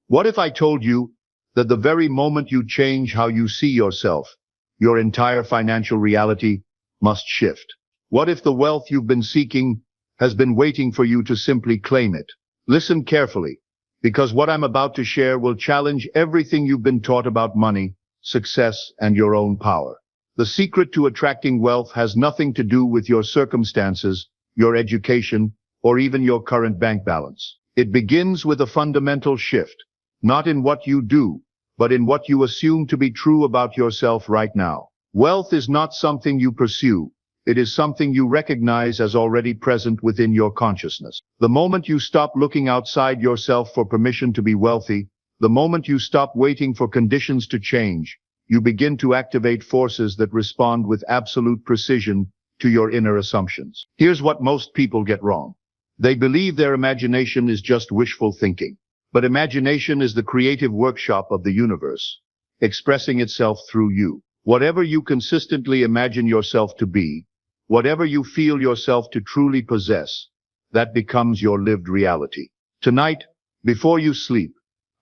What if I told you that the very moment you change how you see yourself, your entire financial reality must shift? What if the wealth you've been seeking has been waiting for you to simply claim it? Listen carefully, because what I'm about to share will challenge everything you've been taught about money, success, and your own power. The secret to attracting wealth has nothing to do with your circumstances, your education, or even your current bank balance. It begins with a fundamental shift, not in what you do, but in what you assume to be true about yourself right now. Wealth is not something you pursue. It is something you recognize as already present within your consciousness. The moment you stop looking outside yourself for permission to be wealthy, the moment you stop waiting for conditions to change, you begin to activate forces that respond with absolute precision to your inner assumptions. Here's what most people get wrong. They believe their imagination is just wishful thinking. But imagination is the creative workshop of the universe, expressing itself through you. Whatever you consistently imagine yourself to be, whatever you feel yourself to truly possess, that becomes your lived reality. Tonight, before you sleep,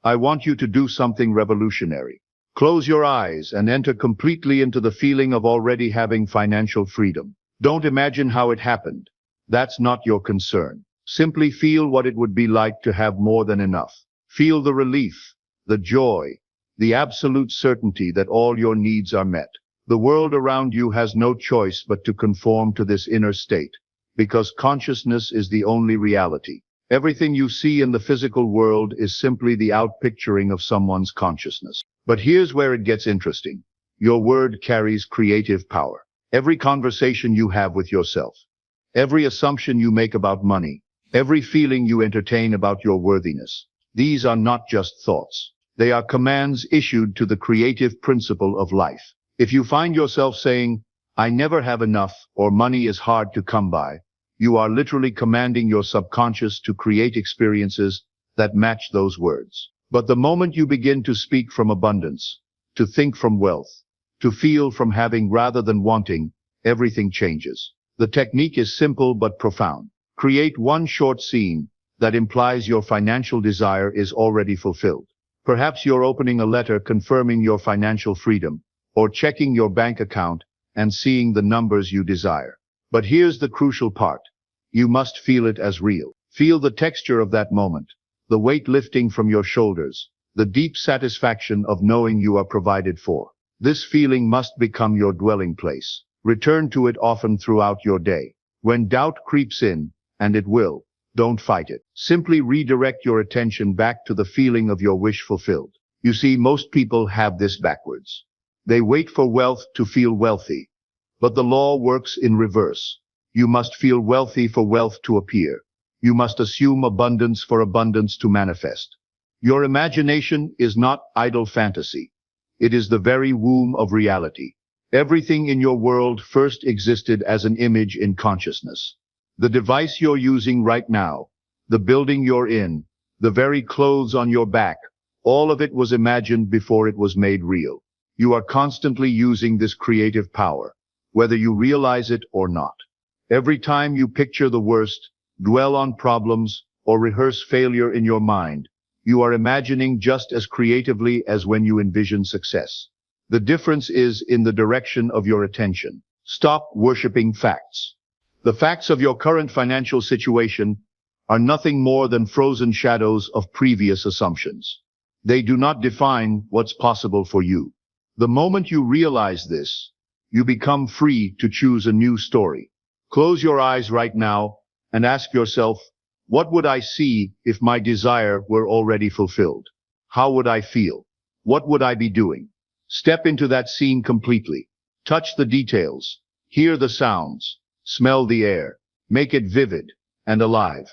I want you to do something revolutionary. Close your eyes and enter completely into the feeling of already having financial freedom. Don't imagine how it happened. That's not your concern. Simply feel what it would be like to have more than enough. Feel the relief, the joy, the absolute certainty that all your needs are met. The world around you has no choice but to conform to this inner state, because consciousness is the only reality. Everything you see in the physical world is simply the outpicturing of someone's consciousness. But here's where it gets interesting. Your word carries creative power. Every conversation you have with yourself, every assumption you make about money, every feeling you entertain about your worthiness, these are not just thoughts. They are commands issued to the creative principle of life. If you find yourself saying, "I never have enough," or "money is hard to come by," you are literally commanding your subconscious to create experiences that match those words. But the moment you begin to speak from abundance, to think from wealth, to feel from having rather than wanting, everything changes. The technique is simple but profound. Create one short scene that implies your financial desire is already fulfilled. Perhaps you're opening a letter confirming your financial freedom, or checking your bank account and seeing the numbers you desire. But here's the crucial part. You must feel it as real. Feel the texture of that moment, the weight lifting from your shoulders, the deep satisfaction of knowing you are provided for. This feeling must become your dwelling place. Return to it often throughout your day. When doubt creeps in, and it will, don't fight it. Simply redirect your attention back to the feeling of your wish fulfilled. You see, most people have this backwards. They wait for wealth to feel wealthy. But the law works in reverse. You must feel wealthy for wealth to appear. You must assume abundance for abundance to manifest. Your imagination is not idle fantasy. It is the very womb of reality. Everything in your world first existed as an image in consciousness. The device you're using right now, the building you're in, the very clothes on your back, all of it was imagined before it was made real. You are constantly using this creative power, whether you realize it or not. Every time you picture the worst, dwell on problems, or rehearse failure in your mind, you are imagining just as creatively as when you envision success. The difference is in the direction of your attention. Stop worshiping facts. The facts of your current financial situation are nothing more than frozen shadows of previous assumptions. They do not define what's possible for you. The moment you realize this, you become free to choose a new story. Close your eyes right now and ask yourself, what would I see if my desire were already fulfilled? How would I feel? What would I be doing? Step into that scene completely. Touch the details. Hear the sounds. Smell the air. Make it vivid and alive.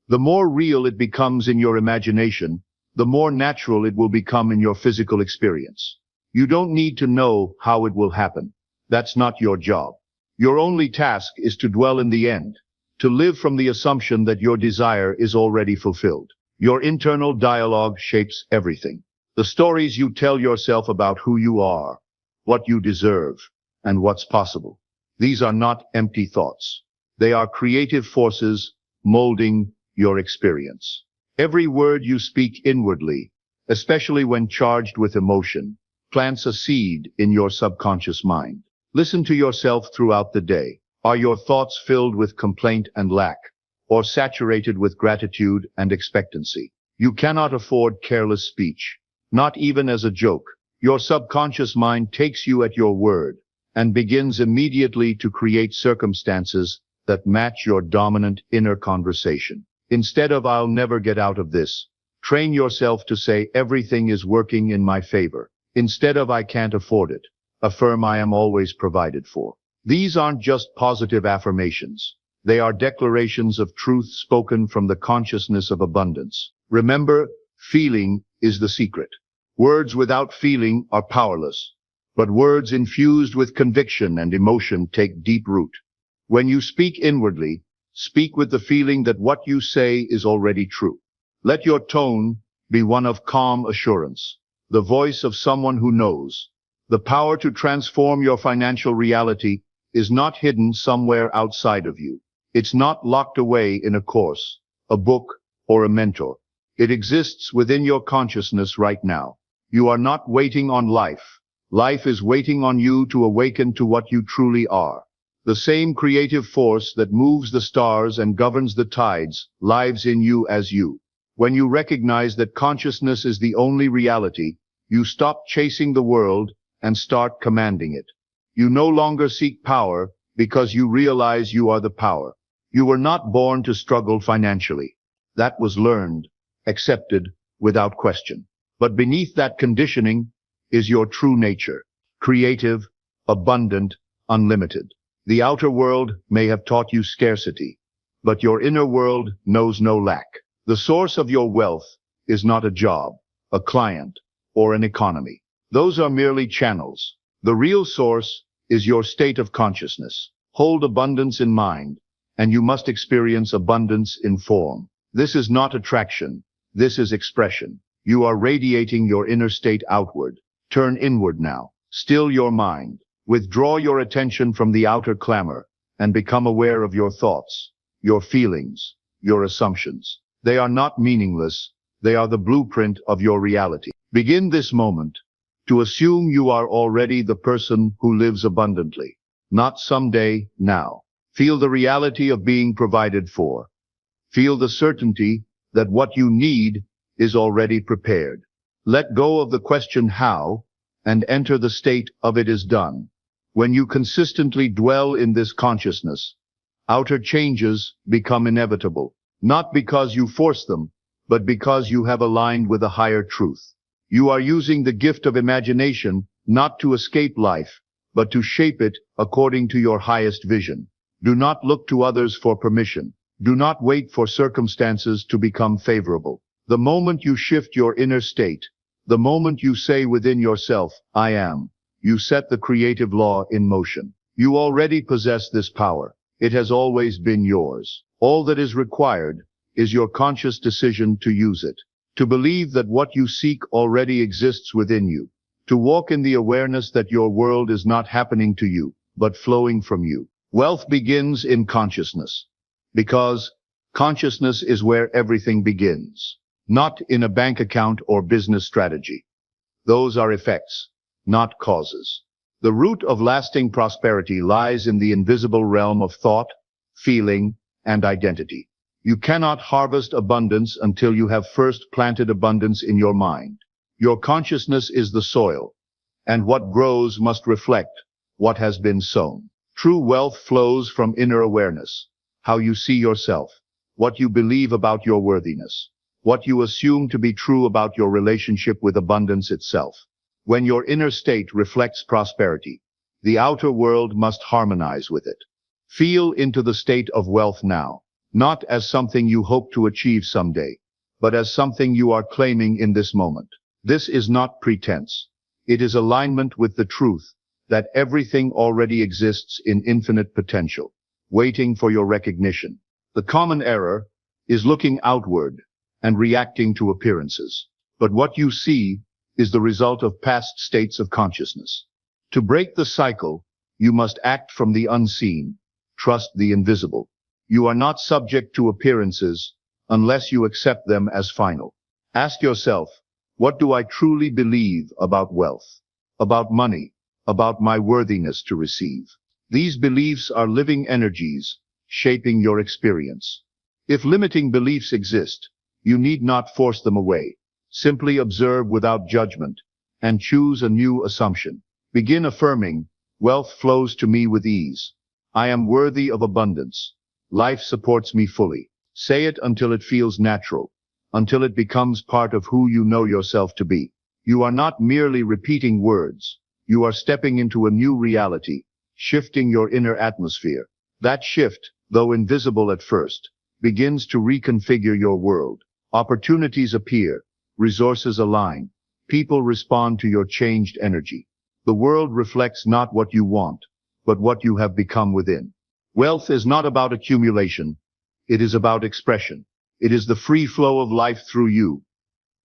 The more real it becomes in your imagination, the more natural it will become in your physical experience. You don't need to know how it will happen. That's not your job. Your only task is to dwell in the end, to live from the assumption that your desire is already fulfilled. Your internal dialogue shapes everything. The stories you tell yourself about who you are, what you deserve, and what's possible. These are not empty thoughts. They are creative forces molding your experience. Every word you speak inwardly, especially when charged with emotion, plants a seed in your subconscious mind. Listen to yourself throughout the day. Are your thoughts filled with complaint and lack, or saturated with gratitude and expectancy? You cannot afford careless speech, not even as a joke. Your subconscious mind takes you at your word and begins immediately to create circumstances that match your dominant inner conversation. Instead of "I'll never get out of this," train yourself to say "everything is working in my favor." Instead of "I can't afford it," affirm "I am always provided for." These aren't just positive affirmations. They are declarations of truth spoken from the consciousness of abundance. Remember, feeling is the secret. Words without feeling are powerless, but words infused with conviction and emotion take deep root. When you speak inwardly, speak with the feeling that what you say is already true. Let your tone be one of calm assurance, the voice of someone who knows. The power to transform your financial reality is not hidden somewhere outside of you. It's not locked away in a course, a book, or a mentor. It exists within your consciousness right now. You are not waiting on life. Life is waiting on you to awaken to what you truly are. The same creative force that moves the stars and governs the tides lives in you as you. When you recognize that consciousness is the only reality, you stop chasing the world and start commanding it. You no longer seek power because you realize you are the power. You were not born to struggle financially. That was learned, accepted, without question. But beneath that conditioning is your true nature, creative, abundant, unlimited. The outer world may have taught you scarcity, but your inner world knows no lack. The source of your wealth is not a job, a client, or an economy. Those are merely channels. The real source is your state of consciousness. Hold abundance in mind, and you must experience abundance in form. This is not attraction. This is expression. You are radiating your inner state outward. Turn inward now. Still your mind. Withdraw your attention from the outer clamor and become aware of your thoughts, your feelings, your assumptions. They are not meaningless. They are the blueprint of your reality. Begin this moment to assume you are already the person who lives abundantly. Not someday, now. Feel the reality of being provided for. Feel the certainty that what you need is already prepared. Let go of the question how and enter the state of "it is done." When you consistently dwell in this consciousness, outer changes become inevitable, not because you force them, but because you have aligned with a higher truth. You are using the gift of imagination not to escape life, but to shape it according to your highest vision. Do not look to others for permission. Do not wait for circumstances to become favorable. The moment you shift your inner state, the moment you say within yourself, "I am," you set the creative law in motion. You already possess this power. It has always been yours. All that is required is your conscious decision to use it, to believe that what you seek already exists within you, to walk in the awareness that your world is not happening to you, but flowing from you. Wealth begins in consciousness, because consciousness is where everything begins, not in a bank account or business strategy. Those are effects, not causes. The root of lasting prosperity lies in the invisible realm of thought, feeling, and identity. You cannot harvest abundance until you have first planted abundance in your mind. Your consciousness is the soil, and what grows must reflect what has been sown. True wealth flows from inner awareness, how you see yourself, what you believe about your worthiness, what you assume to be true about your relationship with abundance itself. When your inner state reflects prosperity, the outer world must harmonize with it. Feel into the state of wealth now, not as something you hope to achieve someday, but as something you are claiming in this moment. This is not pretense. It is alignment with the truth that everything already exists in infinite potential, waiting for your recognition. The common error is looking outward and reacting to appearances. But what you see is the result of past states of consciousness. To break the cycle, you must act from the unseen, trust the invisible. You are not subject to appearances unless you accept them as final. Ask yourself, What do I truly believe about wealth, about money, about my worthiness to receive? These beliefs are living energies, shaping your experience. If limiting beliefs exist, you need not force them away. Simply observe without judgment, and choose a new assumption. Begin affirming, wealth flows to me with ease. I am worthy of abundance. Life supports me fully. Say it until it feels natural, until it becomes part of who you know yourself to be. You are not merely repeating words. You are stepping into a new reality, shifting your inner atmosphere. That shift, though invisible at first, begins to reconfigure your world. Opportunities appear, resources align, people respond to your changed energy. The world reflects not what you want, but what you have become within. Wealth is not about accumulation, it is about expression. It is the free flow of life through you.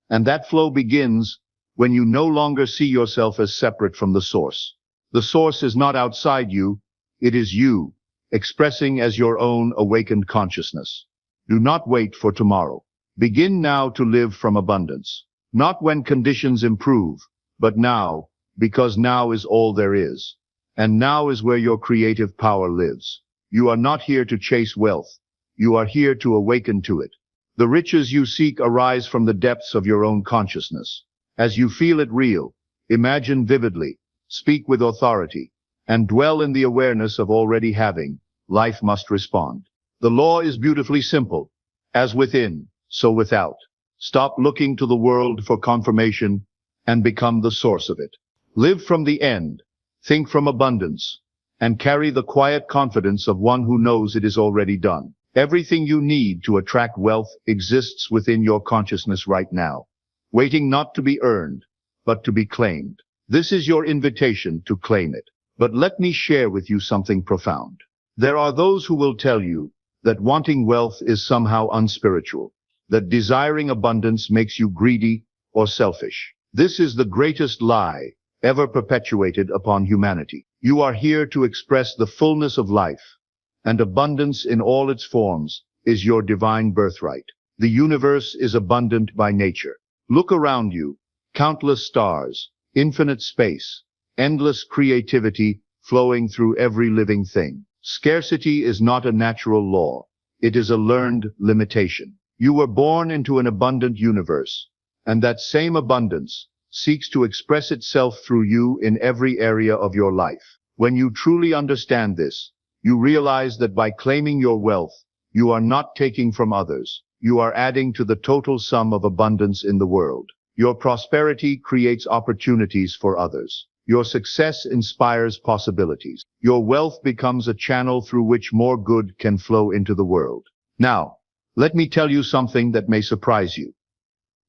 And that flow begins when you no longer see yourself as separate from the source. The source is not outside you, it is you, expressing as your own awakened consciousness. Do not wait for tomorrow. Begin now to live from abundance. Not when conditions improve, but now, because now is all there is. And now is where your creative power lives. You are not here to chase wealth. You are here to awaken to it. The riches you seek arise from the depths of your own consciousness. As you feel it real, imagine vividly, speak with authority, and dwell in the awareness of already having. Life must respond. The law is beautifully simple. As within, so without. Stop looking to the world for confirmation and become the source of it. Live from the end, think from abundance, and carry the quiet confidence of one who knows it is already done. Everything you need to attract wealth exists within your consciousness right now, waiting not to be earned, but to be claimed. This is your invitation to claim it. But let me share with you something profound. There are those who will tell you that wanting wealth is somehow unspiritual, that desiring abundance makes you greedy or selfish. This is the greatest lie ever perpetuated upon humanity. You are here to express the fullness of life, and abundance in all its forms is your divine birthright. The universe is abundant by nature. Look around you, countless stars, infinite space, endless creativity flowing through every living thing. Scarcity is not a natural law. It is a learned limitation. You were born into an abundant universe, and that same abundance seeks to express itself through you in every area of your life. When you truly understand this, you realize that by claiming your wealth, you are not taking from others. You are adding to the total sum of abundance in the world. Your prosperity creates opportunities for others. Your success inspires possibilities. Your wealth becomes a channel through which more good can flow into the world. Now, let me tell you something that may surprise you.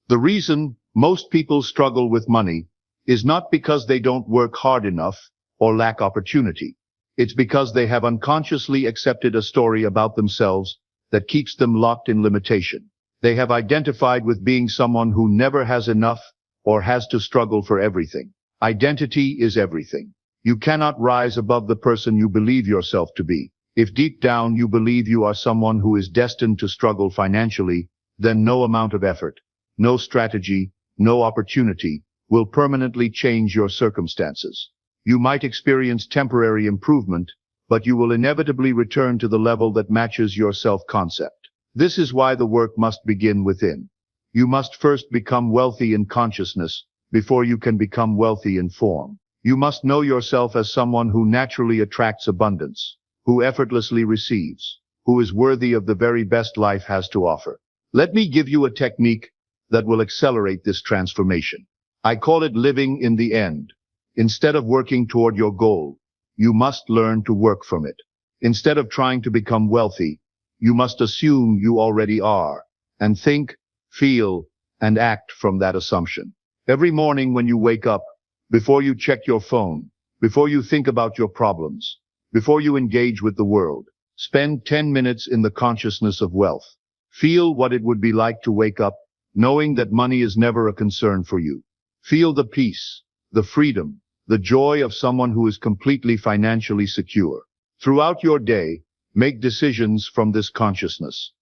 The reason most people struggle with money is not because they don't work hard enough or lack opportunity. It's because they have unconsciously accepted a story about themselves that keeps them locked in limitation. They have identified with being someone who never has enough or has to struggle for everything. Identity is everything. You cannot rise above the person you believe yourself to be. If deep down you believe you are someone who is destined to struggle financially, then no amount of effort, no strategy, no opportunity will permanently change your circumstances. You might experience temporary improvement, but you will inevitably return to the level that matches your self-concept. This is why the work must begin within. You must first become wealthy in consciousness before you can become wealthy in form. You must know yourself as someone who naturally attracts abundance, who effortlessly receives, who is worthy of the very best life has to offer. Let me give you a technique that will accelerate this transformation. I call it living in the end. Instead of working toward your goal, you must learn to work from it. Instead of trying to become wealthy, you must assume you already are, and think, feel, and act from that assumption. Every morning when you wake up, before you check your phone, before you think about your problems, before you engage with the world, spend 10 minutes in the consciousness of wealth. Feel what it would be like to wake up, knowing that money is never a concern for you. Feel the peace, the freedom, the joy of someone who is completely financially secure. Throughout your day, make decisions from this consciousness.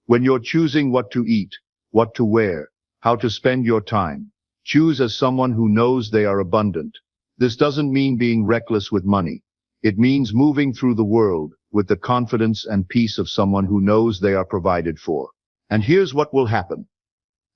When you're choosing what to eat, what to wear, how to spend your time, Choose as someone who knows they are abundant. This doesn't mean being reckless with money. It means moving through the world with the confidence and peace of someone who knows they are provided for. And here's what will happen.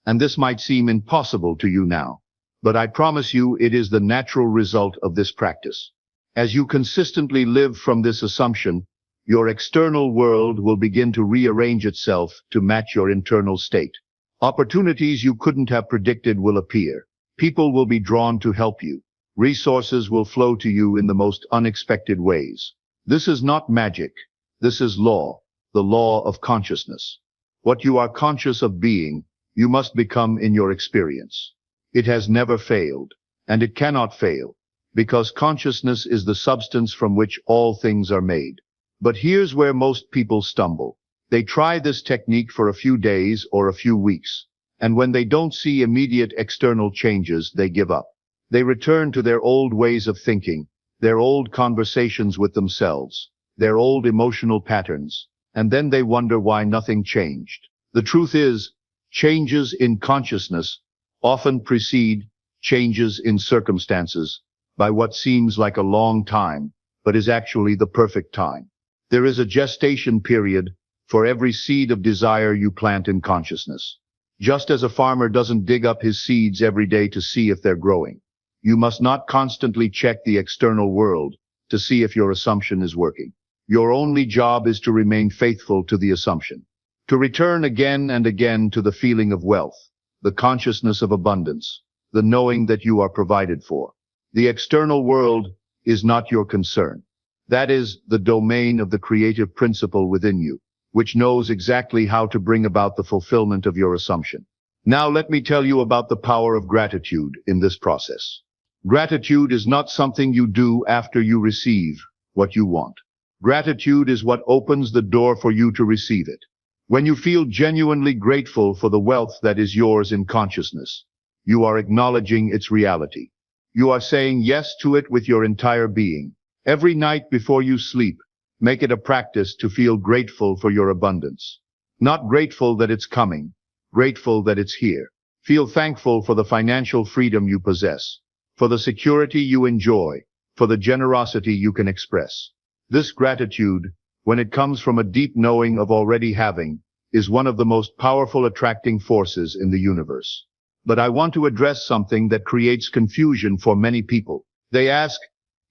And this might seem impossible to you now, but I promise you it is the natural result of this practice. As you consistently live from this assumption, your external world will begin to rearrange itself to match your internal state. Opportunities you couldn't have predicted will appear. People will be drawn to help you. Resources will flow to you in the most unexpected ways. This is not magic. This is law, the law of consciousness. What you are conscious of being, you must become in your experience. It has never failed, and it cannot fail, because consciousness is the substance from which all things are made. But here's where most people stumble. They try this technique for a few days or a few weeks, and when they don't see immediate external changes, they give up. They return to their old ways of thinking, their old conversations with themselves, their old emotional patterns, and then they wonder why nothing changed. The truth is, changes in consciousness often precede changes in circumstances by what seems like a long time, but is actually the perfect time. There is a gestation period for every seed of desire you plant in consciousness. Just as a farmer doesn't dig up his seeds every day to see if they're growing, you must not constantly check the external world to see if your assumption is working. Your only job is to remain faithful to the assumption, to return again and again to the feeling of wealth, the consciousness of abundance, the knowing that you are provided for. The external world is not your concern. That is the domain of the creative principle within you, which knows exactly how to bring about the fulfillment of your assumption. Now let me tell you about the power of gratitude in this process. Gratitude is not something you do after you receive what you want. Gratitude is what opens the door for you to receive it. When you feel genuinely grateful for the wealth that is yours in consciousness, you are acknowledging its reality. You are saying yes to it with your entire being. Every night before you sleep, make it a practice to feel grateful for your abundance. Not grateful that it's coming, grateful that it's here. Feel thankful for the financial freedom you possess, for the security you enjoy, for the generosity you can express. This gratitude, when it comes from a deep knowing of already having, is one of the most powerful attracting forces in the universe. But I want to address something that creates confusion for many people. They ask,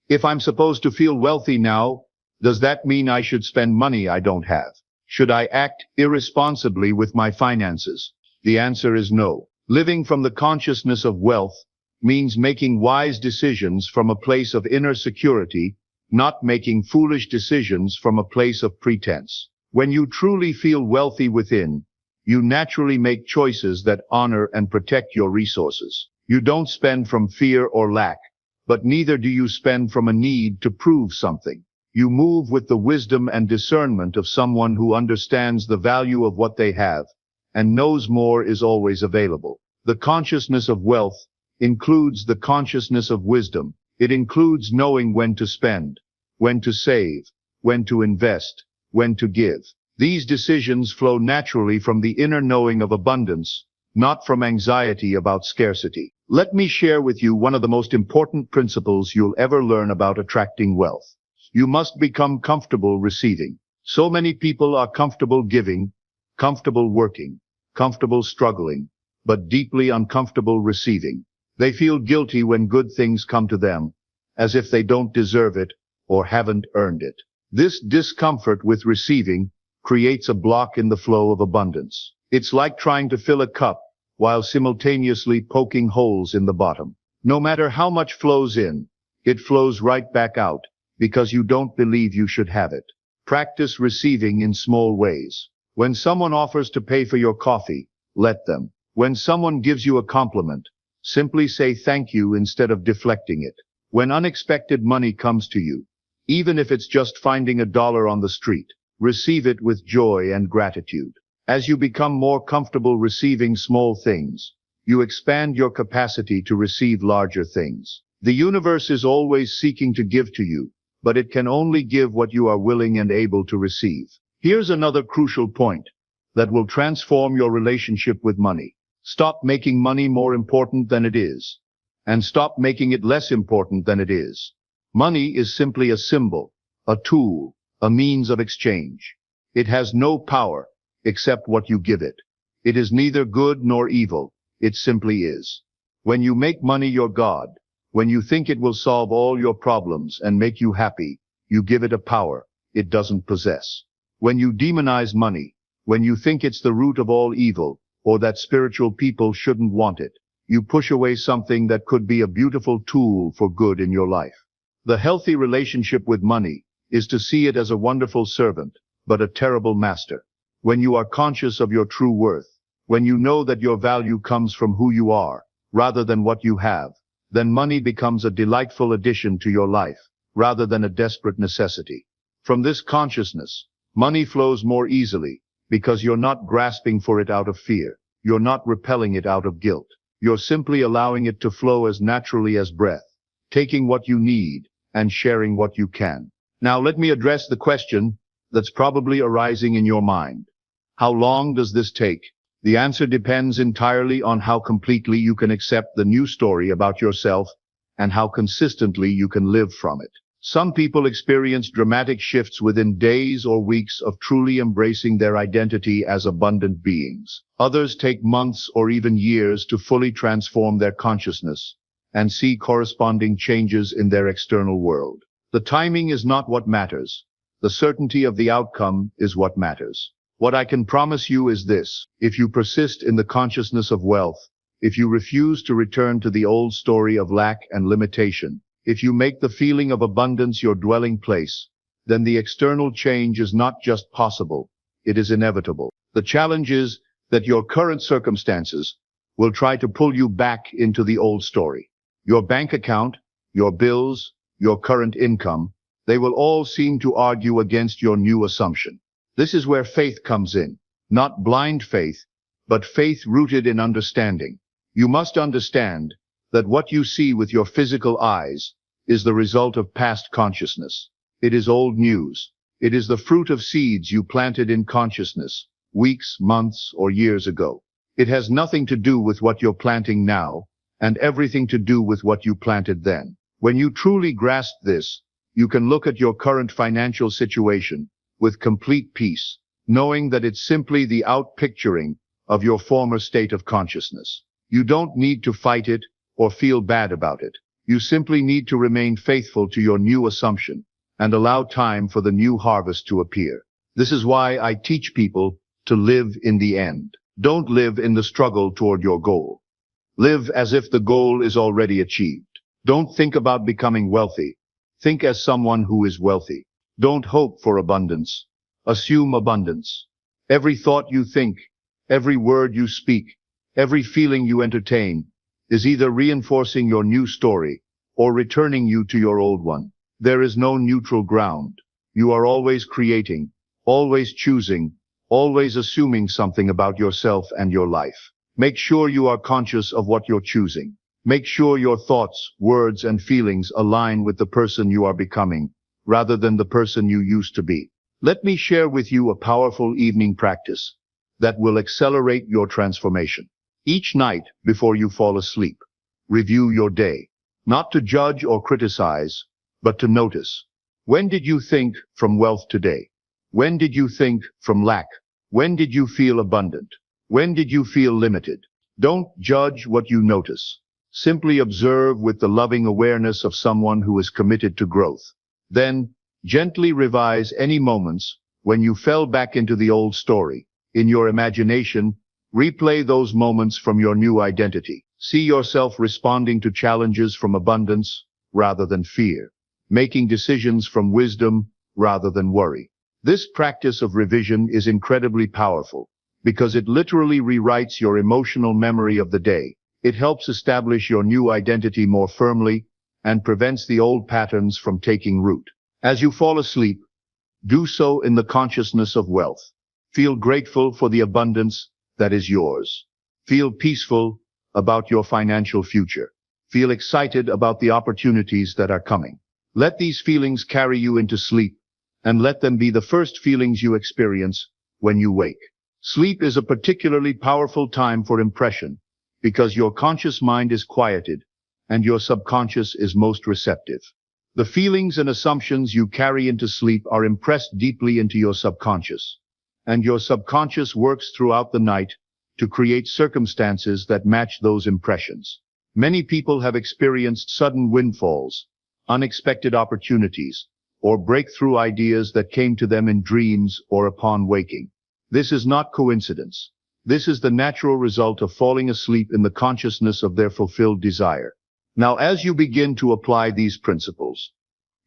if I'm supposed to feel wealthy now, does that mean I should spend money I don't have? Should I act irresponsibly with my finances? The answer is no. Living from the consciousness of wealth means making wise decisions from a place of inner security, not making foolish decisions from a place of pretense. When you truly feel wealthy within, you naturally make choices that honor and protect your resources. You don't spend from fear or lack, but neither do you spend from a need to prove something. You move with the wisdom and discernment of someone who understands the value of what they have and knows more is always available. The consciousness of wealth includes the consciousness of wisdom. It includes knowing when to spend, when to save, when to invest, when to give. These decisions flow naturally from the inner knowing of abundance, not from anxiety about scarcity. Let me share with you one of the most important principles you'll ever learn about attracting wealth. You must become comfortable receiving. So many people are comfortable giving, comfortable working, comfortable struggling, but deeply uncomfortable receiving. They feel guilty when good things come to them, as if they don't deserve it or haven't earned it. This discomfort with receiving creates a block in the flow of abundance. It's like trying to fill a cup while simultaneously poking holes in the bottom. No matter how much flows in, it flows right back out because you don't believe you should have it. Practice receiving in small ways. When someone offers to pay for your coffee, let them. When someone gives you a compliment, simply say thank you instead of deflecting it. When unexpected money comes to you, even if it's just finding $1 on the street, receive it with joy and gratitude. As you become more comfortable receiving small things, you expand your capacity to receive larger things. The universe is always seeking to give to you, but it can only give what you are willing and able to receive. Here's another crucial point that will transform your relationship with money. Stop making money more important than it is, and stop making it less important than it is. Money is simply a symbol, a tool, a means of exchange. It has no power except what you give it. It is neither good nor evil. It simply is. When you make money your God, when you think it will solve all your problems and make you happy, you give it a power it doesn't possess. When you demonize money, when you think it's the root of all evil, or that spiritual people shouldn't want it, you push away something that could be a beautiful tool for good in your life. The healthy relationship with money is to see it as a wonderful servant, but a terrible master. When you are conscious of your true worth, when you know that your value comes from who you are, rather than what you have, then money becomes a delightful addition to your life, rather than a desperate necessity. From this consciousness, money flows more easily, because you're not grasping for it out of fear. You're not repelling it out of guilt. You're simply allowing it to flow as naturally as breath, taking what you need and sharing what you can. Now let me address the question that's probably arising in your mind. How long does this take? The answer depends entirely on how completely you can accept the new story about yourself and how consistently you can live from it. Some people experience dramatic shifts within days or weeks of truly embracing their identity as abundant beings. Others take months or even years to fully transform their consciousness and see corresponding changes in their external world. The timing is not what matters. The certainty of the outcome is what matters. What I can promise you is this: if you persist in the consciousness of wealth, if you refuse to return to the old story of lack and limitation, if you make the feeling of abundance your dwelling place, then the external change is not just possible, it is inevitable. The challenge is that your current circumstances will try to pull you back into the old story. Your bank account, your bills, your current income, they will all seem to argue against your new assumption. This is where faith comes in. Not blind faith, but faith rooted in understanding. You must understand that what you see with your physical eyes is the result of past consciousness. It is old news. It is the fruit of seeds you planted in consciousness, weeks, months, or years ago. It has nothing to do with what you're planting now, and everything to do with what you planted then. When you truly grasp this, you can look at your current financial situation with complete peace, knowing that it's simply the outpicturing of your former state of consciousness. You don't need to fight it or feel bad about it. You simply need to remain faithful to your new assumption and allow time for the new harvest to appear. This is why I teach people to live in the end. Don't live in the struggle toward your goal. Live as if the goal is already achieved. Don't think about becoming wealthy. Think as someone who is wealthy. Don't hope for abundance. Assume abundance. Every thought you think, every word you speak, every feeling you entertain is either reinforcing your new story or returning you to your old one. There is no neutral ground. You are always creating, always choosing, always assuming something about yourself and your life. Make sure you are conscious of what you're choosing. Make sure your thoughts, words, and feelings align with the person you are becoming, rather than the person you used to be. Let me share with you a powerful evening practice that will accelerate your transformation. Each night before you fall asleep, review your day, not to judge or criticize, but to notice. When did you think from wealth today? When did you think from lack? When did you feel abundant? When did you feel limited? Don't judge what you notice. Simply observe with the loving awareness of someone who is committed to growth. Then, gently revise any moments when you fell back into the old story. In your imagination, replay those moments from your new identity. See yourself responding to challenges from abundance rather than fear, making decisions from wisdom rather than worry. This practice of revision is incredibly powerful because it literally rewrites your emotional memory of the day. It helps establish your new identity more firmly and prevents the old patterns from taking root. As you fall asleep, do so in the consciousness of wealth. Feel grateful for the abundance that is yours. Feel peaceful about your financial future. Feel excited about the opportunities that are coming. Let these feelings carry you into sleep, and let them be the first feelings you experience when you wake. Sleep is a particularly powerful time for impression because your conscious mind is quieted and your subconscious is most receptive. The feelings and assumptions you carry into sleep are impressed deeply into your subconscious, and your subconscious works throughout the night to create circumstances that match those impressions. Many people have experienced sudden windfalls, unexpected opportunities, or breakthrough ideas that came to them in dreams or upon waking. This is not coincidence. This is the natural result of falling asleep in the consciousness of their fulfilled desire. Now, as you begin to apply these principles,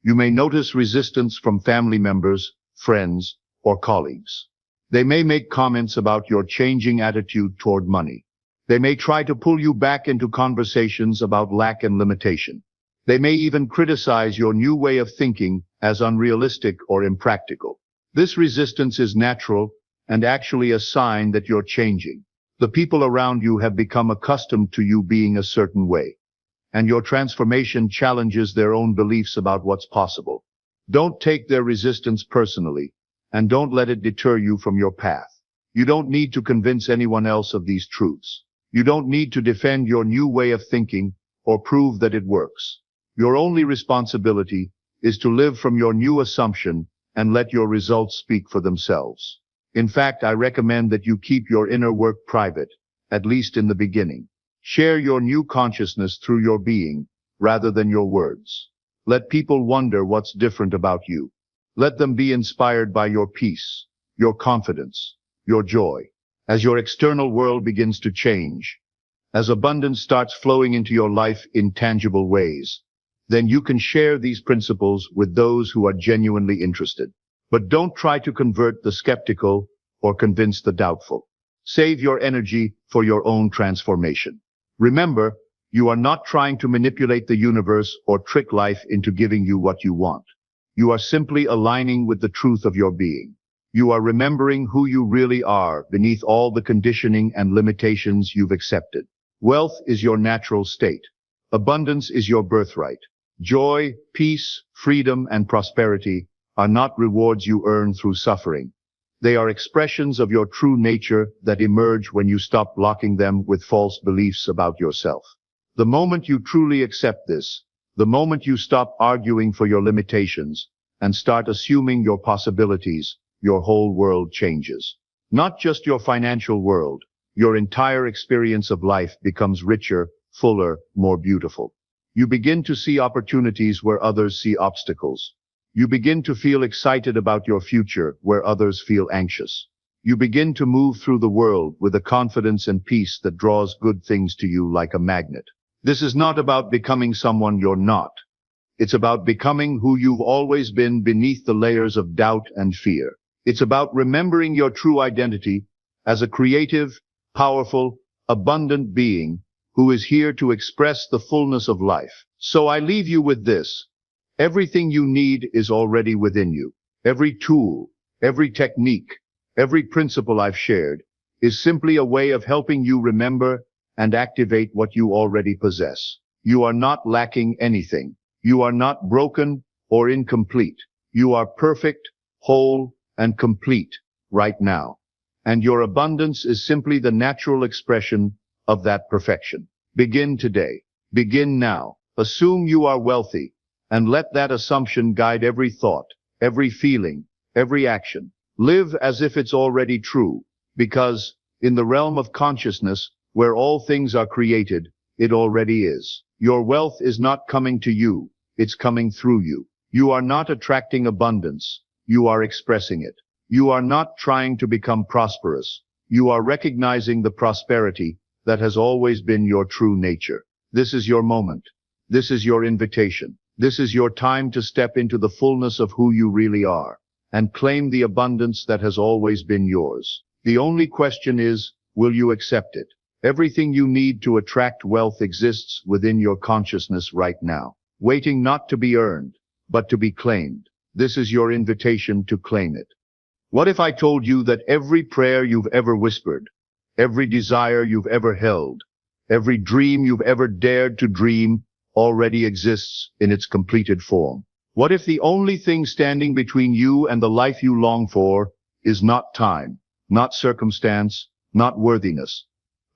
you may notice resistance from family members, friends, or colleagues. They may make comments about your changing attitude toward money. They may try to pull you back into conversations about lack and limitation. They may even criticize your new way of thinking as unrealistic or impractical. This resistance is natural and actually a sign that you're changing. The people around you have become accustomed to you being a certain way, and your transformation challenges their own beliefs about what's possible. Don't take their resistance personally, and don't let it deter you from your path. You don't need to convince anyone else of these truths. You don't need to defend your new way of thinking or prove that it works. Your only responsibility is to live from your new assumption and let your results speak for themselves. In fact, I recommend that you keep your inner work private, at least in the beginning. Share your new consciousness through your being, rather than your words. Let people wonder what's different about you. Let them be inspired by your peace, your confidence, your joy. As your external world begins to change, as abundance starts flowing into your life in tangible ways, then you can share these principles with those who are genuinely interested. But don't try to convert the skeptical or convince the doubtful. Save your energy for your own transformation. Remember, you are not trying to manipulate the universe or trick life into giving you what you want. You are simply aligning with the truth of your being. You are remembering who you really are beneath all the conditioning and limitations you've accepted. Wealth is your natural state. Abundance is your birthright. Joy, peace, freedom, and prosperity are not rewards you earn through suffering. They are expressions of your true nature that emerge when you stop blocking them with false beliefs about yourself. The moment you truly accept this, the moment you stop arguing for your limitations and start assuming your possibilities, your whole world changes. Not just your financial world, your entire experience of life becomes richer, fuller, more beautiful. You begin to see opportunities where others see obstacles. You begin to feel excited about your future where others feel anxious. You begin to move through the world with a confidence and peace that draws good things to you like a magnet. This is not about becoming someone you're not. It's about becoming who you've always been beneath the layers of doubt and fear. It's about remembering your true identity as a creative, powerful, abundant being who is here to express the fullness of life. So I leave you with this. Everything you need is already within you. Every tool, every technique, every principle I've shared is simply a way of helping you remember and activate what you already possess. You are not lacking anything. You are not broken or incomplete. You are perfect, whole, and complete right now. And your abundance is simply the natural expression of that perfection. Begin today. Begin now. Assume you are wealthy, and let that assumption guide every thought, every feeling, every action. Live as if it's already true, because in the realm of consciousness, where all things are created, it already is. Your wealth is not coming to you, it's coming through you. You are not attracting abundance, you are expressing it. You are not trying to become prosperous, you are recognizing the prosperity that has always been your true nature. This is your moment. This is your invitation. This is your time to step into the fullness of who you really are and claim the abundance that has always been yours. The only question is, will you accept it? Everything you need to attract wealth exists within your consciousness right now, waiting not to be earned, but to be claimed. This is your invitation to claim it. What if I told you that every prayer you've ever whispered, every desire you've ever held, every dream you've ever dared to dream already exists in its completed form? What if the only thing standing between you and the life you long for is not time, not circumstance, not worthiness,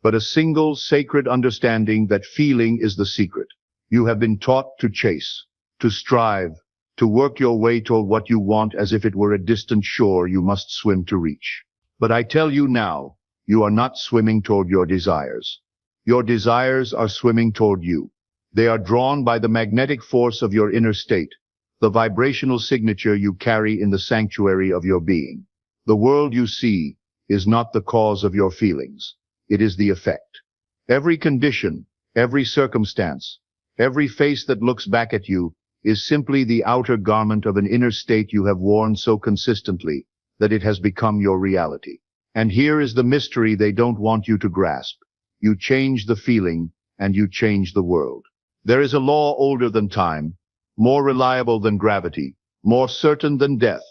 but a single sacred understanding that feeling is the secret. You have been taught to chase, to strive, to work your way toward what you want as if it were a distant shore you must swim to reach. But I tell you now, you are not swimming toward your desires. Your desires are swimming toward you. They are drawn by the magnetic force of your inner state, the vibrational signature you carry in the sanctuary of your being. The world you see is not the cause of your feelings. It is the effect. Every condition, every circumstance, every face that looks back at you is simply the outer garment of an inner state you have worn so consistently that it has become your reality. And here is the mystery they don't want you to grasp. You change the feeling, and you change the world. There is a law older than time, more reliable than gravity, more certain than death.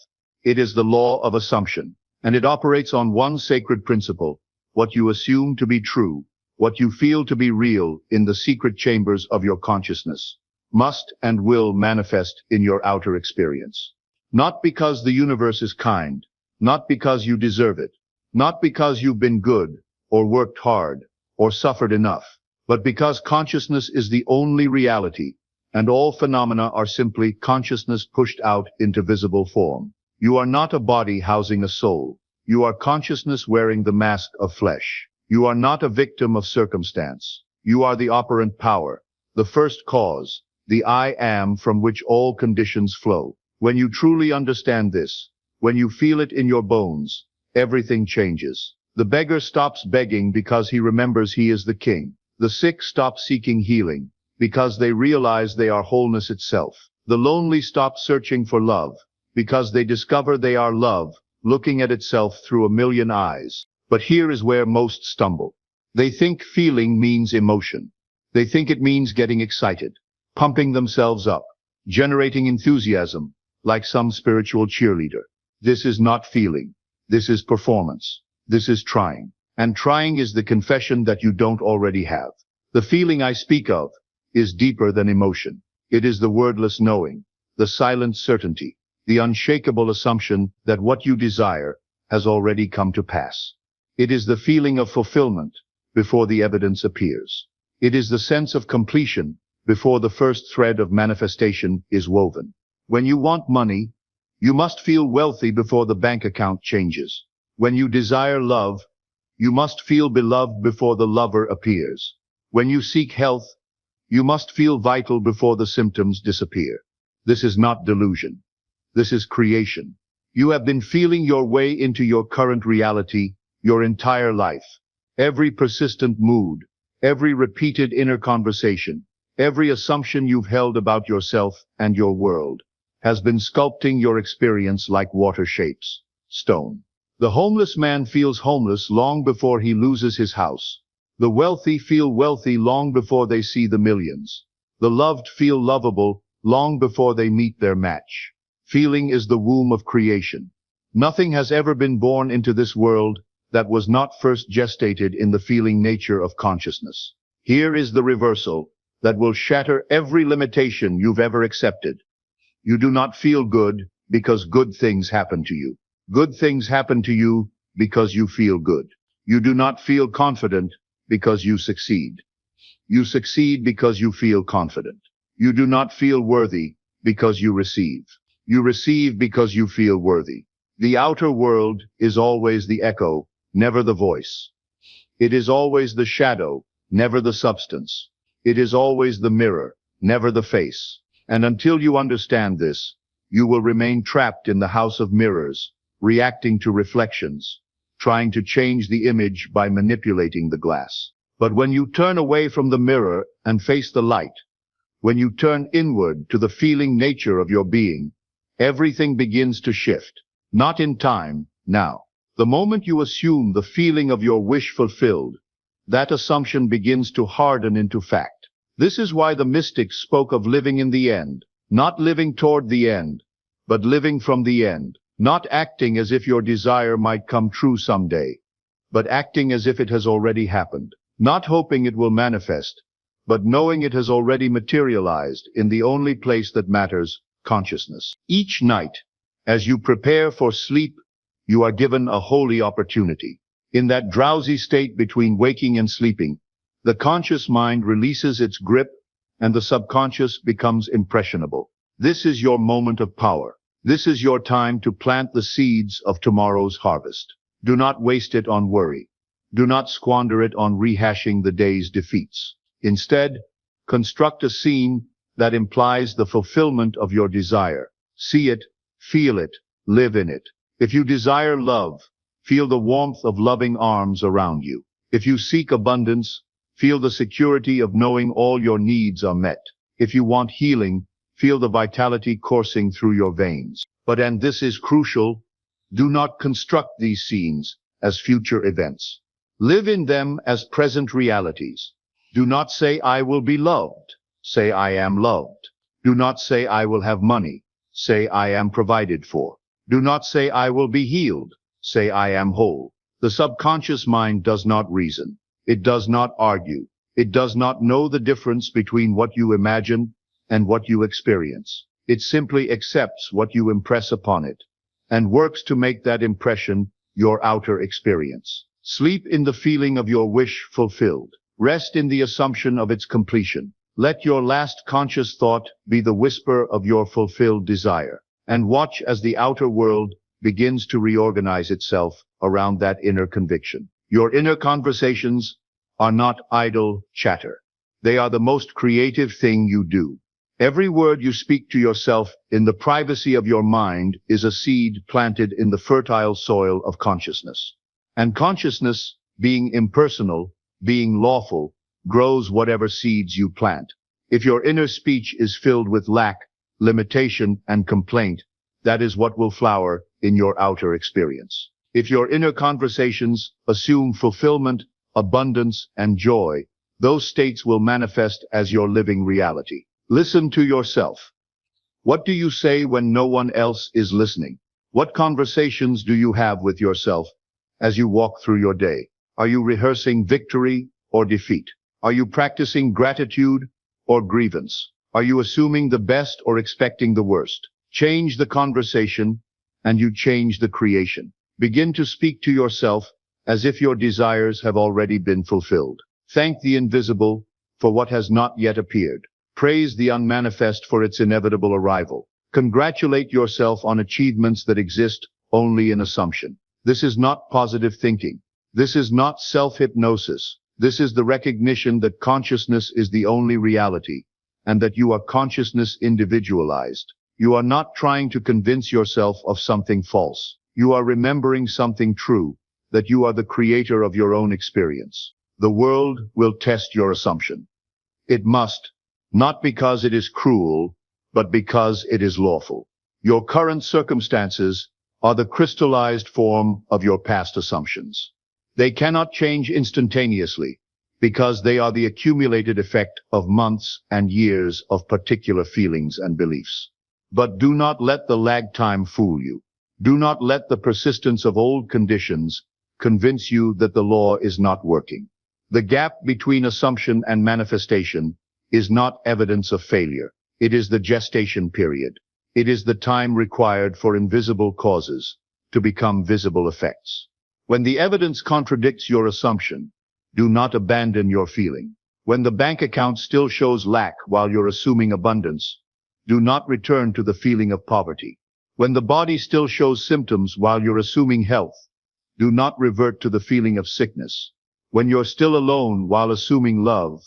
It is the law of assumption, and it operates on one sacred principle: what you assume to be true, what you feel to be real in the secret chambers of your consciousness, must and will manifest in your outer experience. Not because the universe is kind, not because you deserve it, not because you've been good, or worked hard, or suffered enough, but because consciousness is the only reality, and all phenomena are simply consciousness pushed out into visible form. You are not a body housing a soul. You are consciousness wearing the mask of flesh. You are not a victim of circumstance. You are the operant power, the first cause, the I am from which all conditions flow. When you truly understand this, when you feel it in your bones, everything changes. The beggar stops begging because he remembers he is the king. The sick stop seeking healing because they realize they are wholeness itself. The lonely stop searching for love because they discover they are love, looking at itself through a million eyes. But here is where most stumble. They think feeling means emotion. They think it means getting excited, pumping themselves up, generating enthusiasm, like some spiritual cheerleader. This is not feeling. This is performance. This is trying. And trying is the confession that you don't already have. The feeling I speak of is deeper than emotion. It is the wordless knowing, the silent certainty, the unshakable assumption that what you desire has already come to pass. It is the feeling of fulfillment before the evidence appears. It is the sense of completion before the first thread of manifestation is woven. When you want money, you must feel wealthy before the bank account changes. When you desire love, you must feel beloved before the lover appears. When you seek health, you must feel vital before the symptoms disappear. This is not delusion. This is creation. You have been feeling your way into your current reality your entire life. Every persistent mood, every repeated inner conversation, every assumption you've held about yourself and your world has been sculpting your experience like water shapes stone. The homeless man feels homeless long before he loses his house. The wealthy feel wealthy long before they see the millions. The loved feel lovable long before they meet their match. Feeling is the womb of creation. Nothing has ever been born into this world that was not first gestated in the feeling nature of consciousness. Here is the reversal that will shatter every limitation you've ever accepted. You do not feel good because good things happen to you. Good things happen to you because you feel good. You do not feel confident because you succeed. You succeed because you feel confident. You do not feel worthy because you receive. You receive because you feel worthy. The outer world is always the echo, never the voice. It is always the shadow, never the substance. It is always the mirror, never the face. And until you understand this, you will remain trapped in the house of mirrors, reacting to reflections, trying to change the image by manipulating the glass. But when you turn away from the mirror and face the light, when you turn inward to the feeling nature of your being, everything begins to shift. Not in time, now. The moment you assume the feeling of your wish fulfilled, that assumption begins to harden into fact. This is why the mystics spoke of living in the end, not living toward the end, but living from the end, not acting as if your desire might come true someday, but acting as if it has already happened, not hoping it will manifest, but knowing it has already materialized in the only place that matters, consciousness. Each night, as you prepare for sleep, you are given a holy opportunity. In that drowsy state between waking and sleeping, the conscious mind releases its grip and the subconscious becomes impressionable. This is your moment of power. This is your time to plant the seeds of tomorrow's harvest. Do not waste it on worry. Do not squander it on rehashing the day's defeats. Instead, construct a scene that implies the fulfillment of your desire. See it, feel it, live in it. If you desire love, feel the warmth of loving arms around you. If you seek abundance, feel the security of knowing all your needs are met. If you want healing, feel the vitality coursing through your veins. But, and this is crucial, do not construct these scenes as future events. Live in them as present realities. Do not say, I will be loved. Say, I am loved. Do not say, I will have money. Say, I am provided for. Do not say, I will be healed. Say, I am whole. The subconscious mind does not reason. It does not argue. It does not know the difference between what you imagine and what you experience. It simply accepts what you impress upon it and works to make that impression your outer experience. Sleep in the feeling of your wish fulfilled. Rest in the assumption of its completion. Let your last conscious thought be the whisper of your fulfilled desire, and watch as the outer world begins to reorganize itself around that inner conviction. Your inner conversations are not idle chatter. They are the most creative thing you do. Every word you speak to yourself in the privacy of your mind is a seed planted in the fertile soil of consciousness. And consciousness, being impersonal, being lawful, grows whatever seeds you plant. If your inner speech is filled with lack, limitation, and complaint, that is what will flower in your outer experience. If your inner conversations assume fulfillment, abundance, and joy, those states will manifest as your living reality. Listen to yourself. What do you say when no one else is listening? What conversations do you have with yourself as you walk through your day? Are you rehearsing victory or defeat? Are you practicing gratitude or grievance? Are you assuming the best or expecting the worst? Change the conversation, and you change the creation. Begin to speak to yourself as if your desires have already been fulfilled. Thank the invisible for what has not yet appeared. Praise the unmanifest for its inevitable arrival. Congratulate yourself on achievements that exist only in assumption. This is not positive thinking. This is not self-hypnosis. This is the recognition that consciousness is the only reality, and that you are consciousness individualized. You are not trying to convince yourself of something false. You are remembering something true, that you are the creator of your own experience. The world will test your assumption. It must, not because it is cruel, but because it is lawful. Your current circumstances are the crystallized form of your past assumptions. They cannot change instantaneously, because they are the accumulated effect of months and years of particular feelings and beliefs. But do not let the lag time fool you. Do not let the persistence of old conditions convince you that the law is not working. The gap between assumption and manifestation is not evidence of failure. It is the gestation period. It is the time required for invisible causes to become visible effects. When the evidence contradicts your assumption, do not abandon your feeling. When the bank account still shows lack while you're assuming abundance, do not return to the feeling of poverty. When the body still shows symptoms while you're assuming health, do not revert to the feeling of sickness. When you're still alone while assuming love,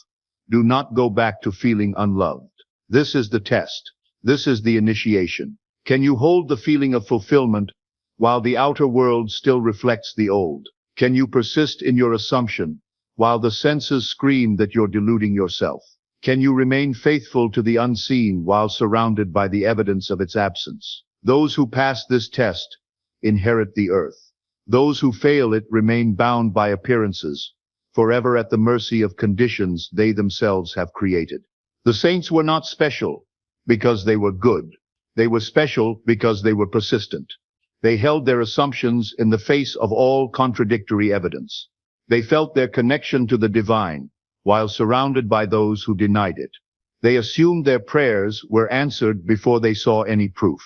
do not go back to feeling unloved. This is the test. This is the initiation. Can you hold the feeling of fulfillment while the outer world still reflects the old? Can you persist in your assumption while the senses scream that you're deluding yourself? Can you remain faithful to the unseen while surrounded by the evidence of its absence? Those who pass this test inherit the earth. Those who fail it remain bound by appearances, forever at the mercy of conditions they themselves have created. The saints were not special because they were good. They were special because they were persistent. They held their assumptions in the face of all contradictory evidence. They felt their connection to the divine while surrounded by those who denied it. They assumed their prayers were answered before they saw any proof.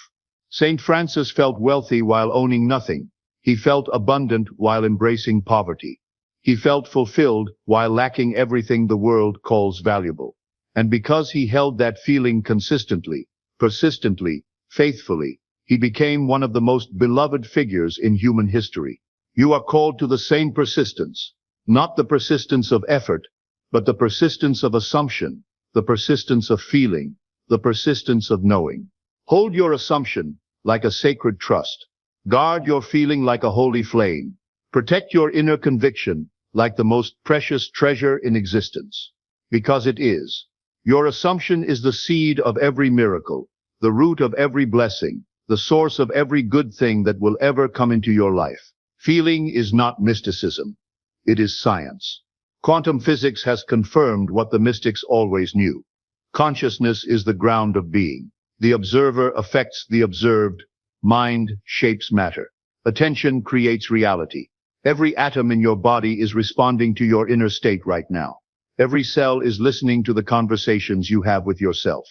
Saint Francis felt wealthy while owning nothing. He felt abundant while embracing poverty. He felt fulfilled while lacking everything the world calls valuable. And because he held that feeling consistently, persistently, faithfully, he became one of the most beloved figures in human history. You are called to the same persistence, not the persistence of effort, but the persistence of assumption, the persistence of feeling, the persistence of knowing. Hold your assumption like a sacred trust. Guard your feeling like a holy flame. Protect your inner conviction like the most precious treasure in existence. Because it is. Your assumption is the seed of every miracle, the root of every blessing, the source of every good thing that will ever come into your life. Feeling is not mysticism. It is science. Quantum physics has confirmed what the mystics always knew. Consciousness is the ground of being. The observer affects the observed. Mind shapes matter. Attention creates reality. Every atom in your body is responding to your inner state right now. Every cell is listening to the conversations you have with yourself.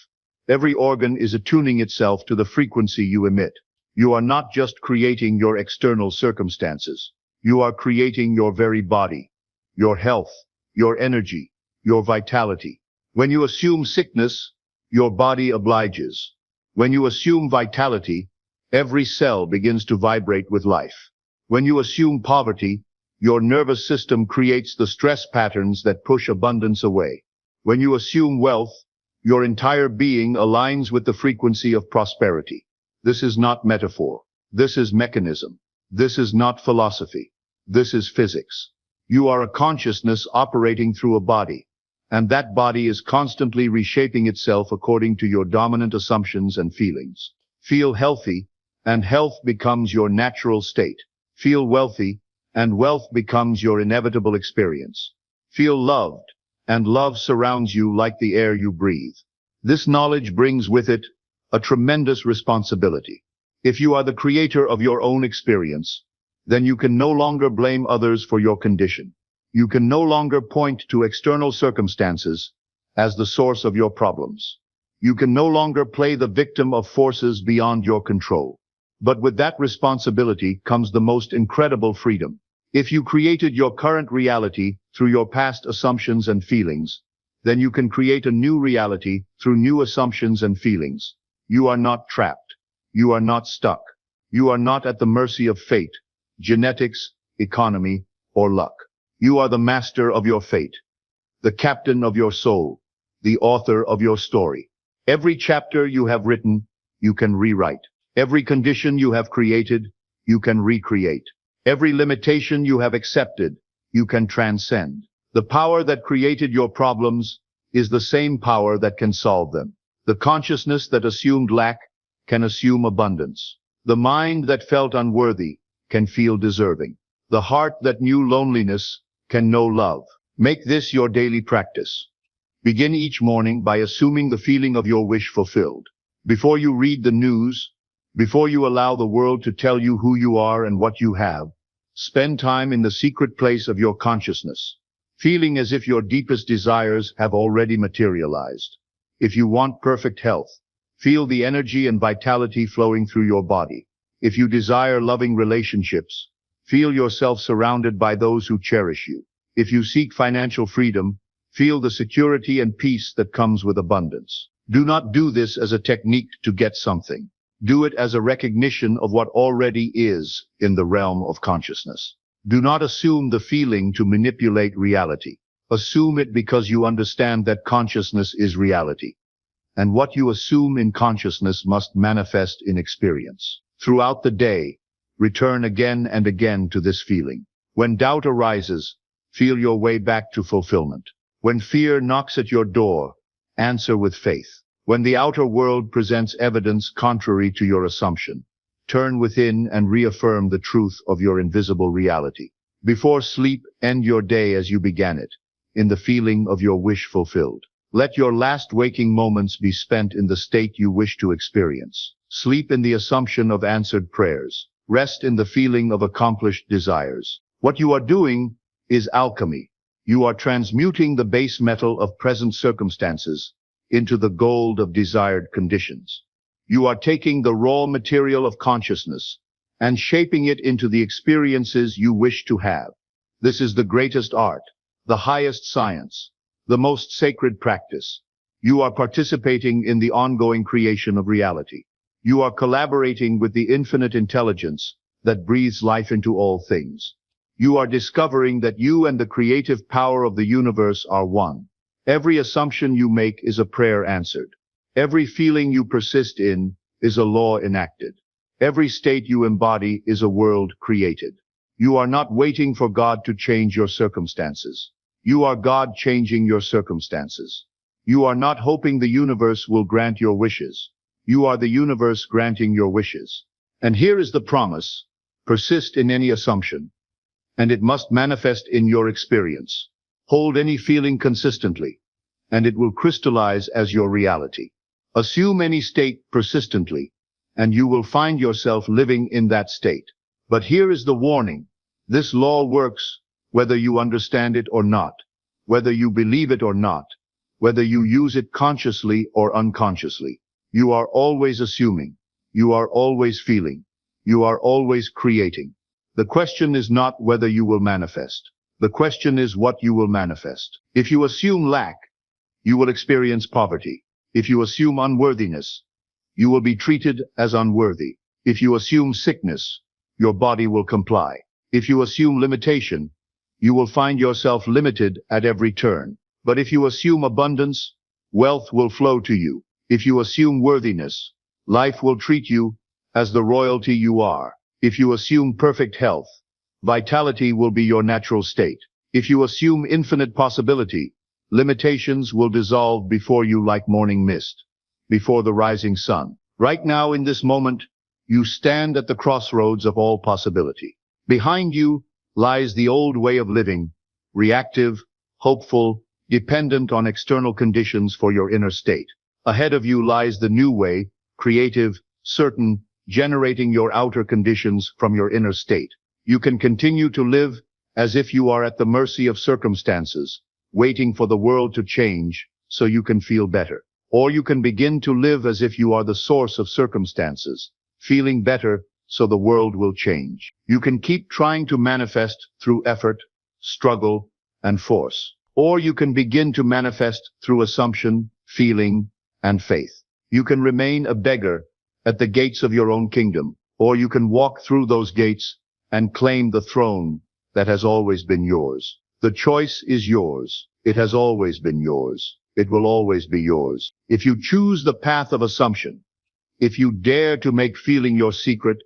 Every organ is attuning itself to the frequency you emit. You are not just creating your external circumstances. You are creating your very body, your health, your energy, your vitality. When you assume sickness, your body obliges. When you assume vitality, every cell begins to vibrate with life. When you assume poverty, your nervous system creates the stress patterns that push abundance away. When you assume wealth, your entire being aligns with the frequency of prosperity. This is not metaphor. This is mechanism. This is not philosophy. This is physics. You are a consciousness operating through a body, and that body is constantly reshaping itself according to your dominant assumptions and feelings. Feel healthy, and health becomes your natural state. Feel wealthy, and wealth becomes your inevitable experience. Feel loved, and love surrounds you like the air you breathe. This knowledge brings with it a tremendous responsibility. If you are the creator of your own experience, then you can no longer blame others for your condition. You can no longer point to external circumstances as the source of your problems. You can no longer play the victim of forces beyond your control. But with that responsibility comes the most incredible freedom. If you created your current reality through your past assumptions and feelings, then you can create a new reality through new assumptions and feelings. You are not trapped. You are not stuck. You are not at the mercy of fate, genetics, economy, or luck. You are the master of your fate, the captain of your soul, the author of your story. Every chapter you have written, you can rewrite. Every condition you have created, you can recreate. Every limitation you have accepted, you can transcend. The power that created your problems is the same power that can solve them. The consciousness that assumed lack can assume abundance. The mind that felt unworthy can feel deserving. The heart that knew loneliness can know love. Make this your daily practice. Begin each morning by assuming the feeling of your wish fulfilled. Before you read the news, before you allow the world to tell you who you are and what you have, spend time in the secret place of your consciousness, feeling as if your deepest desires have already materialized. If you want perfect health, feel the energy and vitality flowing through your body. If you desire loving relationships, feel yourself surrounded by those who cherish you. If you seek financial freedom, feel the security and peace that comes with abundance. Do not do this as a technique to get something. Do it as a recognition of what already is in the realm of consciousness. Do not assume the feeling to manipulate reality. Assume it because you understand that consciousness is reality. And what you assume in consciousness must manifest in experience. Throughout the day, return again and again to this feeling. When doubt arises, feel your way back to fulfillment. When fear knocks at your door, answer with faith. When the outer world presents evidence contrary to your assumption, turn within and reaffirm the truth of your invisible reality. Before sleep, end your day as you began it, in the feeling of your wish fulfilled. Let your last waking moments be spent in the state you wish to experience. Sleep in the assumption of answered prayers. Rest in the feeling of accomplished desires. What you are doing is alchemy. You are transmuting the base metal of present circumstances into the gold of desired conditions. You are taking the raw material of consciousness and shaping it into the experiences you wish to have. This is the greatest art, the highest science, the most sacred practice. You are participating in the ongoing creation of reality. You are collaborating with the infinite intelligence that breathes life into all things. You are discovering that you and the creative power of the universe are one. Every assumption you make is a prayer answered. Every feeling you persist in is a law enacted. Every state you embody is a world created. You are not waiting for God to change your circumstances. You are God changing your circumstances. You are not hoping the universe will grant your wishes. You are the universe granting your wishes. And here is the promise. Persist in any assumption, and it must manifest in your experience. Hold any feeling consistently, and it will crystallize as your reality. Assume any state persistently, and you will find yourself living in that state. But here is the warning. This law works whether you understand it or not, whether you believe it or not, whether you use it consciously or unconsciously. You are always assuming. You are always feeling. You are always creating. The question is not whether you will manifest. The question is what you will manifest. If you assume lack, you will experience poverty. If you assume unworthiness, you will be treated as unworthy. If you assume sickness, your body will comply. If you assume limitation, you will find yourself limited at every turn. But if you assume abundance, wealth will flow to you. If you assume worthiness, life will treat you as the royalty you are. If you assume perfect health, vitality will be your natural state. If you assume infinite possibility, limitations will dissolve before you like morning mist, before the rising sun. Right now in this moment, you stand at the crossroads of all possibility. Behind you lies the old way of living, reactive, hopeful, dependent on external conditions for your inner state. Ahead of you lies the new way, creative, certain, generating your outer conditions from your inner state. You can continue to live as if you are at the mercy of circumstances, waiting for the world to change so you can feel better. Or you can begin to live as if you are the source of circumstances, feeling better so the world will change. You can keep trying to manifest through effort, struggle, and force. Or you can begin to manifest through assumption, feeling, and faith. You can remain a beggar at the gates of your own kingdom, or you can walk through those gates and claim the throne that has always been yours. The choice is yours. It has always been yours. It will always be yours. If you choose the path of assumption, if you dare to make feeling your secret,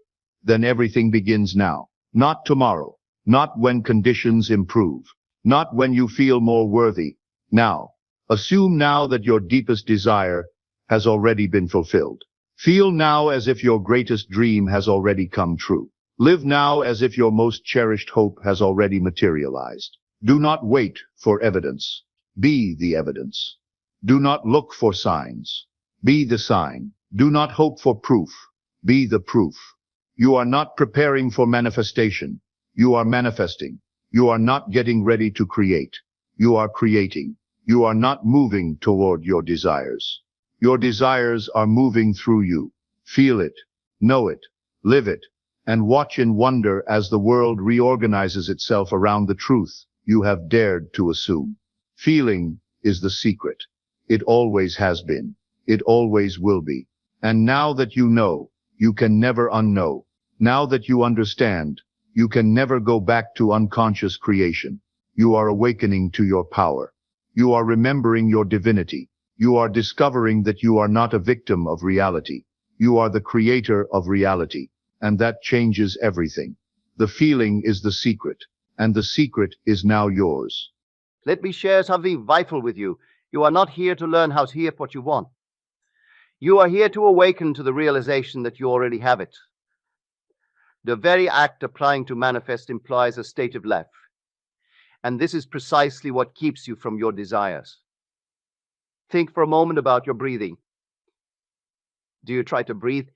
then everything begins now. Not tomorrow. Not when conditions improve. Not when you feel more worthy. Now. Assume now that your deepest desire has already been fulfilled. Feel now as if your greatest dream has already come true. Live now as if your most cherished hope has already materialized. Do not wait for evidence. Be the evidence. Do not look for signs. Be the sign. Do not hope for proof. Be the proof. You are not preparing for manifestation. You are manifesting. You are not getting ready to create. You are creating. You are not moving toward your desires. Your desires are moving through you. Feel it, know it, live it, and watch in wonder as the world reorganizes itself around the truth you have dared to assume. Feeling is the secret. It always has been. It always will be. And now that you know, you can never unknow. Now that you understand, you can never go back to unconscious creation. You are awakening to your power. You are remembering your divinity. You are discovering that you are not a victim of reality. You are the creator of reality, and that changes everything. The feeling is the secret, and the secret is now yours. Let me share something vital with you. You are not here to learn how to hear what you want. You are here to awaken to the realization that you already have it. The very act of trying to manifest implies a state of life, and this is precisely what keeps you from your desires. Think for a moment about your breathing. Do you try to breathe?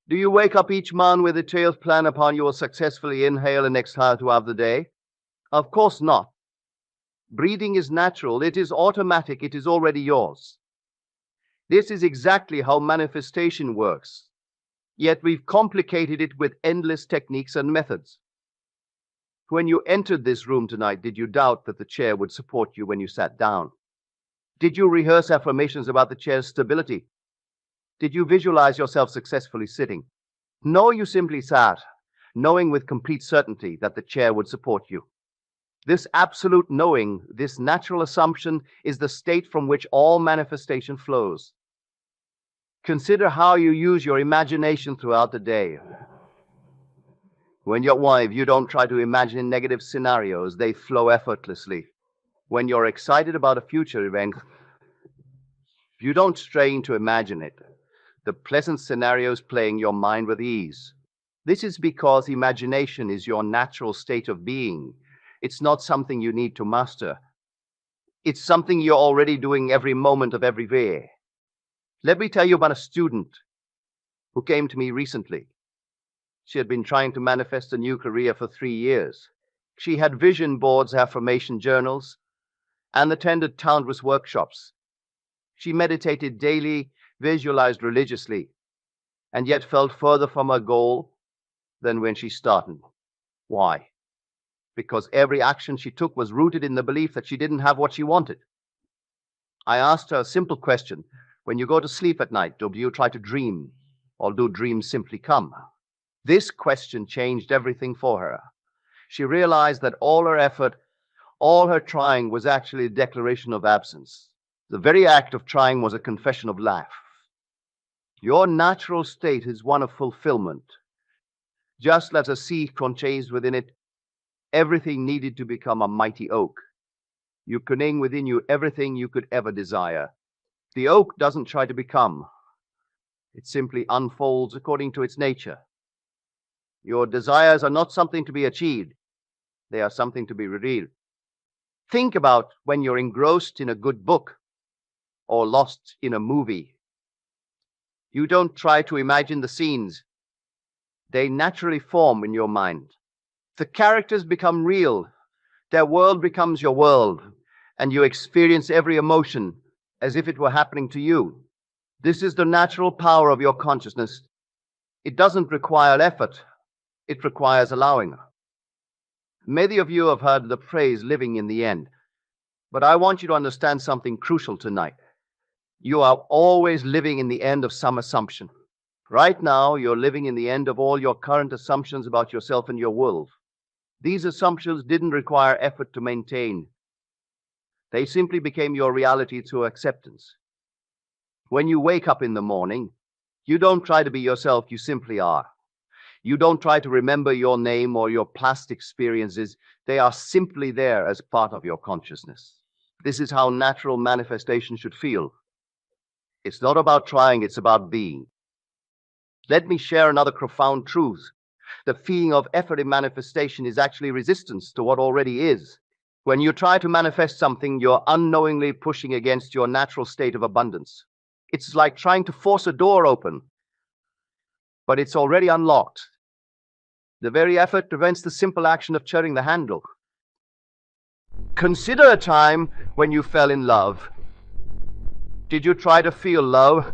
Do you wake up each morning with a detailed plan upon you will successfully inhale and exhale throughout the day? Of course not. Breathing is natural. It is automatic. It is already yours. This is exactly how manifestation works. Yet we've complicated it with endless techniques and methods. When you entered this room tonight, did you doubt that the chair would support you when you sat down? Did you rehearse affirmations about the chair's stability? Did you visualize yourself successfully sitting? No, you simply sat, knowing with complete certainty that the chair would support you. This absolute knowing, this natural assumption, is the state from which all manifestation flows. Consider how you use your imagination throughout the day. When you're wife, you don't try to imagine negative scenarios. They flow effortlessly. When you're excited about a future event, you don't strain to imagine it. The pleasant scenarios play in your mind with ease. This is because imagination is your natural state of being. It's not something you need to master. It's something you're already doing every moment of every day. Let me tell you about a student who came to me recently. She had been trying to manifest a new career for 3 years. She had vision boards, affirmation journals, and attended countless workshops. She meditated daily, visualized religiously, and yet felt further from her goal than when she started. Why? Because every action she took was rooted in the belief that she didn't have what she wanted. I asked her a simple question. When you go to sleep at night, do you try to dream, or do dreams simply come? This question changed everything for her. She realized that all her effort, all her trying was actually a declaration of absence. The very act of trying was a confession of lack. Your natural state is one of fulfillment. Just as a seed contains within it everything needed to become a mighty oak, you contain within you everything you could ever desire. The oak doesn't try to become. It simply unfolds according to its nature. Your desires are not something to be achieved. They are something to be revealed. Think about when you're engrossed in a good book or lost in a movie. You don't try to imagine the scenes. They naturally form in your mind. The characters become real. Their world becomes your world, and you experience every emotion as if it were happening to you. This is the natural power of your consciousness. It doesn't require effort. It requires allowing. Many of you have heard the phrase living in the end, but I want you to understand something crucial tonight. You are always living in the end of some assumption. Right now, you're living in the end of all your current assumptions about yourself and your world. These assumptions didn't require effort to maintain. They simply became your reality through acceptance. When you wake up in the morning, you don't try to be yourself, you simply are. You don't try to remember your name or your past experiences. They are simply there as part of your consciousness. This is how natural manifestation should feel. It's not about trying, it's about being. Let me share another profound truth. The feeling of effort in manifestation is actually resistance to what already is. When you try to manifest something, you're unknowingly pushing against your natural state of abundance. It's like trying to force a door open, but it's already unlocked. The very effort prevents the simple action of turning the handle. Consider a time when you fell in love. Did you try to feel love?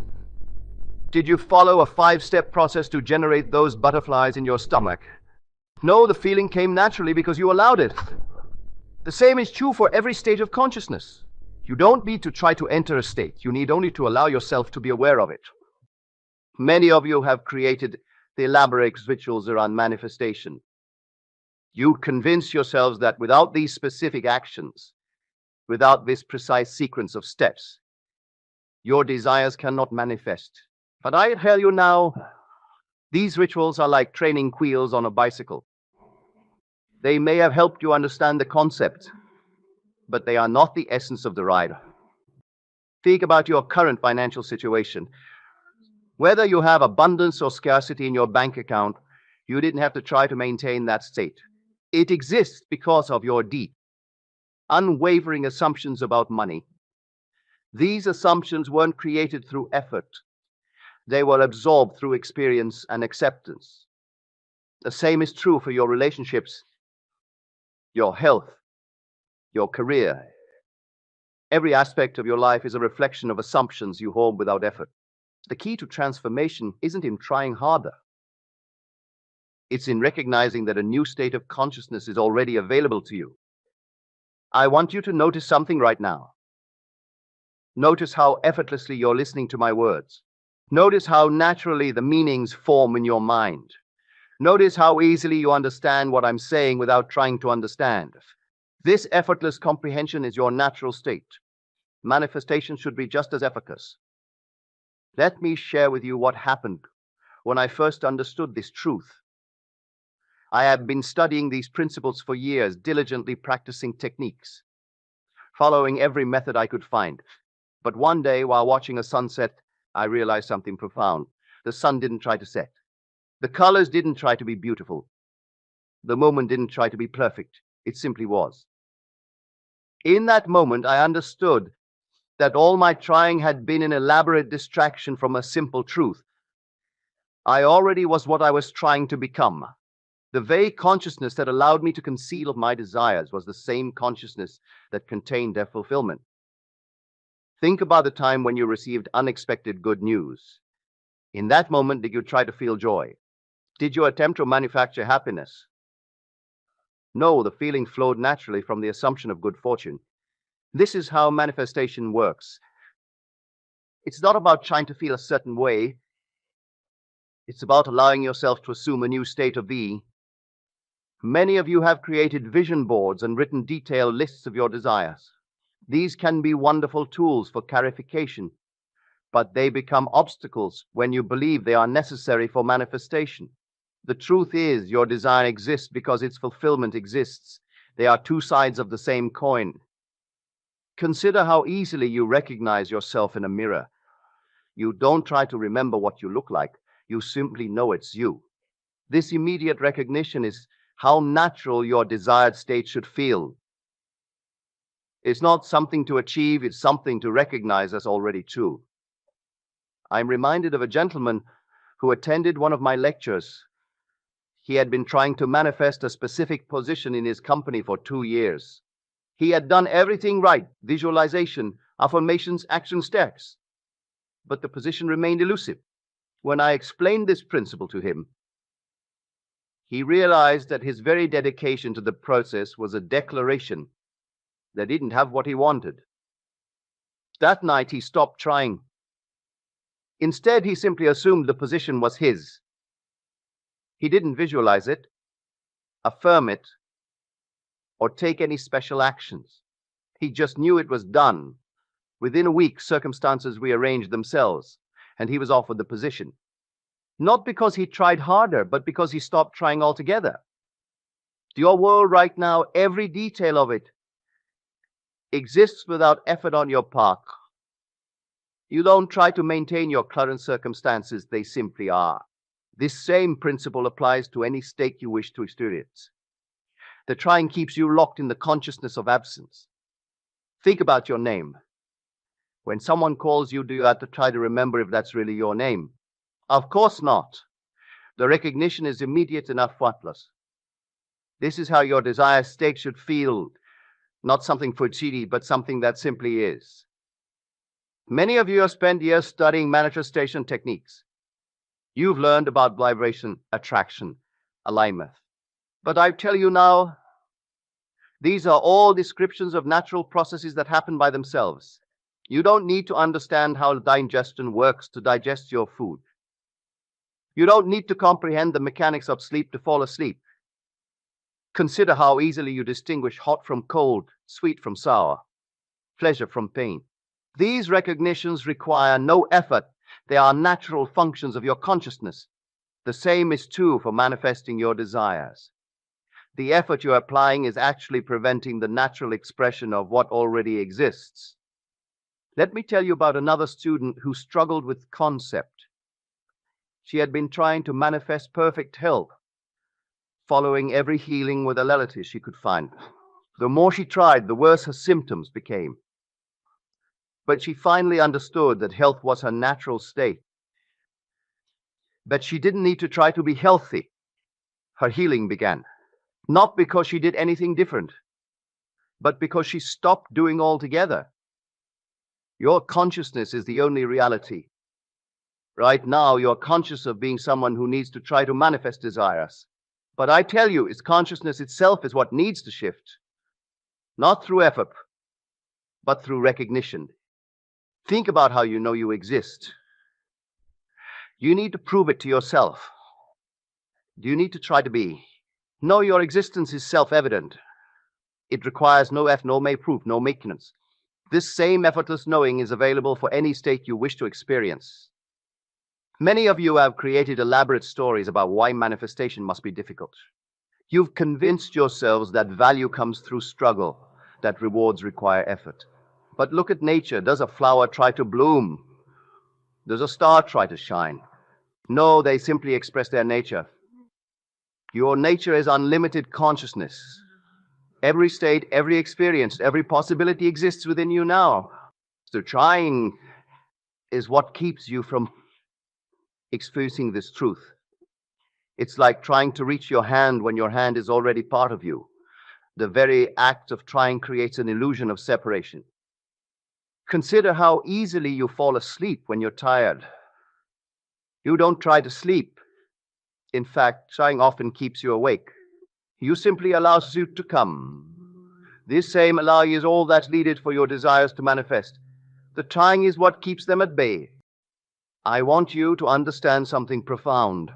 Did you follow a 5-step process to generate those butterflies in your stomach? No, the feeling came naturally because you allowed it. The same is true for every state of consciousness. You don't need to try to enter a state. You need only to allow yourself to be aware of it. Many of you have created the elaborate rituals around manifestation. You convince yourselves that without these specific actions, without this precise sequence of steps, your desires cannot manifest. But I tell you now, these rituals are like training wheels on a bicycle. They may have helped you understand the concept, but they are not the essence of the ride. Think about your current financial situation. Whether you have abundance or scarcity in your bank account, you didn't have to try to maintain that state. It exists because of your deep, unwavering assumptions about money. These assumptions weren't created through effort. They were absorbed through experience and acceptance. The same is true for your relationships, your health, your career. Every aspect of your life is a reflection of assumptions you hold without effort. The key to transformation isn't in trying harder. It's in recognizing that a new state of consciousness is already available to you. I want you to notice something right now. Notice how effortlessly you're listening to my words. Notice how naturally the meanings form in your mind. Notice how easily you understand what I'm saying without trying to understand. This effortless comprehension is your natural state. Manifestation should be just as efficacious. Let me share with you what happened when I first understood this truth. I have been studying these principles for years, diligently practicing techniques, following every method I could find. But one day, while watching a sunset, I realized something profound. The sun didn't try to set. The colors didn't try to be beautiful. The moment didn't try to be perfect. It simply was. In that moment, I understood that all my trying had been an elaborate distraction from a simple truth. I already was what I was trying to become. The very consciousness that allowed me to conceal my desires was the same consciousness that contained their fulfillment. Think about the time when you received unexpected good news. In that moment, did you try to feel joy? Did you attempt to manufacture happiness? No, the feeling flowed naturally from the assumption of good fortune. This is how manifestation works. It's not about trying to feel a certain way. It's about allowing yourself to assume a new state of being. Many of you have created vision boards and written detailed lists of your desires. These can be wonderful tools for clarification, but they become obstacles when you believe they are necessary for manifestation. The truth is, your desire exists because its fulfillment exists. They are two sides of the same coin. Consider how easily you recognize yourself in a mirror. You don't try to remember what you look like. You simply know it's you. This immediate recognition is how natural your desired state should feel. It's not something to achieve, it's something to recognize as already true. I'm reminded of a gentleman who attended one of my lectures. He had been trying to manifest a specific position in his company for 2 years. He had done everything right, visualization, affirmations, action steps. But the position remained elusive. When I explained this principle to him, he realized that his very dedication to the process was a declaration that didn't have what he wanted. That night, he stopped trying. Instead, he simply assumed the position was his. He didn't visualize it, affirm it, or take any special actions. He just knew it was done. Within a week, circumstances rearranged themselves, and he was offered the position. Not because he tried harder, but because he stopped trying altogether. Your world right now, every detail of it, exists without effort on your part. You don't try to maintain your current circumstances, they simply are. This same principle applies to any state you wish to experience. The trying keeps you locked in the consciousness of absence. Think about your name. When someone calls you, do you have to try to remember if that's really your name? Of course not. The recognition is immediate and effortless. This is how your desired state should feel, not something fujiti, but something that simply is. Many of you have spent years studying manifestation techniques. You've learned about vibration, attraction, alignment. But I tell you now, these are all descriptions of natural processes that happen by themselves. You don't need to understand how digestion works to digest your food. You don't need to comprehend the mechanics of sleep to fall asleep. Consider how easily you distinguish hot from cold, sweet from sour, pleasure from pain. These recognitions require no effort. They are natural functions of your consciousness. The same is true for manifesting your desires. The effort you're applying is actually preventing the natural expression of what already exists. Let me tell you about another student who struggled with concept. She had been trying to manifest perfect health, following every healing modality she could find. The more she tried, the worse her symptoms became. But she finally understood that health was her natural state. But she didn't need to try to be healthy. Her healing began. Not because she did anything different, but because she stopped doing altogether. Your consciousness is the only reality. Right now, you're conscious of being someone who needs to try to manifest desires. But I tell you, it's consciousness itself is what needs to shift. Not through effort, but through recognition. Think about how you know you exist. You need to prove it to yourself. Do you need to try to be? No, your existence is self-evident. It requires no proof, no maintenance. This same effortless knowing is available for any state you wish to experience. Many of you have created elaborate stories about why manifestation must be difficult. You've convinced yourselves that value comes through struggle, that rewards require effort. But look at nature. Does a flower try to bloom? Does a star try to shine? No, they simply express their nature. Your nature is unlimited consciousness. Every state, every experience, every possibility exists within you now. So trying is what keeps you from experiencing this truth. It's like trying to reach your hand when your hand is already part of you. The very act of trying creates an illusion of separation. Consider how easily you fall asleep when you're tired. You don't try to sleep. In fact, trying often keeps you awake. You simply allow suit to come. This same allowing is all that's needed for your desires to manifest. The trying is what keeps them at bay. I want you to understand something profound.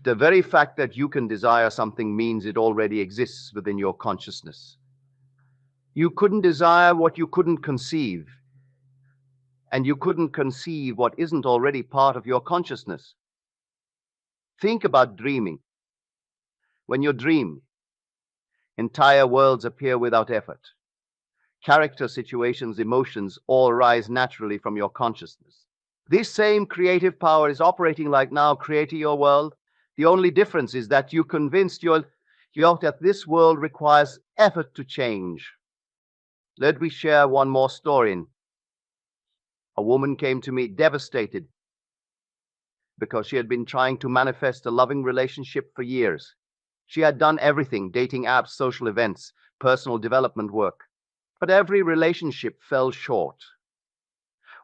The very fact that you can desire something means it already exists within your consciousness. You couldn't desire what you couldn't conceive, and you couldn't conceive what isn't already part of your consciousness. Think about dreaming. When you dream, entire worlds appear without effort. Character, situations, emotions all rise naturally from your consciousness. This same creative power is operating like now, creating your world. The only difference is that you convinced yourself that this world requires effort to change. Let me share one more story. A woman came to me devastated because she had been trying to manifest a loving relationship for years. She had done everything, dating apps, social events, personal development work, but every relationship fell short.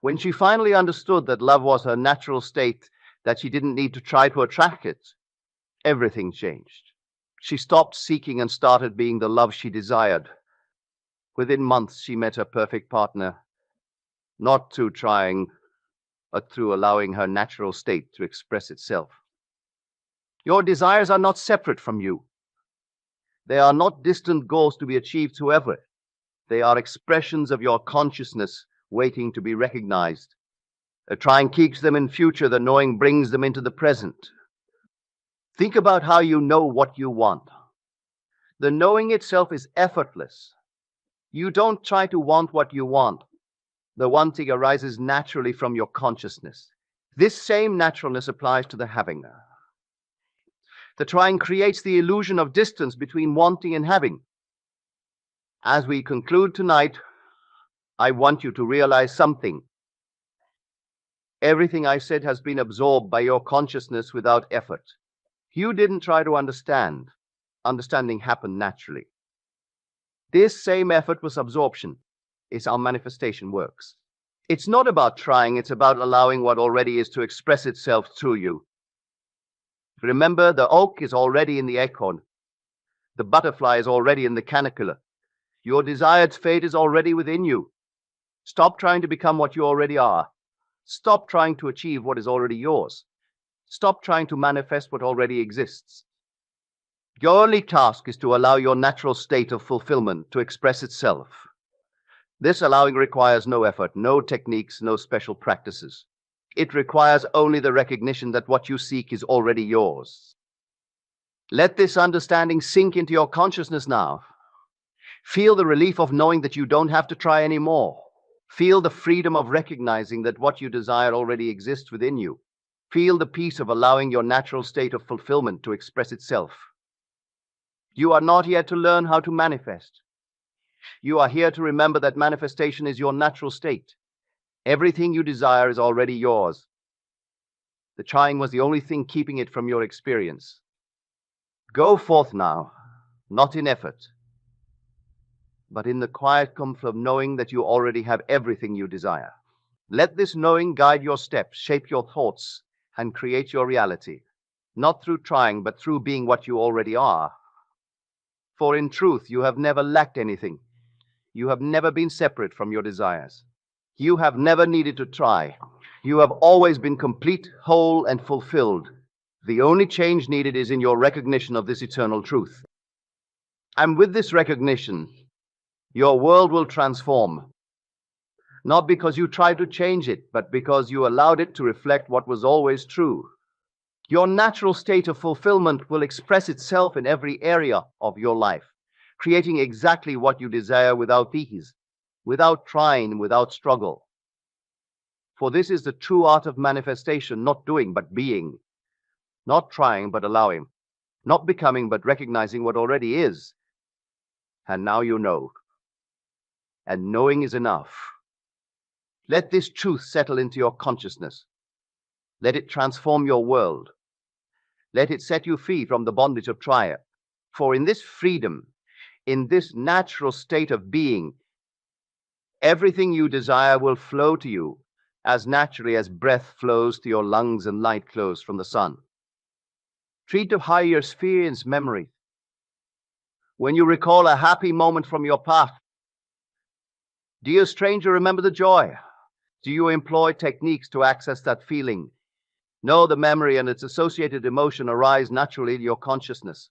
When she finally understood that love was her natural state, that she didn't need to try to attract it, everything changed. She stopped seeking and started being the love she desired. Within months, she met her perfect partner, not through trying, but through allowing her natural state to express itself. Your desires are not separate from you. They are not distant goals to be achieved through effort. They are expressions of your consciousness waiting to be recognized. The trying keeps them in future, the knowing brings them into the present. Think about how you know what you want. The knowing itself is effortless. You don't try to want what you want. The wanting arises naturally from your consciousness. This same naturalness applies to the having. The trying creates the illusion of distance between wanting and having. As we conclude tonight, I want you to realize something. Everything I said has been absorbed by your consciousness without effort. You didn't try to understand. Understanding happened naturally. This same effort was absorption. It's how manifestation works. It's not about trying, it's about allowing what already is to express itself through you. Remember, the oak is already in the acorn. The butterfly is already in the caterpillar. Your desired fate is already within you. Stop trying to become what you already are. Stop trying to achieve what is already yours. Stop trying to manifest what already exists. Your only task is to allow your natural state of fulfillment to express itself. This allowing requires no effort, no techniques, no special practices. It requires only the recognition that what you seek is already yours. Let this understanding sink into your consciousness now. Feel the relief of knowing that you don't have to try anymore. Feel the freedom of recognizing that what you desire already exists within you. Feel the peace of allowing your natural state of fulfillment to express itself. You are not here to learn how to manifest. You are here to remember that manifestation is your natural state. Everything you desire is already yours. The trying was the only thing keeping it from your experience. Go forth now, not in effort, but in the quiet comfort of knowing that you already have everything you desire. Let this knowing guide your steps, shape your thoughts, and create your reality, not through trying, but through being what you already are. For in truth, you have never lacked anything. You have never been separate from your desires. You have never needed to try. You have always been complete, whole, and fulfilled. The only change needed is in your recognition of this eternal truth. And with this recognition, your world will transform. Not because you tried to change it, but because you allowed it to reflect what was always true. Your natural state of fulfillment will express itself in every area of your life, creating exactly what you desire without ease, without trying, without struggle. For this is the true art of manifestation, not doing, but being, not trying, but allowing, not becoming, but recognizing what already is. And now you know. And knowing is enough. Let this truth settle into your consciousness. Let it transform your world. Let it set you free from the bondage of trial. For in this freedom, in this natural state of being, everything you desire will flow to you as naturally as breath flows to your lungs and light flows from the sun. Treat of how you experience memory. When you recall a happy moment from your past, do you, stranger, remember the joy? Do you employ techniques to access that feeling? No, the memory and its associated emotion arise naturally in your consciousness.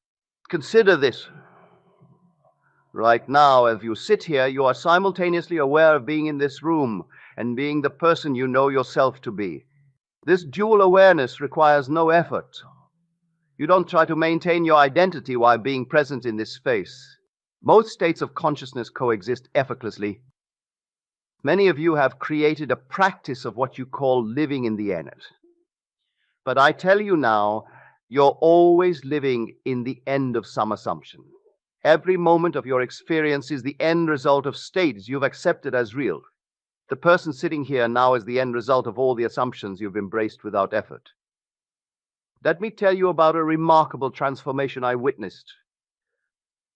Consider this. Right now, as you sit here, you are simultaneously aware of being in this room and being the person you know yourself to be. This dual awareness requires no effort. You don't try to maintain your identity while being present in this space. Most states of consciousness coexist effortlessly. Many of you have created a practice of what you call living in the end. But I tell you now, you're always living in the end of some assumption. Every moment of your experience is the end result of states you've accepted as real. The person sitting here now is the end result of all the assumptions you've embraced without effort. Let me tell you about a remarkable transformation I witnessed.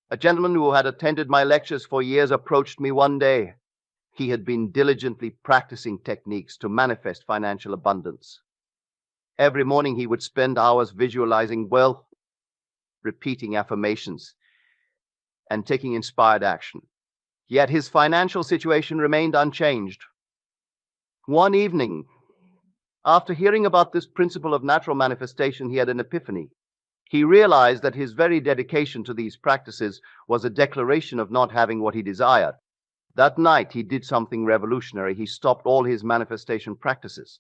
A gentleman who had attended my lectures for years approached me one day. He had been diligently practicing techniques to manifest financial abundance. Every morning he would spend hours visualizing wealth, repeating affirmations, and taking inspired action. Yet his financial situation remained unchanged. One evening, after hearing about this principle of natural manifestation, he had an epiphany. He realized that his very dedication to these practices was a declaration of not having what he desired. That night, he did something revolutionary. He stopped all his manifestation practices.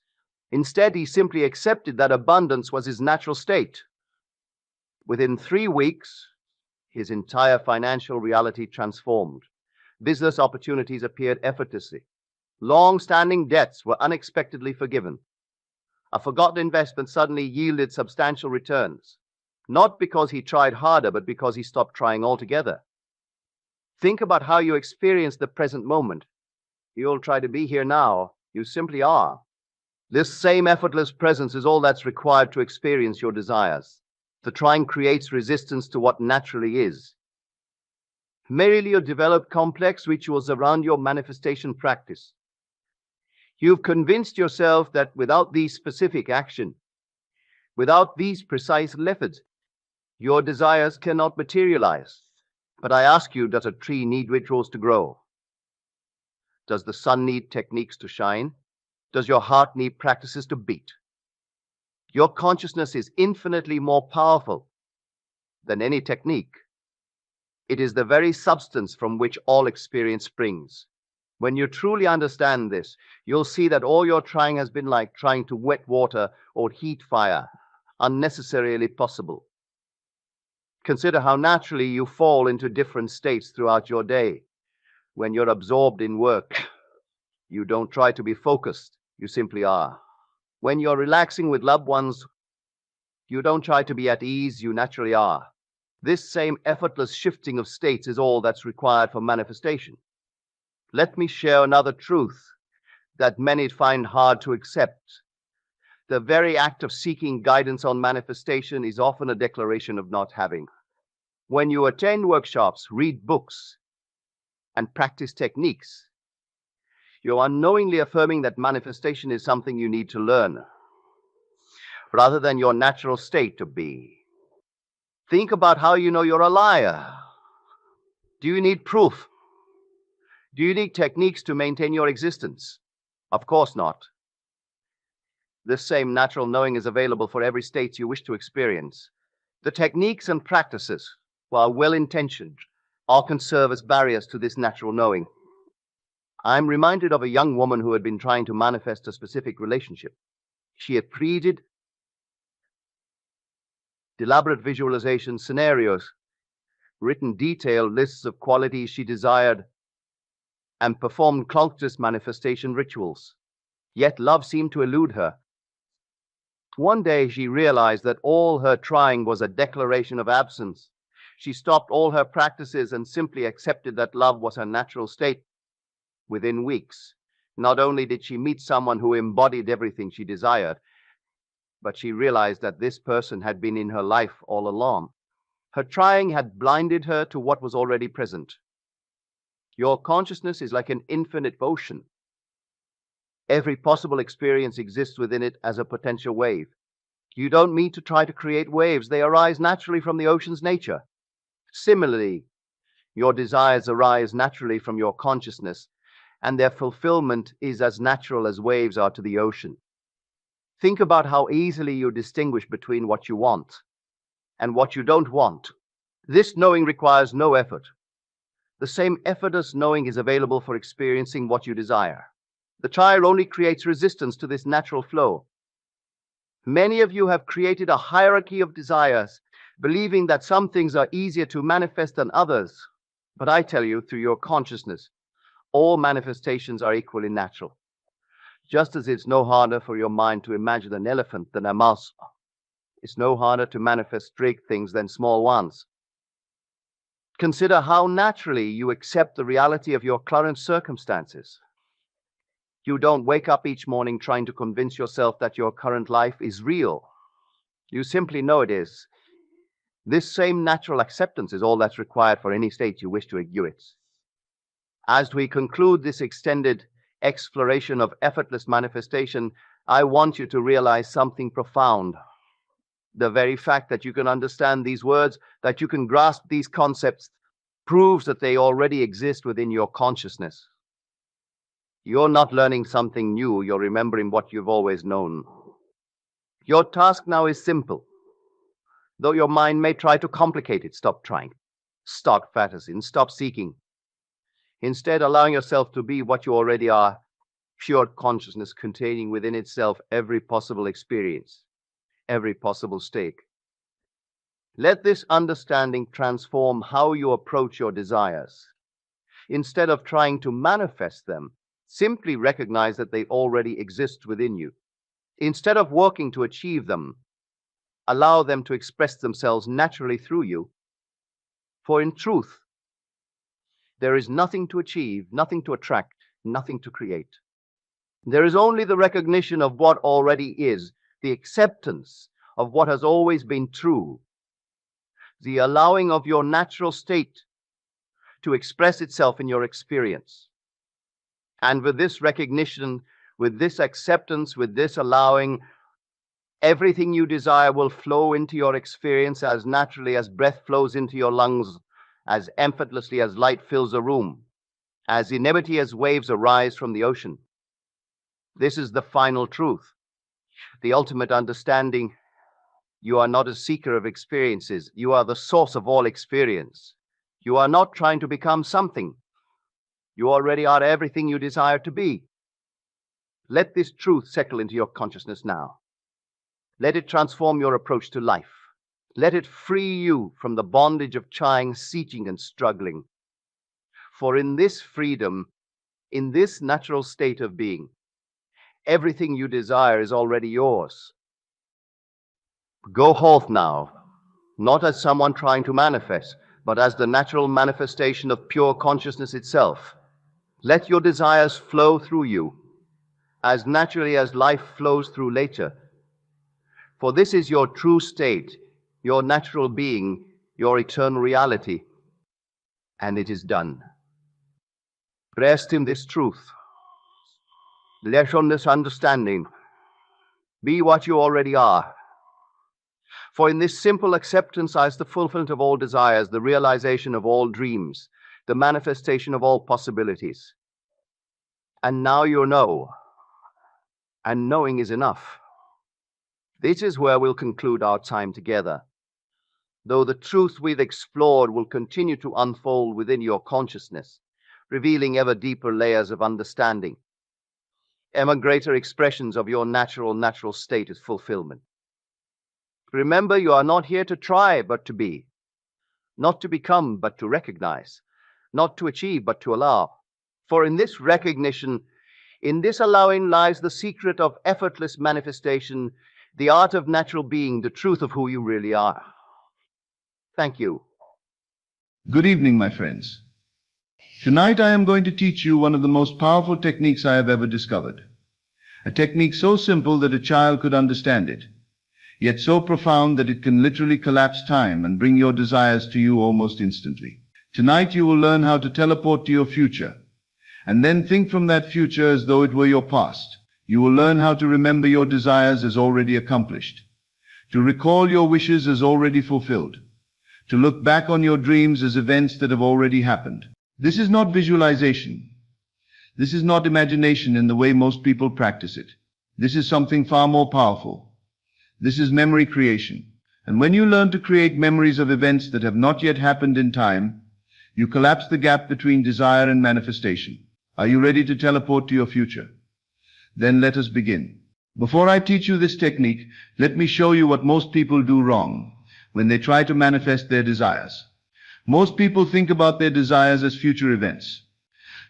Instead, he simply accepted that abundance was his natural state. Within 3 weeks, his entire financial reality transformed. Business opportunities appeared effortlessly. Long-standing debts were unexpectedly forgiven. A forgotten investment suddenly yielded substantial returns, not because he tried harder, but because he stopped trying altogether. Think about how you experience the present moment. You'll try to be here now. You simply are. This same effortless presence is all that's required to experience your desires. The trying creates resistance to what naturally is. Merely you develop complex rituals around your manifestation practice. You've convinced yourself that without these specific action, without these precise efforts, your desires cannot materialize. But I ask you, does a tree need rituals to grow? Does the sun need techniques to shine? Does your heart need practices to beat? Your consciousness is infinitely more powerful than any technique. It is the very substance from which all experience springs. When you truly understand this, you'll see that all your trying has been like trying to wet water or heat fire, unnecessarily possible. Consider how naturally you fall into different states throughout your day. When you're absorbed in work, you don't try to be focused, you simply are. When you're relaxing with loved ones, you don't try to be at ease, you naturally are. This same effortless shifting of states is all that's required for manifestation. Let me share another truth that many find hard to accept. The very act of seeking guidance on manifestation is often a declaration of not having. When you attend workshops, read books, and practice techniques, You are unknowingly affirming that manifestation is something you need to learn, rather than your natural state to be. Think about how you know you're a liar. Do you need proof? Do you need techniques to maintain your existence? Of course not. This same natural knowing is available for every state you wish to experience. The techniques and practices, while well-intentioned, often serve as barriers to this natural knowing. I'm reminded of a young woman who had been trying to manifest a specific relationship. She had created elaborate visualization scenarios, written detailed lists of qualities she desired, and performed countless manifestation rituals. Yet love seemed to elude her. One day she realized that all her trying was a declaration of absence. She stopped all her practices and simply accepted that love was her natural state. Within weeks, not only did she meet someone who embodied everything she desired, but she realized that this person had been in her life all along. Her trying had blinded her to what was already present. Your consciousness is like an infinite ocean. Every possible experience exists within it as a potential wave. You don't need to try to create waves. They arise naturally from the ocean's nature. Similarly, your desires arise naturally from your consciousness, and their fulfillment is as natural as waves are to the ocean. Think about how easily you distinguish between what you want and what you don't want. This knowing requires no effort. The same effortless knowing is available for experiencing what you desire. The trier only creates resistance to this natural flow. Many of you have created a hierarchy of desires, believing that some things are easier to manifest than others. But I tell you, through your consciousness, all manifestations are equally natural. Just as it's no harder for your mind to imagine an elephant than a mouse, it's no harder to manifest big things than small ones. Consider how naturally you accept the reality of your current circumstances. You don't wake up each morning trying to convince yourself that your current life is real. You simply know it is. This same natural acceptance is all that's required for any state you wish to exhibit. As we conclude this extended exploration of effortless manifestation, I want you to realize something profound. The very fact that you can understand these words, that you can grasp these concepts, proves that they already exist within your consciousness. You're not learning something new, you're remembering what you've always known. Your task now is simple. Though your mind may try to complicate it, stop trying. Stop fantasizing, stop seeking. Instead, allowing yourself to be what you already are, pure consciousness containing within itself every possible experience, every possible state. Let this understanding transform how you approach your desires. Instead of trying to manifest them, simply recognize that they already exist within you. Instead of working to achieve them, allow them to express themselves naturally through you. For in truth, there is nothing to achieve, nothing to attract, nothing to create. There is only the recognition of what already is, the acceptance of what has always been true, the allowing of your natural state to express itself in your experience. And with this recognition, with this acceptance, with this allowing, everything you desire will flow into your experience as naturally as breath flows into your lungs, as effortlessly as light fills a room, as inevitably as waves arise from the ocean. This is the final truth, the ultimate understanding. You are not a seeker of experiences. You are the source of all experience. You are not trying to become something. You already are everything you desire to be. Let this truth settle into your consciousness now. Let it transform your approach to life. Let it free you from the bondage of trying, seeking, and struggling. For in this freedom, in this natural state of being, everything you desire is already yours. Go forth now, not as someone trying to manifest, but as the natural manifestation of pure consciousness itself. Let your desires flow through you, as naturally as life flows through nature. For this is your true state, your natural being, your eternal reality. And it is done. Rest in this truth. Less on this understanding. Be what you already are. For in this simple acceptance lies the fulfillment of all desires, the realization of all dreams, the manifestation of all possibilities. And now you know, and knowing is enough. This is where we'll conclude our time together, though the truth we've explored will continue to unfold within your consciousness, revealing ever deeper layers of understanding, ever greater expressions of your natural state of fulfillment. Remember, you are not here to try, but to be, not to become, but to recognize, not to achieve, but to allow. For in this recognition, in this allowing lies the secret of effortless manifestation, the art of natural being, the truth of who you really are. Thank you. Good evening, my friends. Tonight I am going to teach you one of the most powerful techniques I have ever discovered. A technique so simple that a child could understand it, yet so profound that it can literally collapse time and bring your desires to you almost instantly. Tonight you will learn how to teleport to your future, and then think from that future as though it were your past. You will learn how to remember your desires as already accomplished, to recall your wishes as already fulfilled, to look back on your dreams as events that have already happened. This is not visualization. This is not imagination in the way most people practice it. This is something far more powerful. This is memory creation. And when you learn to create memories of events that have not yet happened in time, you collapse the gap between desire and manifestation. Are you ready to teleport to your future? Then let us begin. Before I teach you this technique, let me show you what most people do wrong when they try to manifest their desires. Most people think about their desires as future events.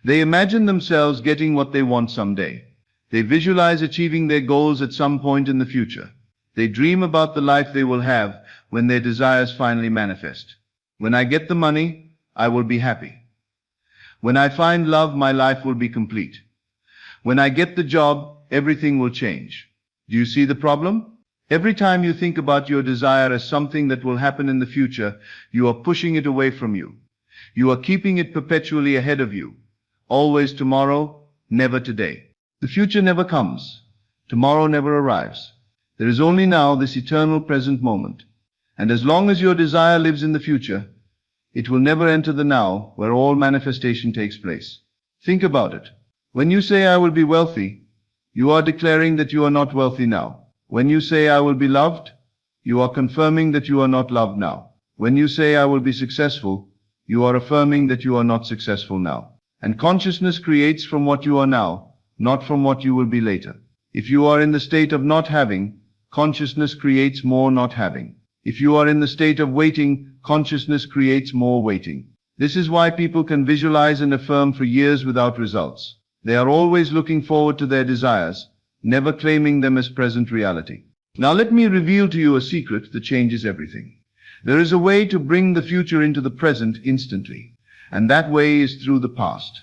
They imagine themselves getting what they want someday. They visualize achieving their goals at some point in the future. They dream about the life they will have when their desires finally manifest. When I get the money, I will be happy. When I find love, my life will be complete. When I get the job, everything will change. Do you see the problem? Every time you think about your desire as something that will happen in the future, you are pushing it away from you. You are keeping it perpetually ahead of you. Always tomorrow, never today. The future never comes. Tomorrow never arrives. There is only now, this eternal present moment. And as long as your desire lives in the future, it will never enter the now, where all manifestation takes place. Think about it. When you say, I will be wealthy, you are declaring that you are not wealthy now. When you say, I will be loved, you are confirming that you are not loved now. When you say, I will be successful, you are affirming that you are not successful now. And consciousness creates from what you are now, not from what you will be later. If you are in the state of not having, consciousness creates more not having. If you are in the state of waiting, consciousness creates more waiting. This is why people can visualize and affirm for years without results. They are always looking forward to their desires, never claiming them as present reality. Now let me reveal to you a secret that changes everything. There is a way to bring the future into the present instantly, and that way is through the past.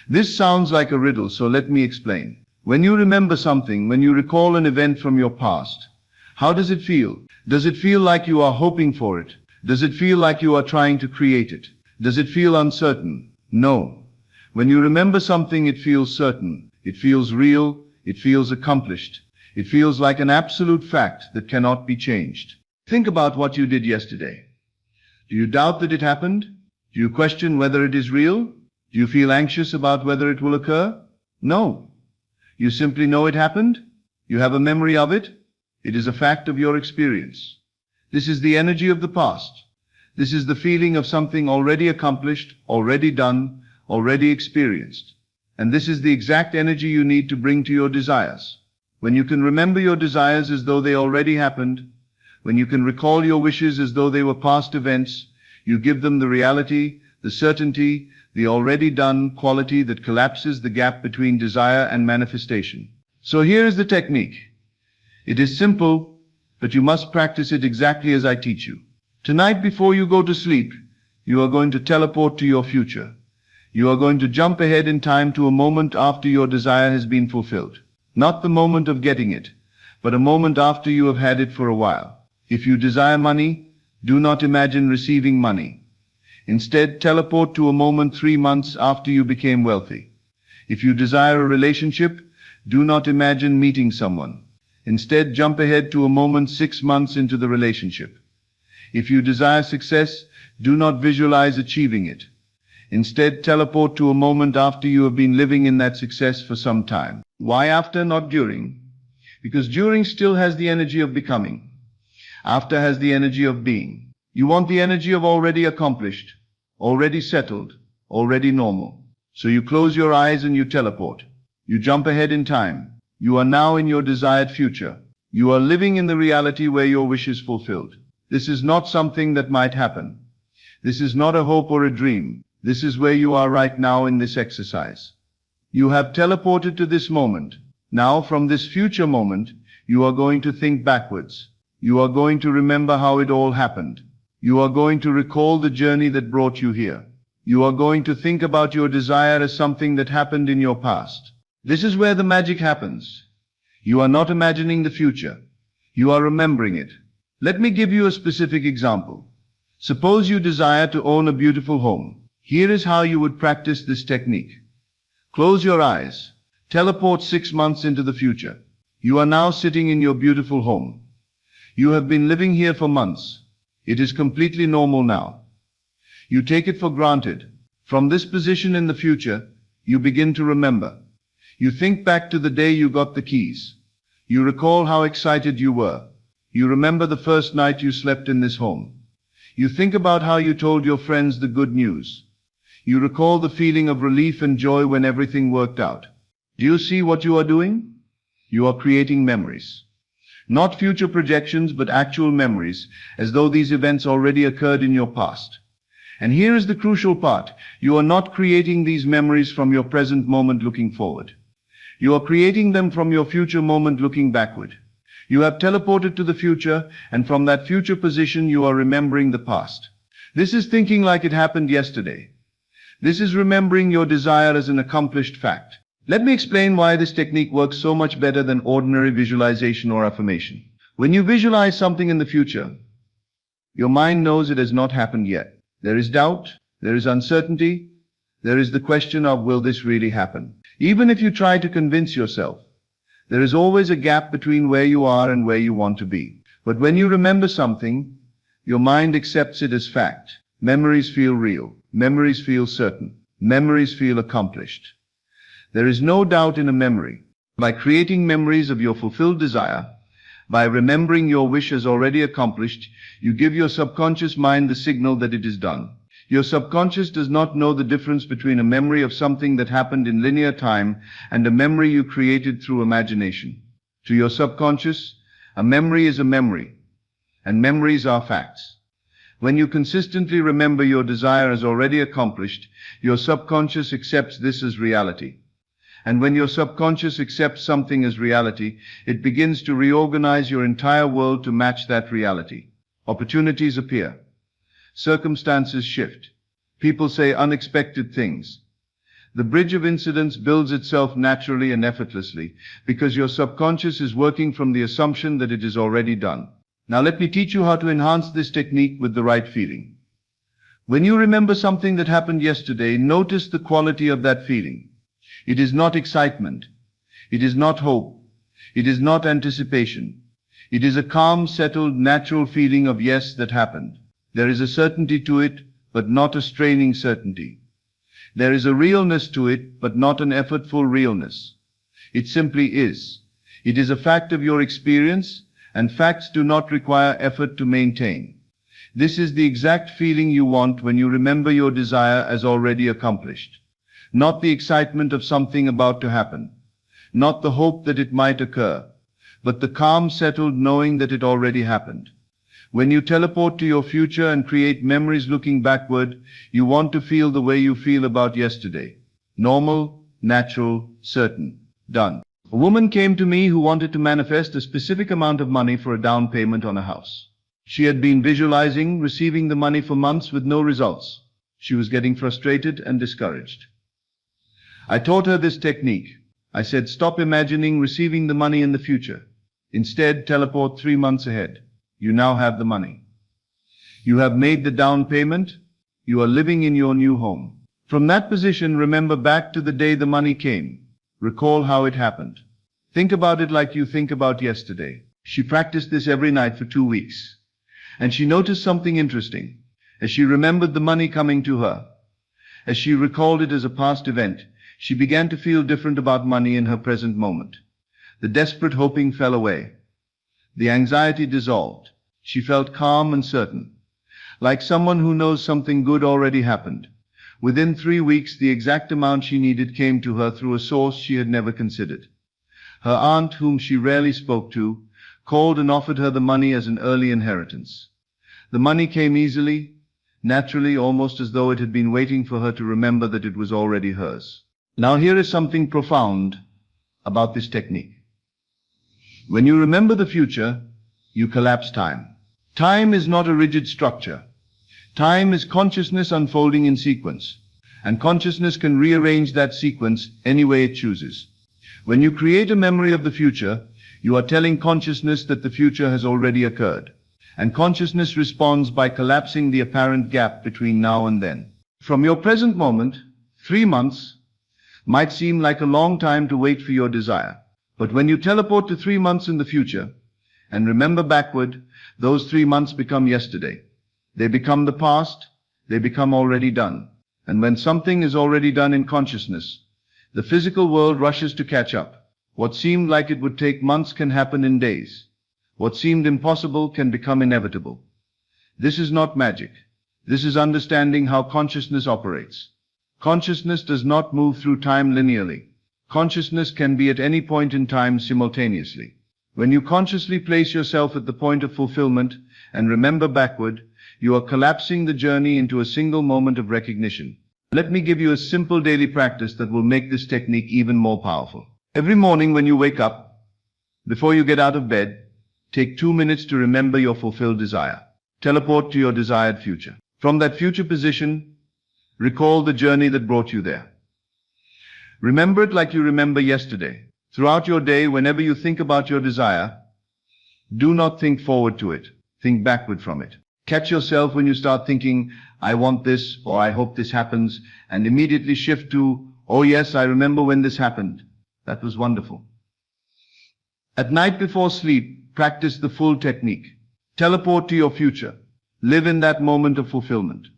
This sounds like a riddle, so let me explain. When you remember something, when you recall an event from your past, how does it feel? Does it feel like you are hoping for it? Does it feel like you are trying to create it? Does it feel uncertain? No. When you remember something, it feels certain. It feels real. It feels accomplished. It feels like an absolute fact that cannot be changed. Think about what you did yesterday. Do you doubt that it happened? Do you question whether it is real? Do you feel anxious about whether it will occur? No. You simply know it happened. You have a memory of it. It is a fact of your experience. This is the energy of the past. This is the feeling of something already accomplished, already done, already experienced. And this is the exact energy you need to bring to your desires. When you can remember your desires as though they already happened, when you can recall your wishes as though they were past events, you give them the reality, the certainty, the already done quality that collapses the gap between desire and manifestation. So here is the technique. It is simple, but you must practice it exactly as I teach you. Tonight, before you go to sleep, you are going to teleport to your future. You are going to jump ahead in time to a moment after your desire has been fulfilled. Not the moment of getting it, but a moment after you have had it for a while. If you desire money, do not imagine receiving money. Instead, teleport to a moment 3 months after you became wealthy. If you desire a relationship, Do not imagine meeting someone. Instead, jump ahead to a moment 6 months into the relationship. If you desire success, do not visualize achieving it. Instead, teleport to a moment after you have been living in that success for some time. Why after, not during? Because during still has the energy of becoming. After has the energy of being. You want the energy of already accomplished, already settled, already normal. So you close your eyes and you teleport. You jump ahead in time. You are now in your desired future. You are living in the reality where your wish is fulfilled. This is not something that might happen. This is not a hope or a dream. This is where you are right now in this exercise. You have teleported to this moment. Now, from this future moment, you are going to think backwards. You are going to remember how it all happened. You are going to recall the journey that brought you here. You are going to think about your desire as something that happened in your past. This is where the magic happens. You are not imagining the future. You are remembering it. Let me give you a specific example. Suppose you desire to own a beautiful home. Here is how you would practice this technique. Close your eyes. Teleport 6 months into the future. You are now sitting in your beautiful home. You have been living here for months. It is completely normal now. You take it for granted. From this position in the future, you begin to remember. You think back to the day you got the keys. You recall how excited you were. You remember the first night you slept in this home. You think about how you told your friends the good news. You recall the feeling of relief and joy when everything worked out. Do you see what you are doing? You are creating memories. Not future projections, but actual memories, as though these events already occurred in your past. And here is the crucial part. You are not creating these memories from your present moment looking forward. You are creating them from your future moment looking backward. You have teleported to the future, and from that future position you are remembering the past. This is thinking like it happened yesterday. This is remembering your desire as an accomplished fact. Let me explain why this technique works so much better than ordinary visualization or affirmation. When you visualize something in the future, your mind knows it has not happened yet. There is doubt, there is uncertainty, there is the question of, will this really happen? Even if you try to convince yourself, there is always a gap between where you are and where you want to be. But when you remember something, your mind accepts it as fact. Memories feel real. Memories feel certain. Memories feel accomplished. There is no doubt in a memory. By creating memories of your fulfilled desire, by remembering your wish as already accomplished, you give your subconscious mind the signal that it is done. Your subconscious does not know the difference between a memory of something that happened in linear time and a memory you created through imagination. To your subconscious, a memory is a memory, and memories are facts. When you consistently remember your desire as already accomplished, your subconscious accepts this as reality. And when your subconscious accepts something as reality, it begins to reorganize your entire world to match that reality. Opportunities appear. Circumstances shift. People say unexpected things. The bridge of incidents builds itself naturally and effortlessly because your subconscious is working from the assumption that it is already done. Now let me teach you how to enhance this technique with the right feeling. When you remember something that happened yesterday, notice the quality of that feeling. It is not excitement. It is not hope. It is not anticipation. It is a calm, settled, natural feeling of yes, that happened. There is a certainty to it, but not a straining certainty. There is a realness to it, but not an effortful realness. It simply is. It is a fact of your experience, and facts do not require effort to maintain. This is the exact feeling you want when you remember your desire as already accomplished. Not the excitement of something about to happen, not the hope that it might occur, but the calm, settled knowing that it already happened. When you teleport to your future and create memories looking backward, you want to feel the way you feel about yesterday. Normal, natural, certain. Done. A woman came to me who wanted to manifest a specific amount of money for a down payment on a house. She had been visualizing receiving the money for months with no results. She was getting frustrated and discouraged. I taught her this technique. I said, stop imagining receiving the money in the future. Instead, teleport 3 months ahead. You now have the money. You have made the down payment. You are living in your new home. From that position, remember back to the day the money came. Recall how it happened. Think about it like you think about yesterday. She practiced this every night for 2 weeks. And she noticed something interesting. As she remembered the money coming to her, as she recalled it as a past event, she began to feel different about money in her present moment. The desperate hoping fell away. The anxiety dissolved. She felt calm and certain, like someone who knows something good already happened. Within 3 weeks, the exact amount she needed came to her through a source she had never considered. Her aunt, whom she rarely spoke to, called and offered her the money as an early inheritance. The money came easily, naturally, almost as though it had been waiting for her to remember that it was already hers. Now here is something profound about this technique. When you remember the future, you collapse time. Time is not a rigid structure. Time is consciousness unfolding in sequence, and consciousness can rearrange that sequence any way it chooses. When you create a memory of the future, you are telling consciousness that the future has already occurred, and consciousness responds by collapsing the apparent gap between now and then. From your present moment, 3 months might seem like a long time to wait for your desire, but when you teleport to 3 months in the future and remember backward, those 3 months become yesterday. They become the past, they become already done. And when something is already done in consciousness, the physical world rushes to catch up. What seemed like it would take months can happen in days. What seemed impossible can become inevitable. This is not magic. This is understanding how consciousness operates. Consciousness does not move through time linearly. Consciousness can be at any point in time simultaneously. When you consciously place yourself at the point of fulfillment and remember backward, you are collapsing the journey into a single moment of recognition. Let me give you a simple daily practice that will make this technique even more powerful. Every morning when you wake up, before you get out of bed, take 2 minutes to remember your fulfilled desire. Teleport to your desired future. From that future position, recall the journey that brought you there. Remember it like you remember yesterday. Throughout your day, whenever you think about your desire, do not think forward to it. Think backward from it. Catch yourself when you start thinking, I want this, or I hope this happens, and immediately shift to, oh yes, I remember when this happened. That was wonderful. At night before sleep, practice the full technique. Teleport to your future. Live in that moment of fulfillment.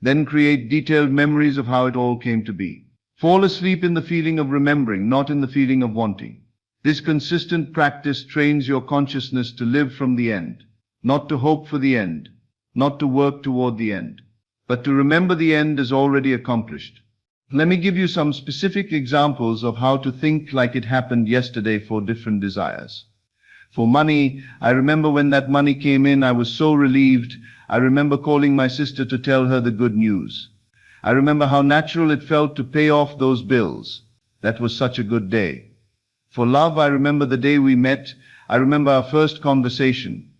Then create detailed memories of how it all came to be. Fall asleep in the feeling of remembering, not in the feeling of wanting. This consistent practice trains your consciousness to live from the end, not to hope for the end, not to work toward the end, but to remember the end as already accomplished. Let me give you some specific examples of how to think like it happened yesterday for different desires. For money, I remember when that money came in, I was so relieved. I remember calling my sister to tell her the good news. I remember how natural it felt to pay off those bills. That was such a good day. For love, I remember the day we met. I remember our first conversation.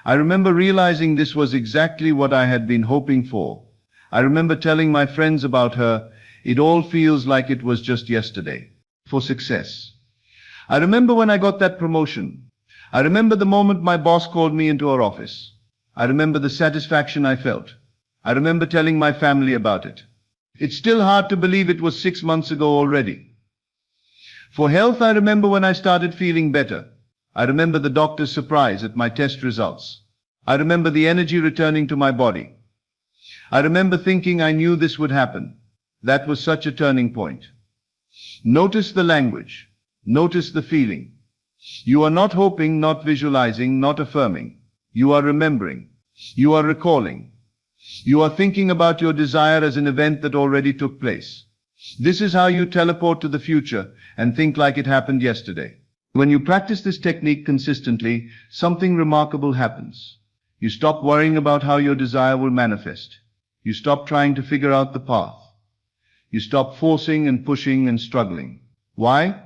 I remember realizing this was exactly what I had been hoping for. I remember telling my friends about her. It all feels like it was just yesterday. For success, I remember when I got that promotion. I remember the moment my boss called me into her office. I remember the satisfaction I felt. I remember telling my family about it. It's still hard to believe it was 6 months ago already. For health, I remember when I started feeling better. I remember the doctor's surprise at my test results. I remember the energy returning to my body. I remember thinking I knew this would happen. That was such a turning point. Notice the language. Notice the feeling. You are not hoping, not visualizing, not affirming. You are remembering. You are recalling. You are thinking about your desire as an event that already took place. This is how you teleport to the future and think like it happened yesterday. When you practice this technique consistently, something remarkable happens. You stop worrying about how your desire will manifest. You stop trying to figure out the path. You stop forcing and pushing and struggling. Why?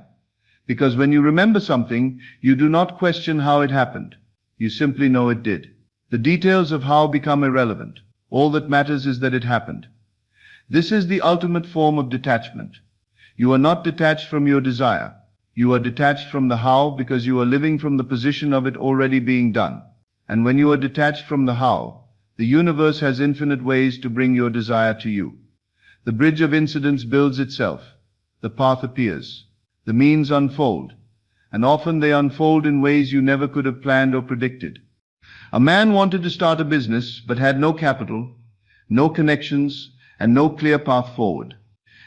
Because when you remember something, you do not question how it happened. You simply know it did. The details of how become irrelevant. All that matters is that it happened. This is the ultimate form of detachment. You are not detached from your desire. You are detached from the how because you are living from the position of it already being done. And when you are detached from the how, the universe has infinite ways to bring your desire to you. The bridge of incidents builds itself. The path appears. The means unfold. and often they unfold in ways you never could have planned or predicted. A man wanted to start a business but had no capital, no connections, and no clear path forward.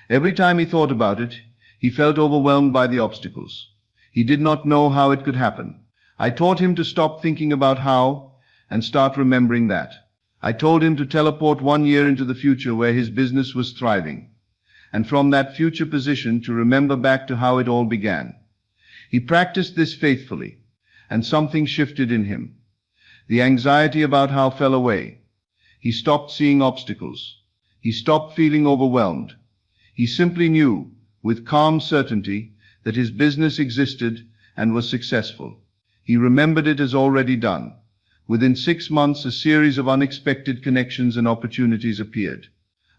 Every time he thought about it, he felt overwhelmed by the obstacles. He did not know how it could happen. I taught him to stop thinking about how and start remembering that. I told him to teleport 1 year into the future where his business was thriving, and from that future position to remember back to how it all began. He practiced this faithfully, and something shifted in him. The anxiety about how fell away. He stopped seeing obstacles. He stopped feeling overwhelmed. He simply knew, with calm certainty, that his business existed and was successful. He remembered it as already done. Within 6 months, a series of unexpected connections and opportunities appeared.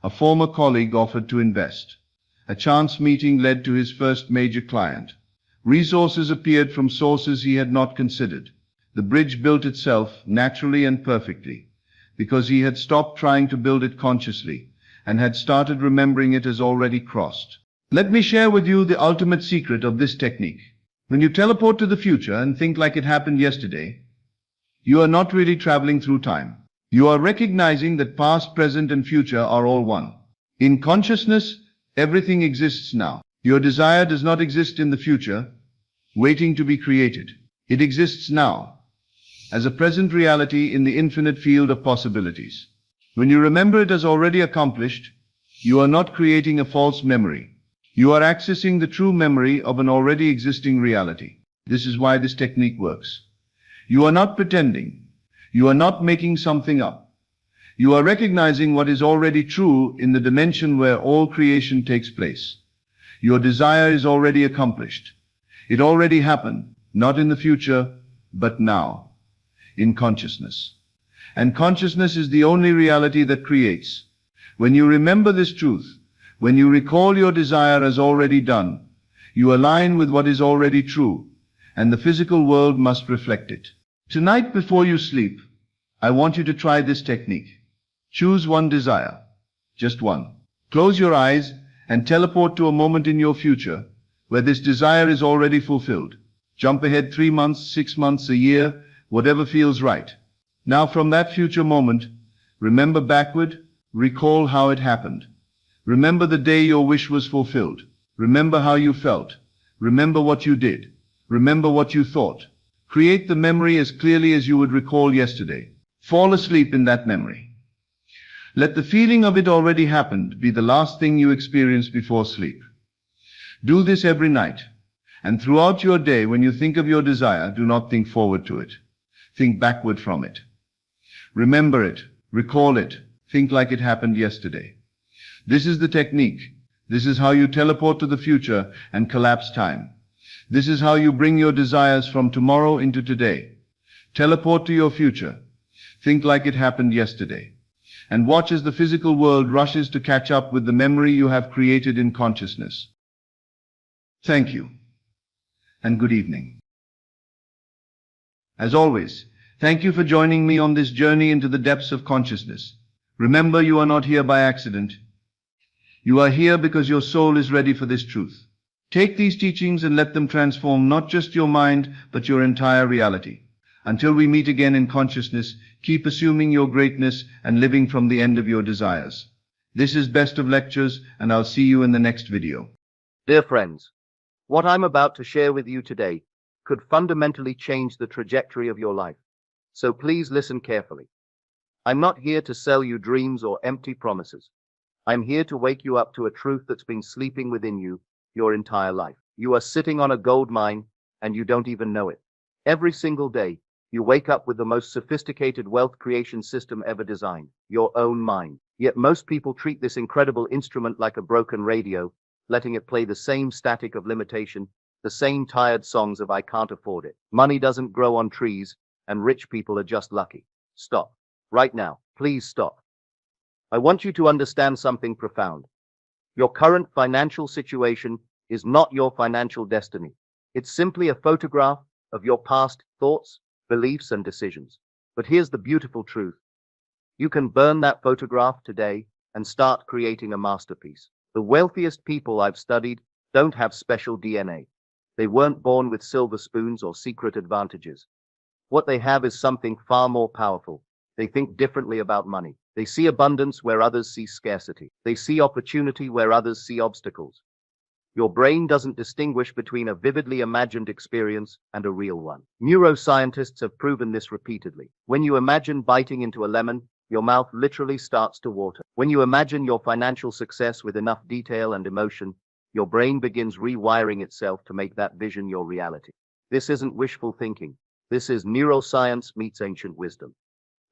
A former colleague offered to invest. A chance meeting led to his first major client. Resources appeared from sources he had not considered. The bridge built itself naturally and perfectly, because he had stopped trying to build it consciously and had started remembering it as already crossed. Let me share with you the ultimate secret of this technique. When you teleport to the future and think like it happened yesterday, you are not really traveling through time. You are recognizing that past, present, and future are all one. In consciousness, everything exists now. Your desire does not exist in the future, waiting to be created. It exists now, as a present reality in the infinite field of possibilities. When you remember it as already accomplished, you are not creating a false memory. You are accessing the true memory of an already existing reality. This is why this technique works. You are not pretending. You are not making something up. You are recognizing what is already true in the dimension where all creation takes place. Your desire is already accomplished. It already happened, not in the future, but now, in consciousness. And consciousness is the only reality that creates. When you remember this truth, when you recall your desire as already done, you align with what is already true, and the physical world must reflect it. Tonight before you sleep, I want you to try this technique. Choose one desire, just one. Close your eyes and teleport to a moment in your future where this desire is already fulfilled. Jump ahead 3 months, 6 months, a year, whatever feels right. Now from that future moment, remember backward, recall how it happened. Remember the day your wish was fulfilled. Remember how you felt. Remember what you did. Remember what you thought. Create the memory as clearly as you would recall yesterday. Fall asleep in that memory. Let the feeling of it already happened be the last thing you experience before sleep. Do this every night. And throughout your day, when you think of your desire, do not think forward to it. Think backward from it. Remember it. Recall it. Think like it happened yesterday. This is the technique. This is how you teleport to the future and collapse time. This is how you bring your desires from tomorrow into today. Teleport to your future. Think like it happened yesterday. And watch as the physical world rushes to catch up with the memory you have created in consciousness. Thank you, and good evening. As always, thank you for joining me on this journey into the depths of consciousness. Remember, you are not here by accident. You are here because your soul is ready for this truth. Take these teachings and let them transform not just your mind, but your entire reality. Until we meet again in consciousness, keep assuming your greatness and living from the end of your desires. This is Best of Lectures, and I'll see you in the next video. Dear friends, what I'm about to share with you today could fundamentally change the trajectory of your life. So please listen carefully. I'm not here to sell you dreams or empty promises. I'm here to wake you up to a truth that's been sleeping within you your entire life. You are sitting on a gold mine and you don't even know it. Every single day, you wake up with the most sophisticated wealth creation system ever designed, your own mind. Yet most people treat this incredible instrument like a broken radio, letting it play the same static of limitation, the same tired songs of I can't afford it. Money doesn't grow on trees, and rich people are just lucky. Stop. Right now. Please stop. I want you to understand something profound. Your current financial situation is not your financial destiny. It's simply a photograph of your past thoughts, beliefs, and decisions. But here's the beautiful truth. You can burn that photograph today and start creating a masterpiece. The wealthiest people I've studied don't have special DNA. They weren't born with silver spoons or secret advantages. What they have is something far more powerful. They think differently about money. They see abundance where others see scarcity. They see opportunity where others see obstacles. Your brain doesn't distinguish between a vividly imagined experience and a real one. Neuroscientists have proven this repeatedly. When you imagine biting into a lemon, your mouth literally starts to water. When you imagine your financial success with enough detail and emotion, your brain begins rewiring itself to make that vision your reality. This isn't wishful thinking. This is neuroscience meets ancient wisdom.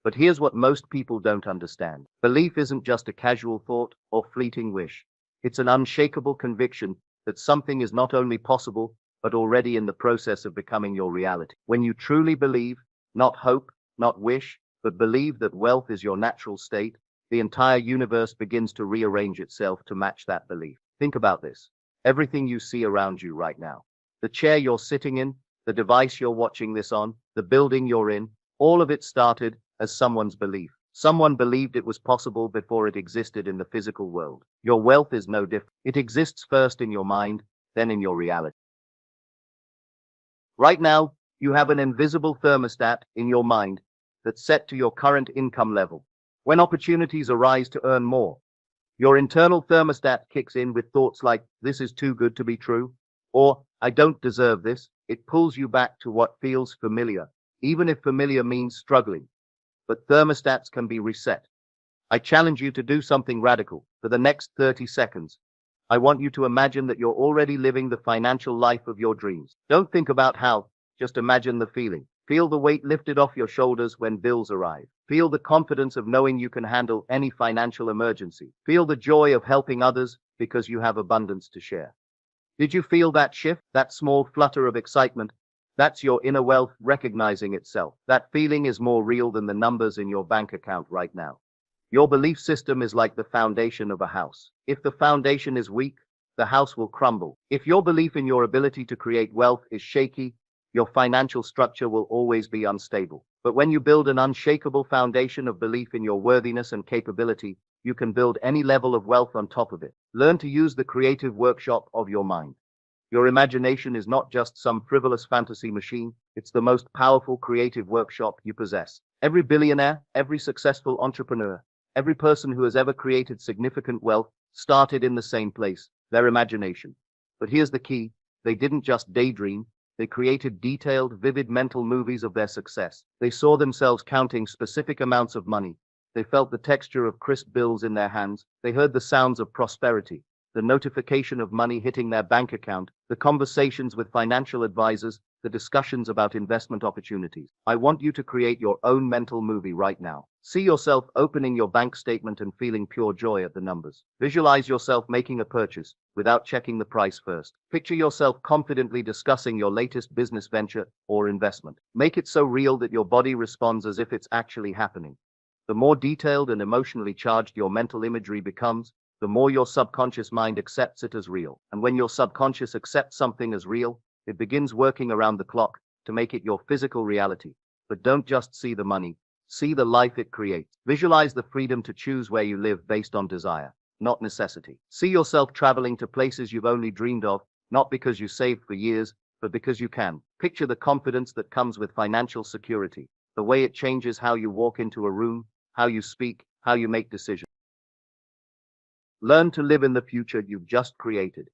But here's what most people don't understand. Belief isn't just a casual thought or fleeting wish. It's an unshakable conviction that something is not only possible, but already in the process of becoming your reality. When you truly believe, not hope, not wish, but believe that wealth is your natural state, the entire universe begins to rearrange itself to match that belief. Think about this. Everything you see around you right now, the chair you're sitting in, the device you're watching this on, the building you're in, all of it started as someone's belief. Someone believed it was possible before it existed in the physical world. Your wealth is no different. It exists first in your mind, then in your reality. Right now, you have an invisible thermostat in your mind that's set to your current income level. When opportunities arise to earn more, your internal thermostat kicks in with thoughts like, "This is too good to be true," or "I don't deserve this." It pulls you back to what feels familiar, even if familiar means struggling. But thermostats can be reset. I challenge you to do something radical. For the next 30 seconds, I want you to imagine that you're already living the financial life of your dreams. Don't think about how, just imagine the feeling. Feel the weight lifted off your shoulders when bills arrive. Feel the confidence of knowing you can handle any financial emergency. Feel the joy of helping others because you have abundance to share. Did you feel that shift, that small flutter of excitement? That's your inner wealth recognizing itself. That feeling is more real than the numbers in your bank account right now. Your belief system is like the foundation of a house. If the foundation is weak, the house will crumble. If your belief in your ability to create wealth is shaky, your financial structure will always be unstable. But when you build an unshakable foundation of belief in your worthiness and capability, you can build any level of wealth on top of it. Learn to use the creative workshop of your mind. Your imagination is not just some frivolous fantasy machine, it's the most powerful creative workshop you possess. Every billionaire, every successful entrepreneur, every person who has ever created significant wealth started in the same place, their imagination. But here's the key, they didn't just daydream, they created detailed, vivid mental movies of their success. They saw themselves counting specific amounts of money. They felt the texture of crisp bills in their hands. They heard the sounds of prosperity, the notification of money hitting their bank account, the conversations with financial advisors, the discussions about investment opportunities. I want you to create your own mental movie right now. See yourself opening your bank statement and feeling pure joy at the numbers. Visualize yourself making a purchase without checking the price first. Picture yourself confidently discussing your latest business venture or investment. Make it so real that your body responds as if it's actually happening. The more detailed and emotionally charged your mental imagery becomes, the more your subconscious mind accepts it as real. And when your subconscious accepts something as real, it begins working around the clock to make it your physical reality. But don't just see the money, see the life it creates. Visualize the freedom to choose where you live based on desire, not necessity. See yourself traveling to places you've only dreamed of, not because you saved for years, but because you can. Picture the confidence that comes with financial security, the way it changes how you walk into a room, how you speak, how you make decisions. Learn to live in the future you've just created.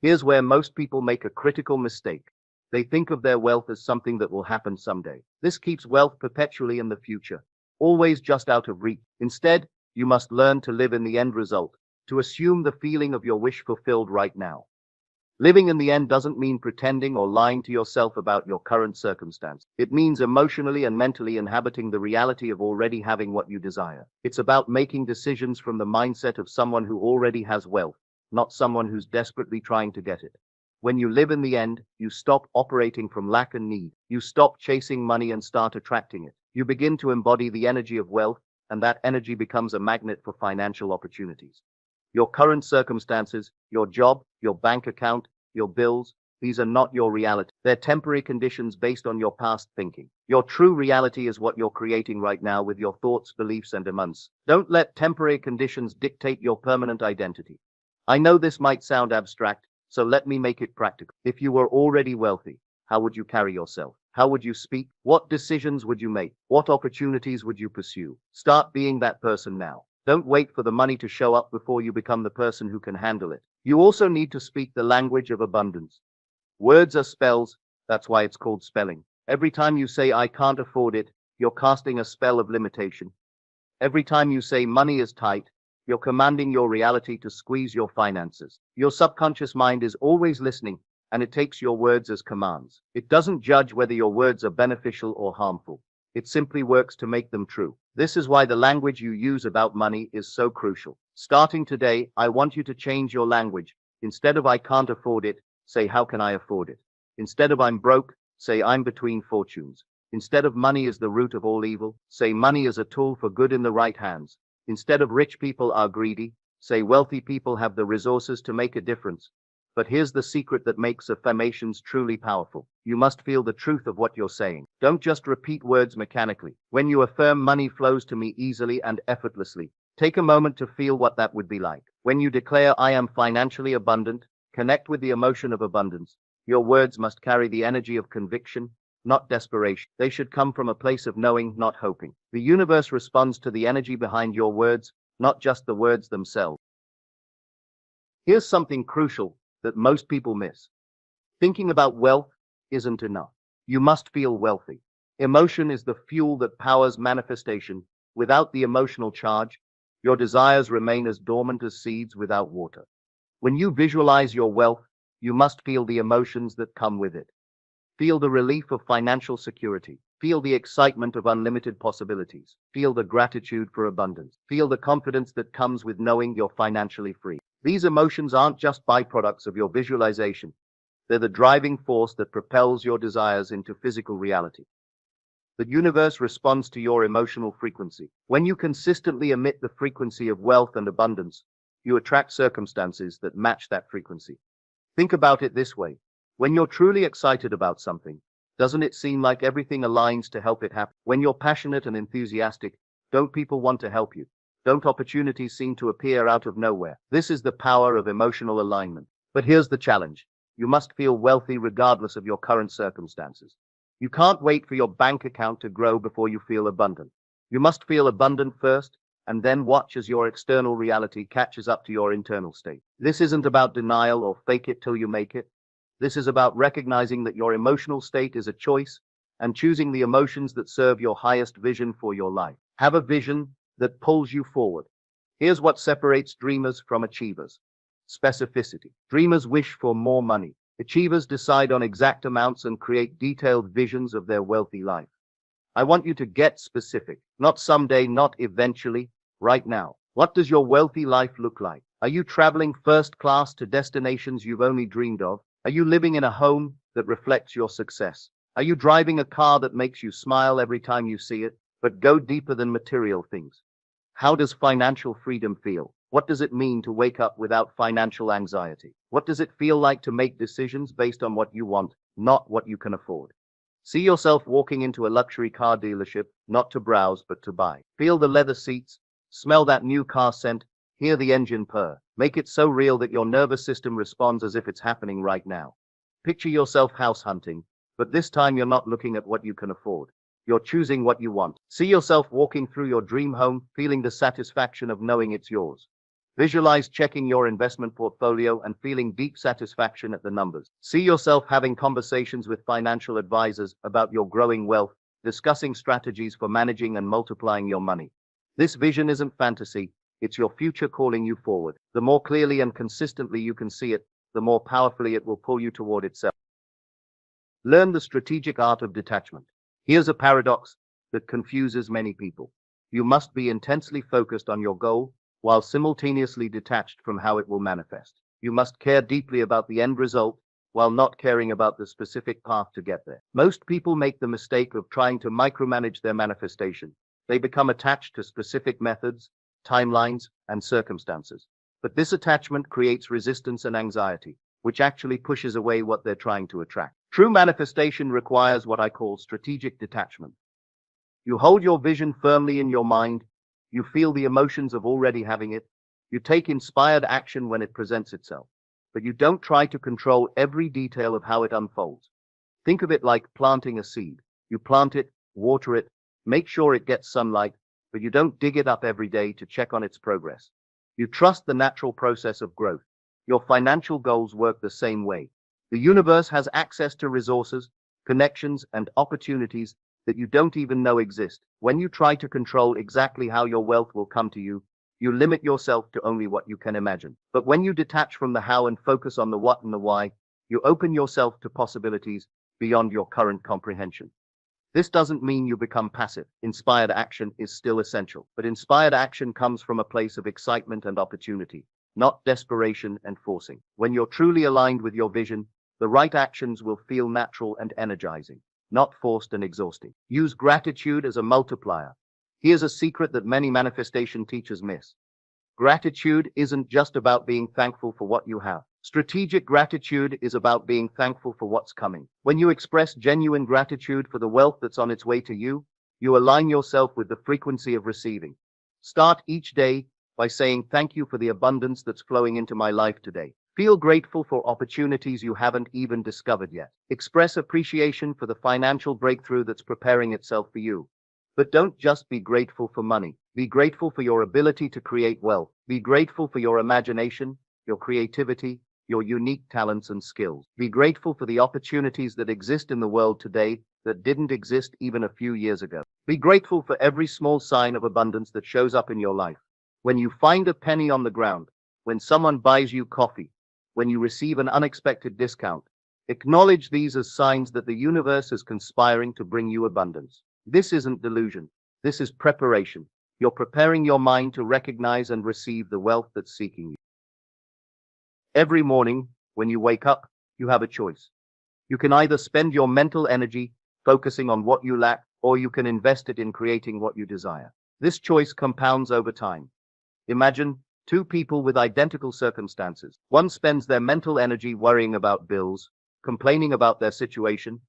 Here's where most people make a critical mistake. They think of their wealth as something that will happen someday. This keeps wealth perpetually in the future, always just out of reach. Instead, you must learn to live in the end result, to assume the feeling of your wish fulfilled right now. Living in the end doesn't mean pretending or lying to yourself about your current circumstance. It means emotionally and mentally inhabiting the reality of already having what you desire. It's about making decisions from the mindset of someone who already has wealth, not someone who's desperately trying to get it. When you live in the end, you stop operating from lack and need. You stop chasing money and start attracting it. You begin to embody the energy of wealth, and that energy becomes a magnet for financial opportunities. Your current circumstances, your job, your bank account, your bills, these are not your reality. They're temporary conditions based on your past thinking. Your true reality is what you're creating right now with your thoughts, beliefs, and demands. Don't let temporary conditions dictate your permanent identity. I know this might sound abstract, So let me make it practical. If you were already wealthy, how would you carry yourself? How would you speak? What decisions would you make? What opportunities would you pursue? Start being that person now. Don't wait for the money to show up before you become the person who can handle it. You also need to speak the language of abundance. Words are spells, that's why it's called spelling. Every time you say, I can't afford it, you're casting a spell of limitation. Every time you say money is tight, you're commanding your reality to squeeze your finances. Your subconscious mind is always listening, and it takes your words as commands. It doesn't judge whether your words are beneficial or harmful. It simply works to make them true. This is why the language you use about money is so crucial. Starting today, I want you to change your language. Instead of I can't afford it, say how can I afford it? Instead of I'm broke, say I'm between fortunes. Instead of money is the root of all evil, say money is a tool for good in the right hands. Instead of rich people are greedy, say wealthy people have the resources to make a difference. But here's the secret that makes affirmations truly powerful. You must feel the truth of what you're saying. Don't just repeat words mechanically. When you affirm money flows to me easily and effortlessly, take a moment to feel what that would be like. When you declare I am financially abundant, connect with the emotion of abundance. Your words must carry the energy of conviction, not desperation. They should come from a place of knowing, not hoping. The universe responds to the energy behind your words, not just the words themselves. Here's something crucial that most people miss. Thinking about wealth isn't enough. You must feel wealthy. Emotion is the fuel that powers manifestation. Without the emotional charge, your desires remain as dormant as seeds without water. When you visualize your wealth, you must feel the emotions that come with it. Feel the relief of financial security. Feel the excitement of unlimited possibilities. Feel the gratitude for abundance. Feel the confidence that comes with knowing you're financially free. These emotions aren't just byproducts of your visualization. They're the driving force that propels your desires into physical reality. The universe responds to your emotional frequency. When you consistently emit the frequency of wealth and abundance, you attract circumstances that match that frequency. Think about it this way. When you're truly excited about something, doesn't it seem like everything aligns to help it happen? When you're passionate and enthusiastic, don't people want to help you? Don't opportunities seem to appear out of nowhere? This is the power of emotional alignment. But here's the challenge. You must feel wealthy regardless of your current circumstances. You can't wait for your bank account to grow before you feel abundant. You must feel abundant first, and then watch as your external reality catches up to your internal state. This isn't about denial or fake it till you make it. This is about recognizing that your emotional state is a choice and choosing the emotions that serve your highest vision for your life. Have a vision that pulls you forward. Here's what separates dreamers from achievers. Specificity. Dreamers wish for more money. Achievers decide on exact amounts and create detailed visions of their wealthy life. I want you to get specific. Not someday, not eventually, right now. What does your wealthy life look like? Are you traveling first class to destinations you've only dreamed of? Are you living in a home that reflects your success? Are you driving a car that makes you smile every time you see it? But go deeper than material things. How does financial freedom feel? What does it mean to wake up without financial anxiety? What does it feel like to make decisions based on what you want, not what you can afford? See yourself walking into a luxury car dealership, not to browse, but to buy. Feel the leather seats, smell that new car scent, hear the engine purr. Make it so real that your nervous system responds as if it's happening right now. Picture yourself house hunting, but this time you're not looking at what you can afford. You're choosing what you want. See yourself walking through your dream home, feeling the satisfaction of knowing it's yours. Visualize checking your investment portfolio and feeling deep satisfaction at the numbers. See yourself having conversations with financial advisors about your growing wealth, discussing strategies for managing and multiplying your money. This vision isn't fantasy, it's your future calling you forward. The more clearly and consistently you can see it, the more powerfully it will pull you toward itself. Learn the strategic art of detachment. Here's a paradox that confuses many people. You must be intensely focused on your goal while simultaneously detached from how it will manifest. You must care deeply about the end result while not caring about the specific path to get there. Most people make the mistake of trying to micromanage their manifestation. They become attached to specific methods, timelines, and circumstances. But this attachment creates resistance and anxiety, which actually pushes away what they're trying to attract. True manifestation requires what I call strategic detachment. You hold your vision firmly in your mind. You feel the emotions of already having it. You take inspired action when it presents itself. but you don't try to control every detail of how it unfolds. Think of it like planting a seed. You plant it, water it, make sure it gets sunlight, but you don't dig it up every day to check on its progress. You trust the natural process of growth. Your financial goals work the same way. The universe has access to resources, connections, and opportunities that you don't even know exist. When you try to control exactly how your wealth will come to you, you limit yourself to only what you can imagine. But when you detach from the how and focus on the what and the why, you open yourself to possibilities beyond your current comprehension. This doesn't mean you become passive. Inspired action is still essential, but inspired action comes from a place of excitement and opportunity, not desperation and forcing. When you're truly aligned with your vision, the right actions will feel natural and energizing, not forced and exhausting. Use gratitude as a multiplier. Here's a secret that many manifestation teachers miss. Gratitude isn't just about being thankful for what you have. Strategic gratitude is about being thankful for what's coming. When you express genuine gratitude for the wealth that's on its way to you, you align yourself with the frequency of receiving. Start each day by saying, "Thank you for the abundance that's flowing into my life today." Feel grateful for opportunities you haven't even discovered yet. Express appreciation for the financial breakthrough that's preparing itself for you. But don't just be grateful for money. Be grateful for your ability to create wealth. Be grateful for your imagination, your creativity, your unique talents and skills. Be grateful for the opportunities that exist in the world today that didn't exist even a few years ago. Be grateful for every small sign of abundance that shows up in your life. When you find a penny on the ground, when someone buys you coffee, when you receive an unexpected discount, acknowledge these as signs that the universe is conspiring to bring you abundance. This isn't delusion. This is preparation. You're preparing your mind to recognize and receive the wealth that's seeking you. Every morning, when you wake up, you have a choice. You can either spend your mental energy focusing on what you lack, or you can invest it in creating what you desire. This choice compounds over time. Imagine two people with identical circumstances. One spends their mental energy worrying about bills, complaining about their situation,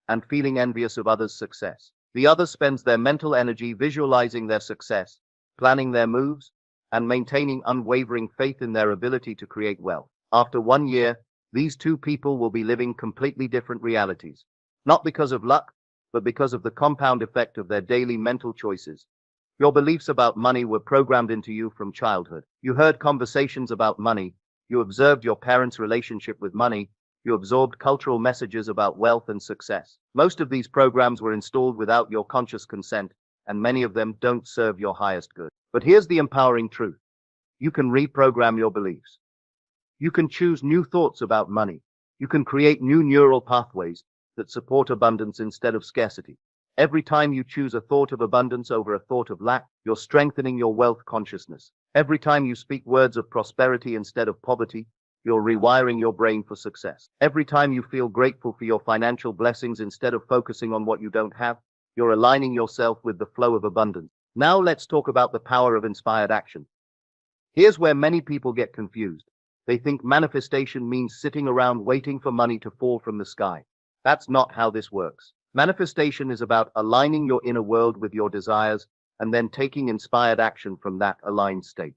and feeling envious of others' success. The other spends their mental energy visualizing their success, planning their moves, and maintaining unwavering faith in their ability to create wealth. After 1 year, these two people will be living completely different realities, not because of luck, but because of the compound effect of their daily mental choices. Your beliefs about money were programmed into you from childhood. You heard conversations about money, you observed your parents' relationship with money, you absorbed cultural messages about wealth and success. Most of these programs were installed without your conscious consent, and many of them don't serve your highest good. But here's the empowering truth. You can reprogram your beliefs. You can choose new thoughts about money. You can create new neural pathways that support abundance instead of scarcity. Every time you choose a thought of abundance over a thought of lack, you're strengthening your wealth consciousness. Every time you speak words of prosperity instead of poverty, you're rewiring your brain for success. Every time you feel grateful for your financial blessings instead of focusing on what you don't have, you're aligning yourself with the flow of abundance. Now let's talk about the power of inspired action. Here's where many people get confused. They think manifestation means sitting around waiting for money to fall from the sky. That's not how this works. Manifestation is about aligning your inner world with your desires and then taking inspired action from that aligned state.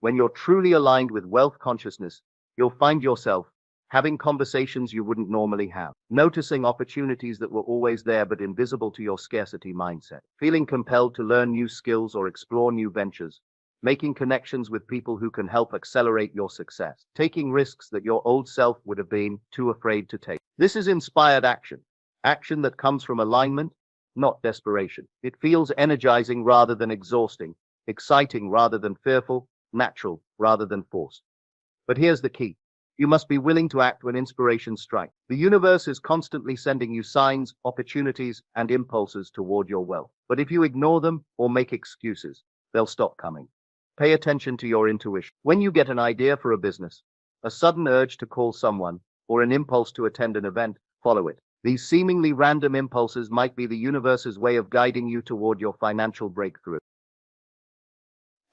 When you're truly aligned with wealth consciousness, you'll find yourself having conversations you wouldn't normally have, noticing opportunities that were always there but invisible to your scarcity mindset, feeling compelled to learn new skills or explore new ventures, making connections with people who can help accelerate your success, taking risks that your old self would have been too afraid to take. This is inspired action, action that comes from alignment, not desperation. It feels energizing rather than exhausting, exciting rather than fearful, natural rather than forced. But here's the key. You must be willing to act when inspiration strikes. The universe is constantly sending you signs, opportunities, and impulses toward your wealth. But if you ignore them or make excuses, they'll stop coming. Pay attention to your intuition. When you get an idea for a business, a sudden urge to call someone, or an impulse to attend an event, follow it. These seemingly random impulses might be the universe's way of guiding you toward your financial breakthrough.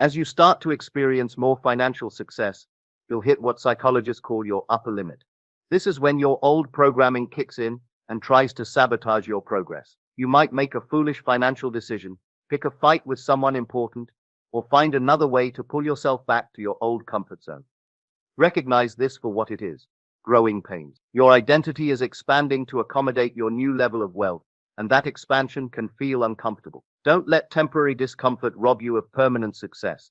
As you start to experience more financial success, you'll hit what psychologists call your upper limit. This is when your old programming kicks in and tries to sabotage your progress. You might make a foolish financial decision, pick a fight with someone important, or find another way to pull yourself back to your old comfort zone. Recognize this for what it is: growing pains. Your identity is expanding to accommodate your new level of wealth, and that expansion can feel uncomfortable. Don't let temporary discomfort rob you of permanent success.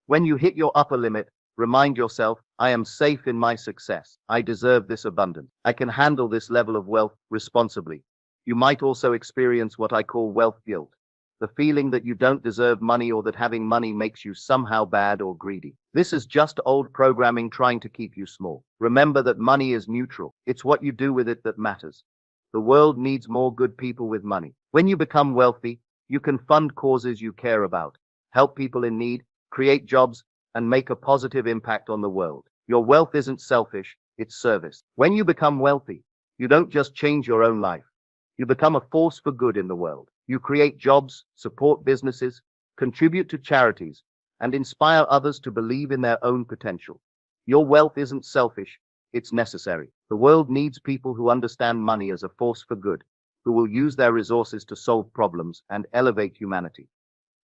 When you hit your upper limit, remind yourself, I am safe in my success. I deserve this abundance. I can handle this level of wealth responsibly. You might also experience what I call wealth guilt, the feeling that you don't deserve money or that having money makes you somehow bad or greedy. This is just old programming trying to keep you small. Remember that money is neutral. It's what you do with it that matters. The world needs more good people with money. When you become wealthy, you can fund causes you care about, help people in need, create jobs, and make a positive impact on the world. Your wealth isn't selfish, it's service. When you become wealthy, you don't just change your own life. You become a force for good in the world. You create jobs, support businesses, contribute to charities, and inspire others to believe in their own potential. Your wealth isn't selfish, it's necessary. The world needs people who understand money as a force for good, who will use their resources to solve problems and elevate humanity.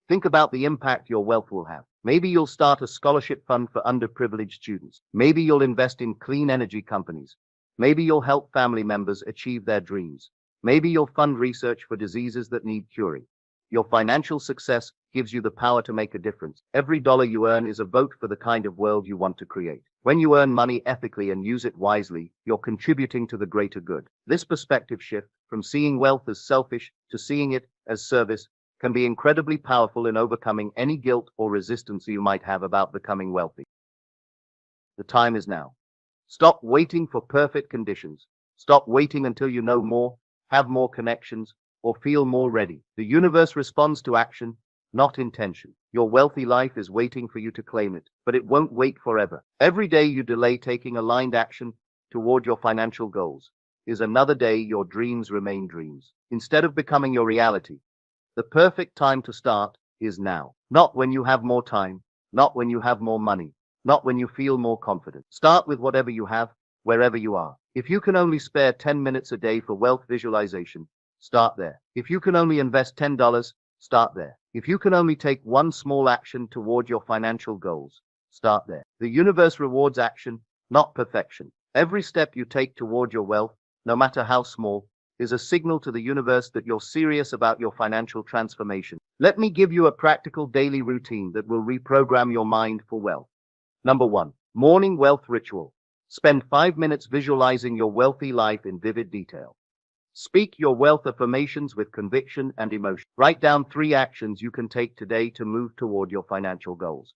Think about the impact your wealth will have. Maybe you'll start a scholarship fund for underprivileged students. Maybe you'll invest in clean energy companies. Maybe you'll help family members achieve their dreams. Maybe you'll fund research for diseases that need curing. Your financial success gives you the power to make a difference. Every dollar you earn is a vote for the kind of world you want to create. When you earn money ethically and use it wisely, you're contributing to the greater good. This perspective shift, from seeing wealth as selfish to seeing it as service, can be incredibly powerful in overcoming any guilt or resistance you might have about becoming wealthy. The time is now. Stop waiting for perfect conditions. Stop waiting until you know more, have more connections, or feel more ready. The universe responds to action, not intention. Your wealthy life is waiting for you to claim it, but it won't wait forever. Every day you delay taking aligned action toward your financial goals is another day your dreams remain dreams. Instead of becoming your reality, the perfect time to start is now. Not when you have more time, not when you have more money, not when you feel more confident. Start with whatever you have, wherever you are. If you can only spare 10 minutes a day for wealth visualization, start there. If you can only invest $10, start there. If you can only take one small action toward your financial goals, start there. The universe rewards action, not perfection. Every step you take toward your wealth, no matter how small, is a signal to the universe that you're serious about your financial transformation. Let me give you a practical daily routine that will reprogram your mind for wealth. Number 1, morning wealth ritual. Spend 5 minutes visualizing your wealthy life in vivid detail. Speak your wealth affirmations with conviction and emotion. Write down 3 actions you can take today to move toward your financial goals.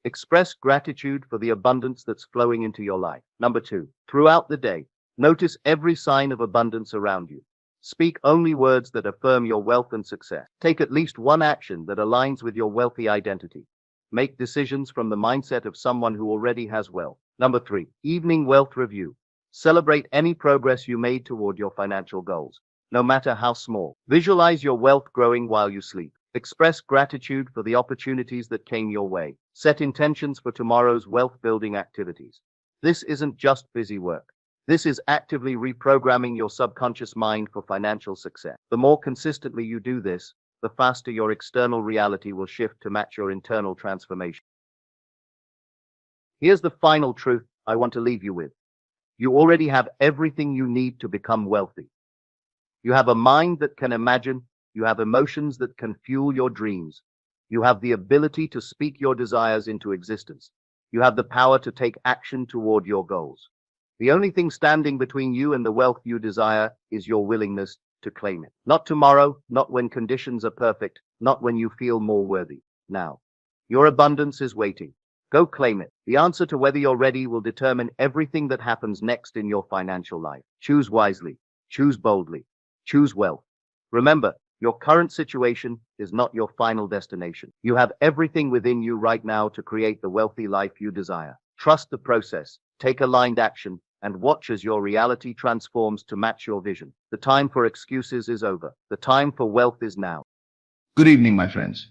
Express gratitude for the abundance that's flowing into your life. Number 2, throughout the day, notice every sign of abundance around you. Speak only words that affirm your wealth and success. Take at least one action that aligns with your wealthy identity. Make decisions from the mindset of someone who already has wealth. Number 3, evening wealth review. Celebrate any progress you made toward your financial goals, no matter how small. Visualize your wealth growing while you sleep. Express gratitude for the opportunities that came your way. Set intentions for tomorrow's wealth-building activities. This isn't just busy work. This is actively reprogramming your subconscious mind for financial success. The more consistently you do this, the faster your external reality will shift to match your internal transformation. Here's the final truth I want to leave you with. You already have everything you need to become wealthy. You have a mind that can imagine. You have emotions that can fuel your dreams. You have the ability to speak your desires into existence. You have the power to take action toward your goals. The only thing standing between you and the wealth you desire is your willingness to claim it. Not tomorrow, not when conditions are perfect, not when you feel more worthy. Now, your abundance is waiting. Go claim it. The answer to whether you're ready will determine everything that happens next in your financial life. Choose wisely. Choose boldly. Choose wealth. Remember, your current situation is not your final destination. You have everything within you right now to create the wealthy life you desire. Trust the process. Take aligned action and watch as your reality transforms to match your vision. The time for excuses is over. The time for wealth is now. Good evening, my friends.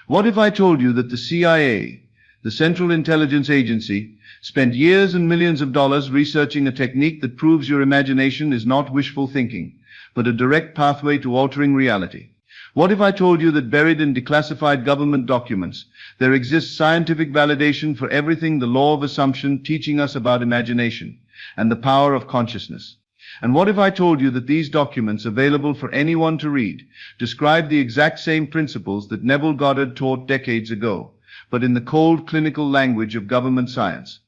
What if I told you that the CIA, the Central Intelligence Agency, spent years and millions of dollars researching a technique that proves your imagination is not wishful thinking, but a direct pathway to altering reality? What if I told you that buried in declassified government documents, there exists scientific validation for everything the law of assumption teaching us about imagination and the power of consciousness? And what if I told you that these documents, available for anyone to read, describe the exact same principles that Neville Goddard taught decades ago, but in the cold clinical language of government science?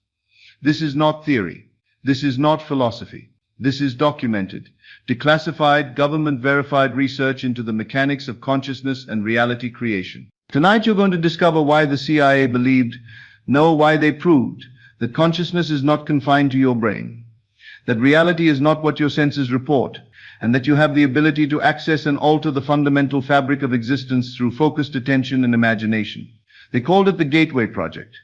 This is not theory. This is not philosophy. This is documented, declassified, government-verified research into the mechanics of consciousness and reality creation. Tonight you're going to discover why the CIA believed, no, why they proved, that consciousness is not confined to your brain, that reality is not what your senses report, and that you have the ability to access and alter the fundamental fabric of existence through focused attention and imagination. They called it the Gateway Project,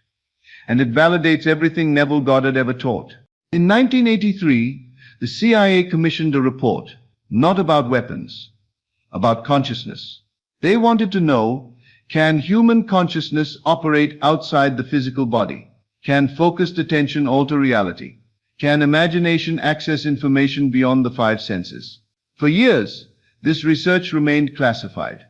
and it validates everything Neville Goddard ever taught. In 1983, the CIA commissioned a report, not about weapons, about consciousness. They wanted to know, can human consciousness operate outside the physical body? Can focused attention alter reality? Can imagination access information beyond the five senses? For years, this research remained classified.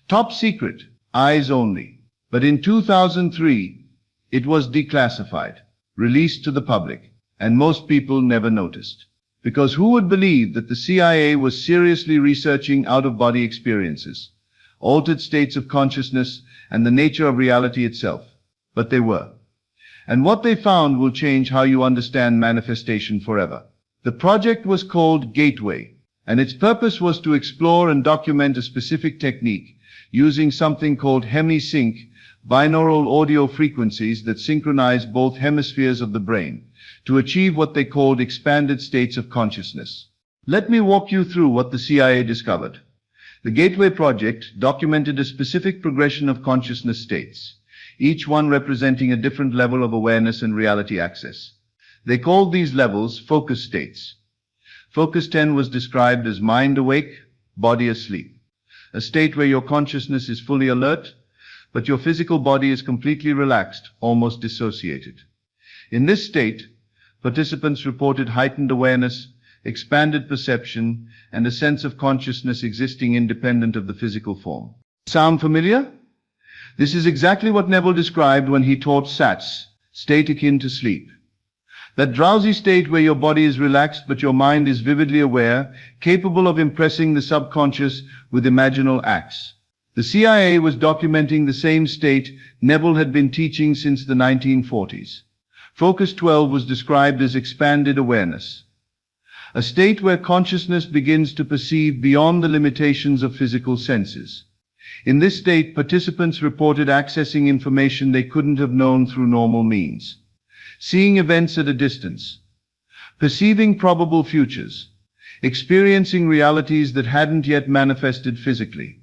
Top secret, eyes only. But in 2003, it was declassified, released to the public, and most people never noticed. Because who would believe that the CIA was seriously researching out-of-body experiences, altered states of consciousness, and the nature of reality itself? But they were. And what they found will change how you understand manifestation forever. The project was called Gateway, and its purpose was to explore and document a specific technique using something called hemisync, binaural audio frequencies that synchronize both hemispheres of the brain, to achieve what they called expanded states of consciousness. Let me walk you through what the CIA discovered. The Gateway Project documented a specific progression of consciousness states, each one representing a different level of awareness and reality access. They called these levels focus states. Focus 10 was described as mind awake, body asleep, a state where your consciousness is fully alert, but your physical body is completely relaxed, almost dissociated. In this state, participants reported heightened awareness, expanded perception, and a sense of consciousness existing independent of the physical form. Sound familiar? This is exactly what Neville described when he taught SATS, state akin to sleep. That drowsy state where your body is relaxed but your mind is vividly aware, capable of impressing the subconscious with imaginal acts. The CIA was documenting the same state Neville had been teaching since the 1940s. Focus 12 was described as expanded awareness, a state where consciousness begins to perceive beyond the limitations of physical senses. In this state, participants reported accessing information they couldn't have known through normal means, seeing events at a distance, perceiving probable futures, experiencing realities that hadn't yet manifested physically.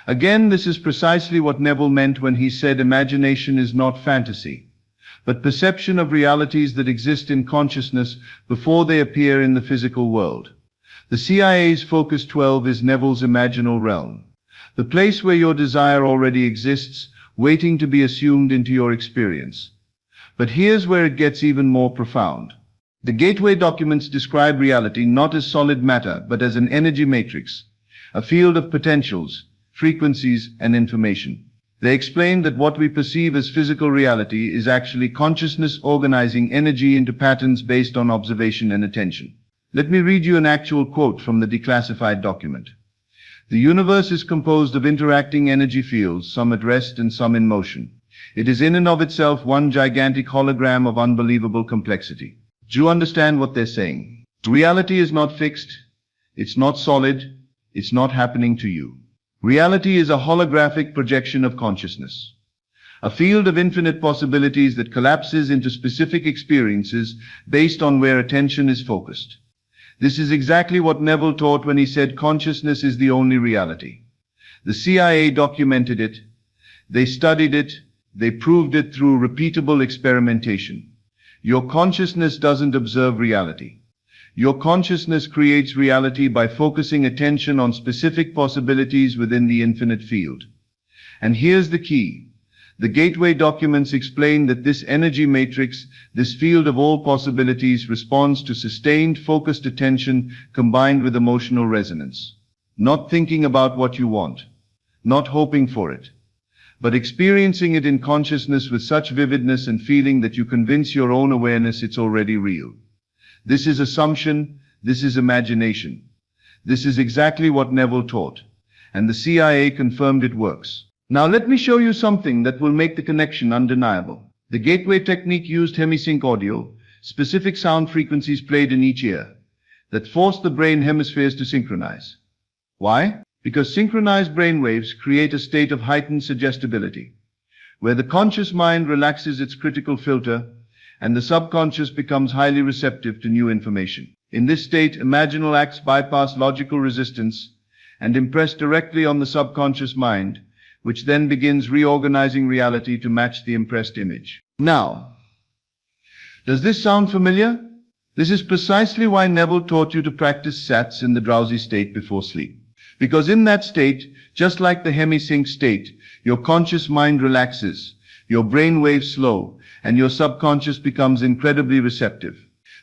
Again, this is precisely what Neville meant when he said imagination is not fantasy, but perception of realities that exist in consciousness before they appear in the physical world. The CIA's Focus 12 is Neville's imaginal realm, the place where your desire already exists, waiting to be assumed into your experience. But here's where it gets even more profound. The Gateway documents describe reality not as solid matter, but as an energy matrix, a field of potentials, frequencies, and information. They explain that what we perceive as physical reality is actually consciousness organizing energy into patterns based on observation and attention. Let me read you an actual quote from the declassified document. The universe is composed of interacting energy fields, some at rest and some in motion. It is in and of itself one gigantic hologram of unbelievable complexity. Do you understand what they're saying? Reality is not fixed. It's not solid. It's not happening to you. Reality is a holographic projection of consciousness, a field of infinite possibilities that collapses into specific experiences based on where attention is focused. This is exactly what Neville taught when he said consciousness is the only reality. The CIA documented it, they studied it, they proved it through repeatable experimentation. Your consciousness doesn't observe reality. Your consciousness creates reality by focusing attention on specific possibilities within the infinite field. And here's the key. The Gateway documents explain that this energy matrix, this field of all possibilities, responds to sustained, focused attention combined with emotional resonance. Not thinking about what you want, not hoping for it, but experiencing it in consciousness with such vividness and feeling that you convince your own awareness it's already real. This is assumption, this is imagination. This is exactly what Neville taught, and the CIA confirmed it works. Now let me show you something that will make the connection undeniable. The gateway technique used hemisync audio, specific sound frequencies played in each ear, that forced the brain hemispheres to synchronize. Why? Because synchronized brain waves create a state of heightened suggestibility, where the conscious mind relaxes its critical filter and the subconscious becomes highly receptive to new information. In this state, imaginal acts bypass logical resistance and impress directly on the subconscious mind, which then begins reorganizing reality to match the impressed image. Now, does this sound familiar? This is precisely why Neville taught you to practice sats in the drowsy state before sleep. Because in that state, just like the hemisync state, your conscious mind relaxes, your brain waves slow, and your subconscious becomes incredibly receptive.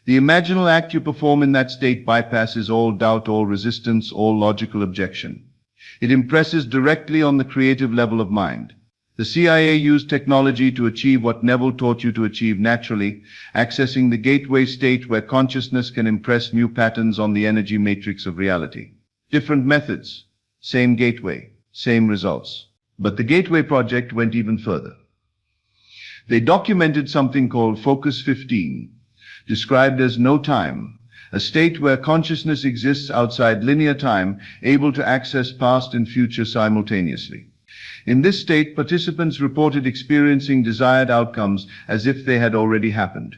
The imaginal act you perform in that state bypasses all doubt, all resistance, all logical objection. It impresses directly on the creative level of mind. The CIA used technology to achieve what Neville taught you to achieve naturally, accessing the gateway state where consciousness can impress new patterns on the energy matrix of reality. Different methods, same gateway, same results. But the Gateway Project went even further. They documented something called Focus 15, described as no time, a state where consciousness exists outside linear time, able to access past and future simultaneously. In this state, participants reported experiencing desired outcomes as if they had already happened,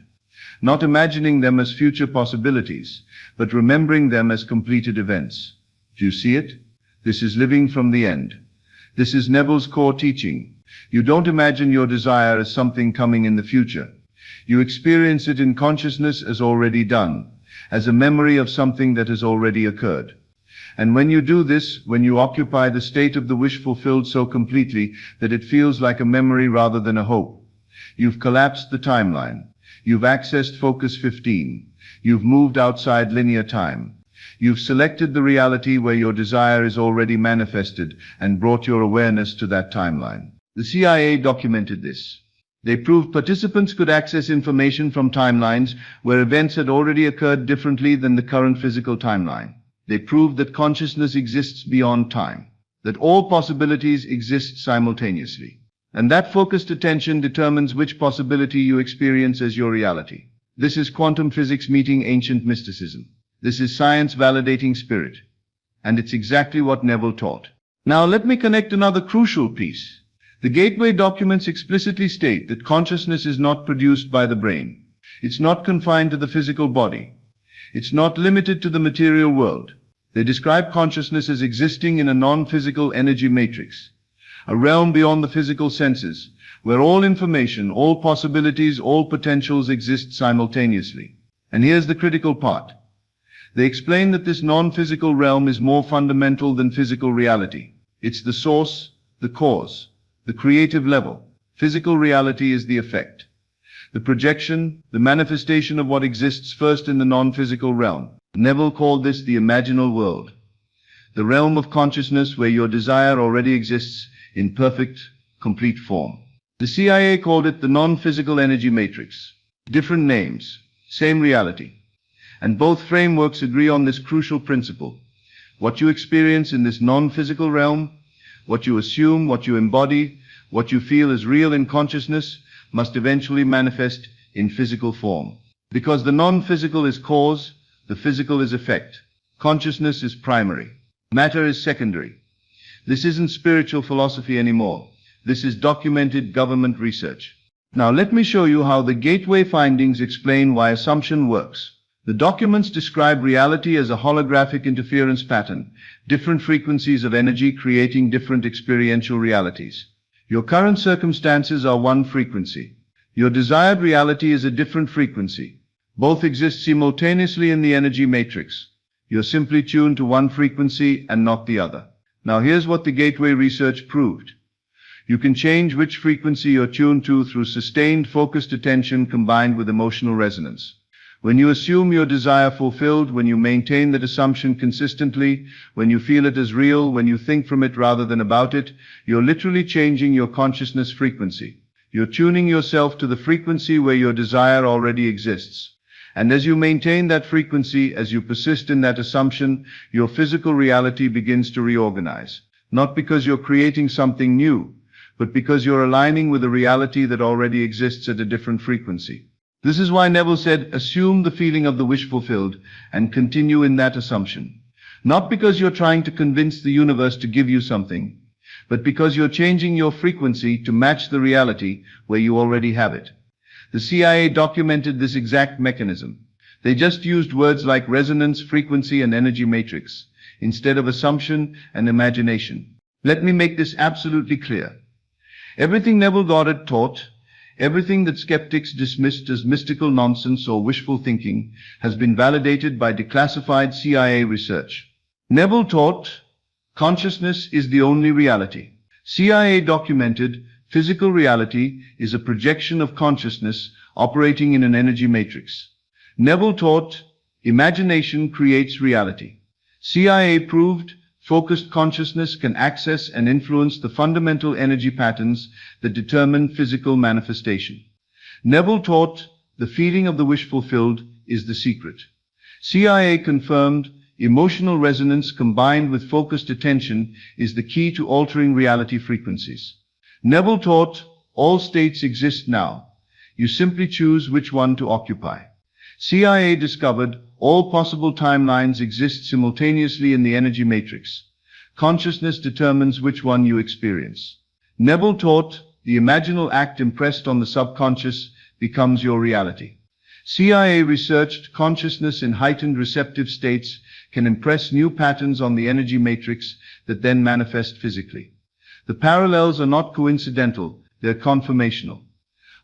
not imagining them as future possibilities, but remembering them as completed events. Do you see it? This is living from the end. This is Neville's core teaching. You don't imagine your desire as something coming in the future. You experience it in consciousness as already done, as a memory of something that has already occurred. And when you do this, when you occupy the state of the wish fulfilled so completely that it feels like a memory rather than a hope, you've collapsed the timeline. You've accessed Focus 15. You've moved outside linear time. You've selected the reality where your desire is already manifested and brought your awareness to that timeline. The CIA documented this. They proved participants could access information from timelines where events had already occurred differently than the current physical timeline. They proved that consciousness exists beyond time, that all possibilities exist simultaneously, and that focused attention determines which possibility you experience as your reality. This is quantum physics meeting ancient mysticism. This is science validating spirit, and it's exactly what Neville taught. Now let me connect another crucial piece. The Gateway documents explicitly state that consciousness is not produced by the brain. It's not confined to the physical body. It's not limited to the material world. They describe consciousness as existing in a non-physical energy matrix, a realm beyond the physical senses, where all information, all possibilities, all potentials exist simultaneously. And here's the critical part. They explain that this non-physical realm is more fundamental than physical reality. It's the source, the cause, the creative level. Physical reality is the effect, the projection, the manifestation of what exists first in the non-physical realm. Neville called this the imaginal world, the realm of consciousness where your desire already exists in perfect, complete form. The CIA called it the non-physical energy matrix. Different names, same reality. And both frameworks agree on this crucial principle. What you experience in this non-physical realm, what you assume, what you embody, what you feel is real in consciousness, must eventually manifest in physical form. Because the non-physical is cause, the physical is effect. Consciousness is primary. Matter is secondary. This isn't spiritual philosophy anymore. This is documented government research. Now let me show you how the Gateway findings explain why assumption works. The documents describe reality as a holographic interference pattern, different frequencies of energy creating different experiential realities. Your current circumstances are one frequency. Your desired reality is a different frequency. Both exist simultaneously in the energy matrix. You're simply tuned to one frequency and not the other. Now here's what the Gateway research proved. You can change which frequency you're tuned to through sustained focused attention combined with emotional resonance. When you assume your desire fulfilled, when you maintain that assumption consistently, when you feel it as real, when you think from it rather than about it, you're literally changing your consciousness frequency. You're tuning yourself to the frequency where your desire already exists. And as you maintain that frequency, as you persist in that assumption, your physical reality begins to reorganize. Not because you're creating something new, but because you're aligning with a reality that already exists at a different frequency. This is why Neville said, assume the feeling of the wish fulfilled and continue in that assumption. Not because you're trying to convince the universe to give you something, but because you're changing your frequency to match the reality where you already have it. The CIA documented this exact mechanism. They just used words like resonance, frequency, and energy matrix, instead of assumption and imagination. Let me make this absolutely clear. Everything Neville Goddard taught, everything that skeptics dismissed as mystical nonsense or wishful thinking, has been validated by declassified CIA research. Neville taught, consciousness is the only reality. CIA documented, physical reality is a projection of consciousness operating in an energy matrix. Neville taught, imagination creates reality. CIA proved, focused consciousness can access and influence the fundamental energy patterns that determine physical manifestation. Neville taught, the feeling of the wish fulfilled is the secret. CIA confirmed, emotional resonance combined with focused attention is the key to altering reality frequencies. Neville taught, all states exist now. You simply choose which one to occupy. CIA discovered, all possible timelines exist simultaneously in the energy matrix. Consciousness determines which one you experience. Neville taught, the imaginal act impressed on the subconscious becomes your reality. CIA researched, consciousness in heightened receptive states can impress new patterns on the energy matrix that then manifest physically. The parallels are not coincidental, they're confirmational.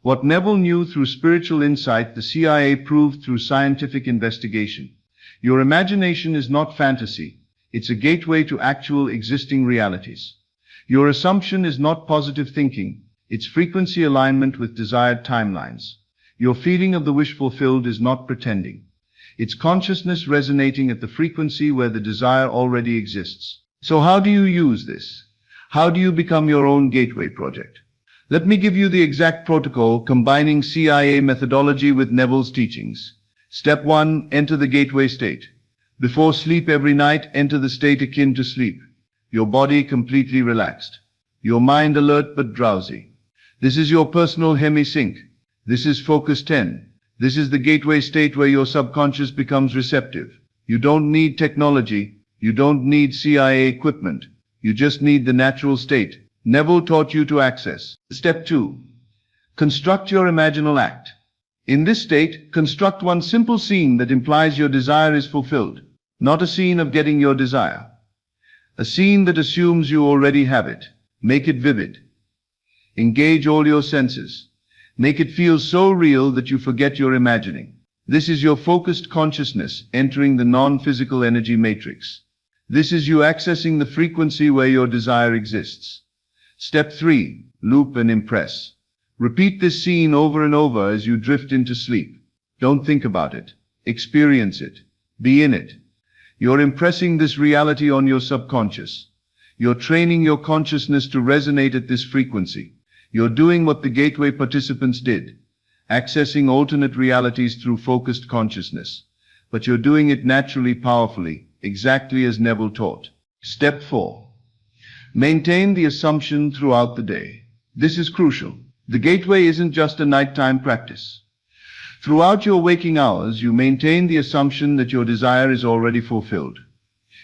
What Neville knew through spiritual insight, the CIA proved through scientific investigation. Your imagination is not fantasy. It's a gateway to actual existing realities. Your assumption is not positive thinking. It's frequency alignment with desired timelines. Your feeling of the wish fulfilled is not pretending. It's consciousness resonating at the frequency where the desire already exists. So how do you use this? How do you become your own gateway project? Let me give you the exact protocol combining CIA methodology with Neville's teachings. Step 1, enter the gateway state. Before sleep every night, enter the state akin to sleep. Your body completely relaxed. Your mind alert but drowsy. This is your personal hemi-sync. This is focus 10. This is the gateway state where your subconscious becomes receptive. You don't need technology. You don't need CIA equipment. You just need the natural state Neville taught you to access. Step 2. Construct your imaginal act. In this state, construct one simple scene that implies your desire is fulfilled. Not a scene of getting your desire. A scene that assumes you already have it. Make it vivid. Engage all your senses. Make it feel so real that you forget you're imagining. This is your focused consciousness entering the non-physical energy matrix. This is you accessing the frequency where your desire exists. Step 3. Loop and impress. Repeat this scene over and over as you drift into sleep. Don't think about it. Experience it. Be in it. You're impressing this reality on your subconscious. You're training your consciousness to resonate at this frequency. You're doing what the gateway participants did, accessing alternate realities through focused consciousness. But you're doing it naturally, powerfully, exactly as Neville taught. Step 4. Maintain the assumption throughout the day. This is crucial. The gateway isn't just a nighttime practice. Throughout your waking hours, you maintain the assumption that your desire is already fulfilled.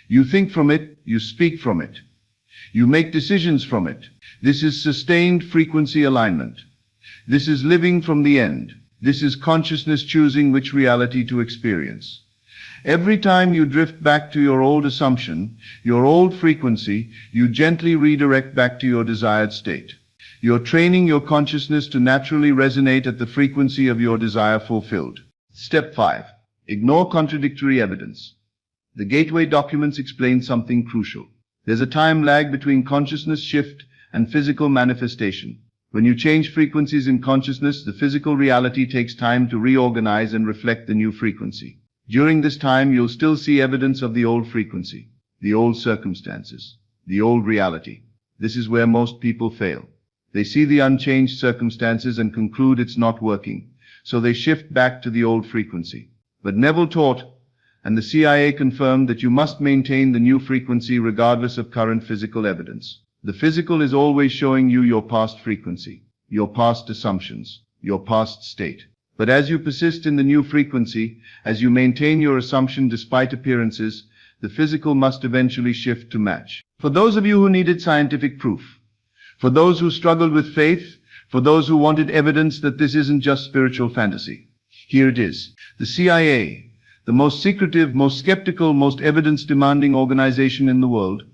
You think from it, you speak from it. You make decisions from it. This is sustained frequency alignment. This is living from the end. This is consciousness choosing which reality to experience. Every time you drift back to your old assumption, your old frequency, you gently redirect back to your desired state. You're training your consciousness to naturally resonate at the frequency of your desire fulfilled. Step 5. Ignore contradictory evidence. The gateway documents explain something crucial. There's a time lag between consciousness shift and physical manifestation. When you change frequencies in consciousness, the physical reality takes time to reorganize and reflect the new frequency. During this time, you'll still see evidence of the old frequency, the old circumstances, the old reality. This is where most people fail. They see the unchanged circumstances and conclude it's not working, so they shift back to the old frequency. But Neville taught, and the CIA confirmed, that you must maintain the new frequency regardless of current physical evidence. The physical is always showing you your past frequency, your past assumptions, your past state. But as you persist in the new frequency, as you maintain your assumption despite appearances, the physical must eventually shift to match. For those of you who needed scientific proof, for those who struggled with faith, for those who wanted evidence that this isn't just spiritual fantasy, here it is. The CIA, the most secretive, most skeptical, most evidence-demanding organization in the world,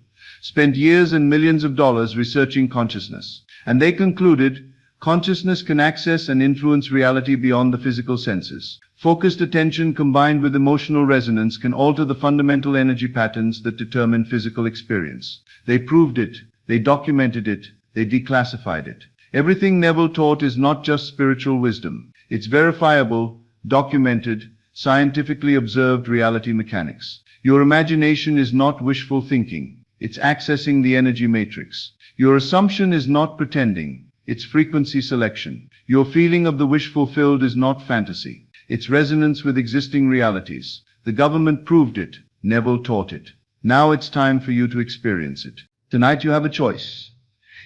spent years and millions of dollars researching consciousness. And they concluded, consciousness can access and influence reality beyond the physical senses. Focused attention combined with emotional resonance can alter the fundamental energy patterns that determine physical experience. They proved it, they documented it, they declassified it. Everything Neville taught is not just spiritual wisdom. It's verifiable, documented, scientifically observed reality mechanics. Your imagination is not wishful thinking. It's accessing the energy matrix. Your assumption is not pretending. It's frequency selection. Your feeling of the wish fulfilled is not fantasy. It's resonance with existing realities. The government proved it. Neville taught it. Now it's time for you to experience it. Tonight you have a choice.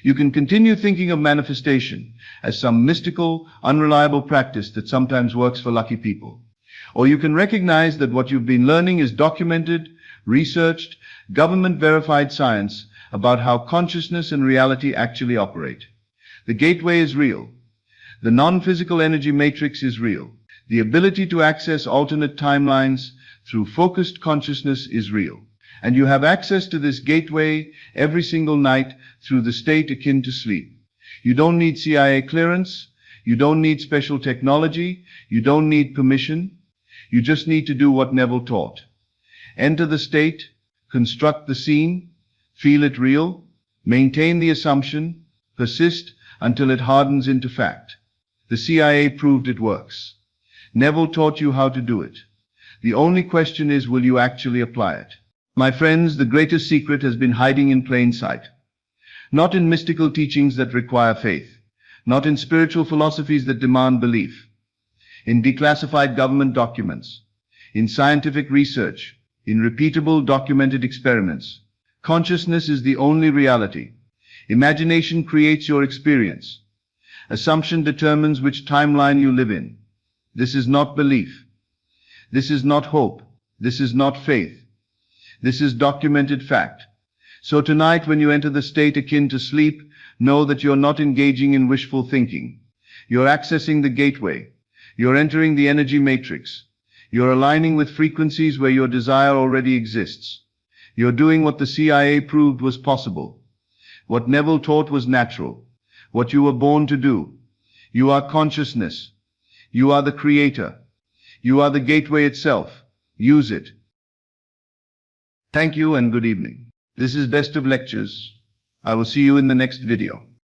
You can continue thinking of manifestation as some mystical, unreliable practice that sometimes works for lucky people. Or you can recognize that what you've been learning is documented, researched, government-verified science about how consciousness and reality actually operate. The gateway is real. The non-physical energy matrix is real. The ability to access alternate timelines through focused consciousness is real. And you have access to this gateway every single night through the state akin to sleep. You don't need CIA clearance. You don't need special technology. You don't need permission. You just need to do what Neville taught. Enter the state, construct the scene, feel it real, maintain the assumption, persist until it hardens into fact. The CIA proved it works. Neville taught you how to do it. The only question is, will you actually apply it? My friends, the greatest secret has been hiding in plain sight. Not in mystical teachings that require faith, not in spiritual philosophies that demand belief, in declassified government documents, in scientific research, in repeatable documented experiments. Consciousness is the only reality. Imagination creates your experience. Assumption determines which timeline you live in. This is not belief. This is not hope. This is not faith. This is documented fact. So tonight, when you enter the state akin to sleep, know that you're not engaging in wishful thinking. You're accessing the gateway. You're entering the energy matrix. You're aligning with frequencies where your desire already exists. You're doing what the CIA proved was possible. What Neville taught was natural. What you were born to do. You are consciousness. You are the creator. You are the gateway itself. Use it. Thank you and good evening. This is Best of Lectures. I will see you in the next video.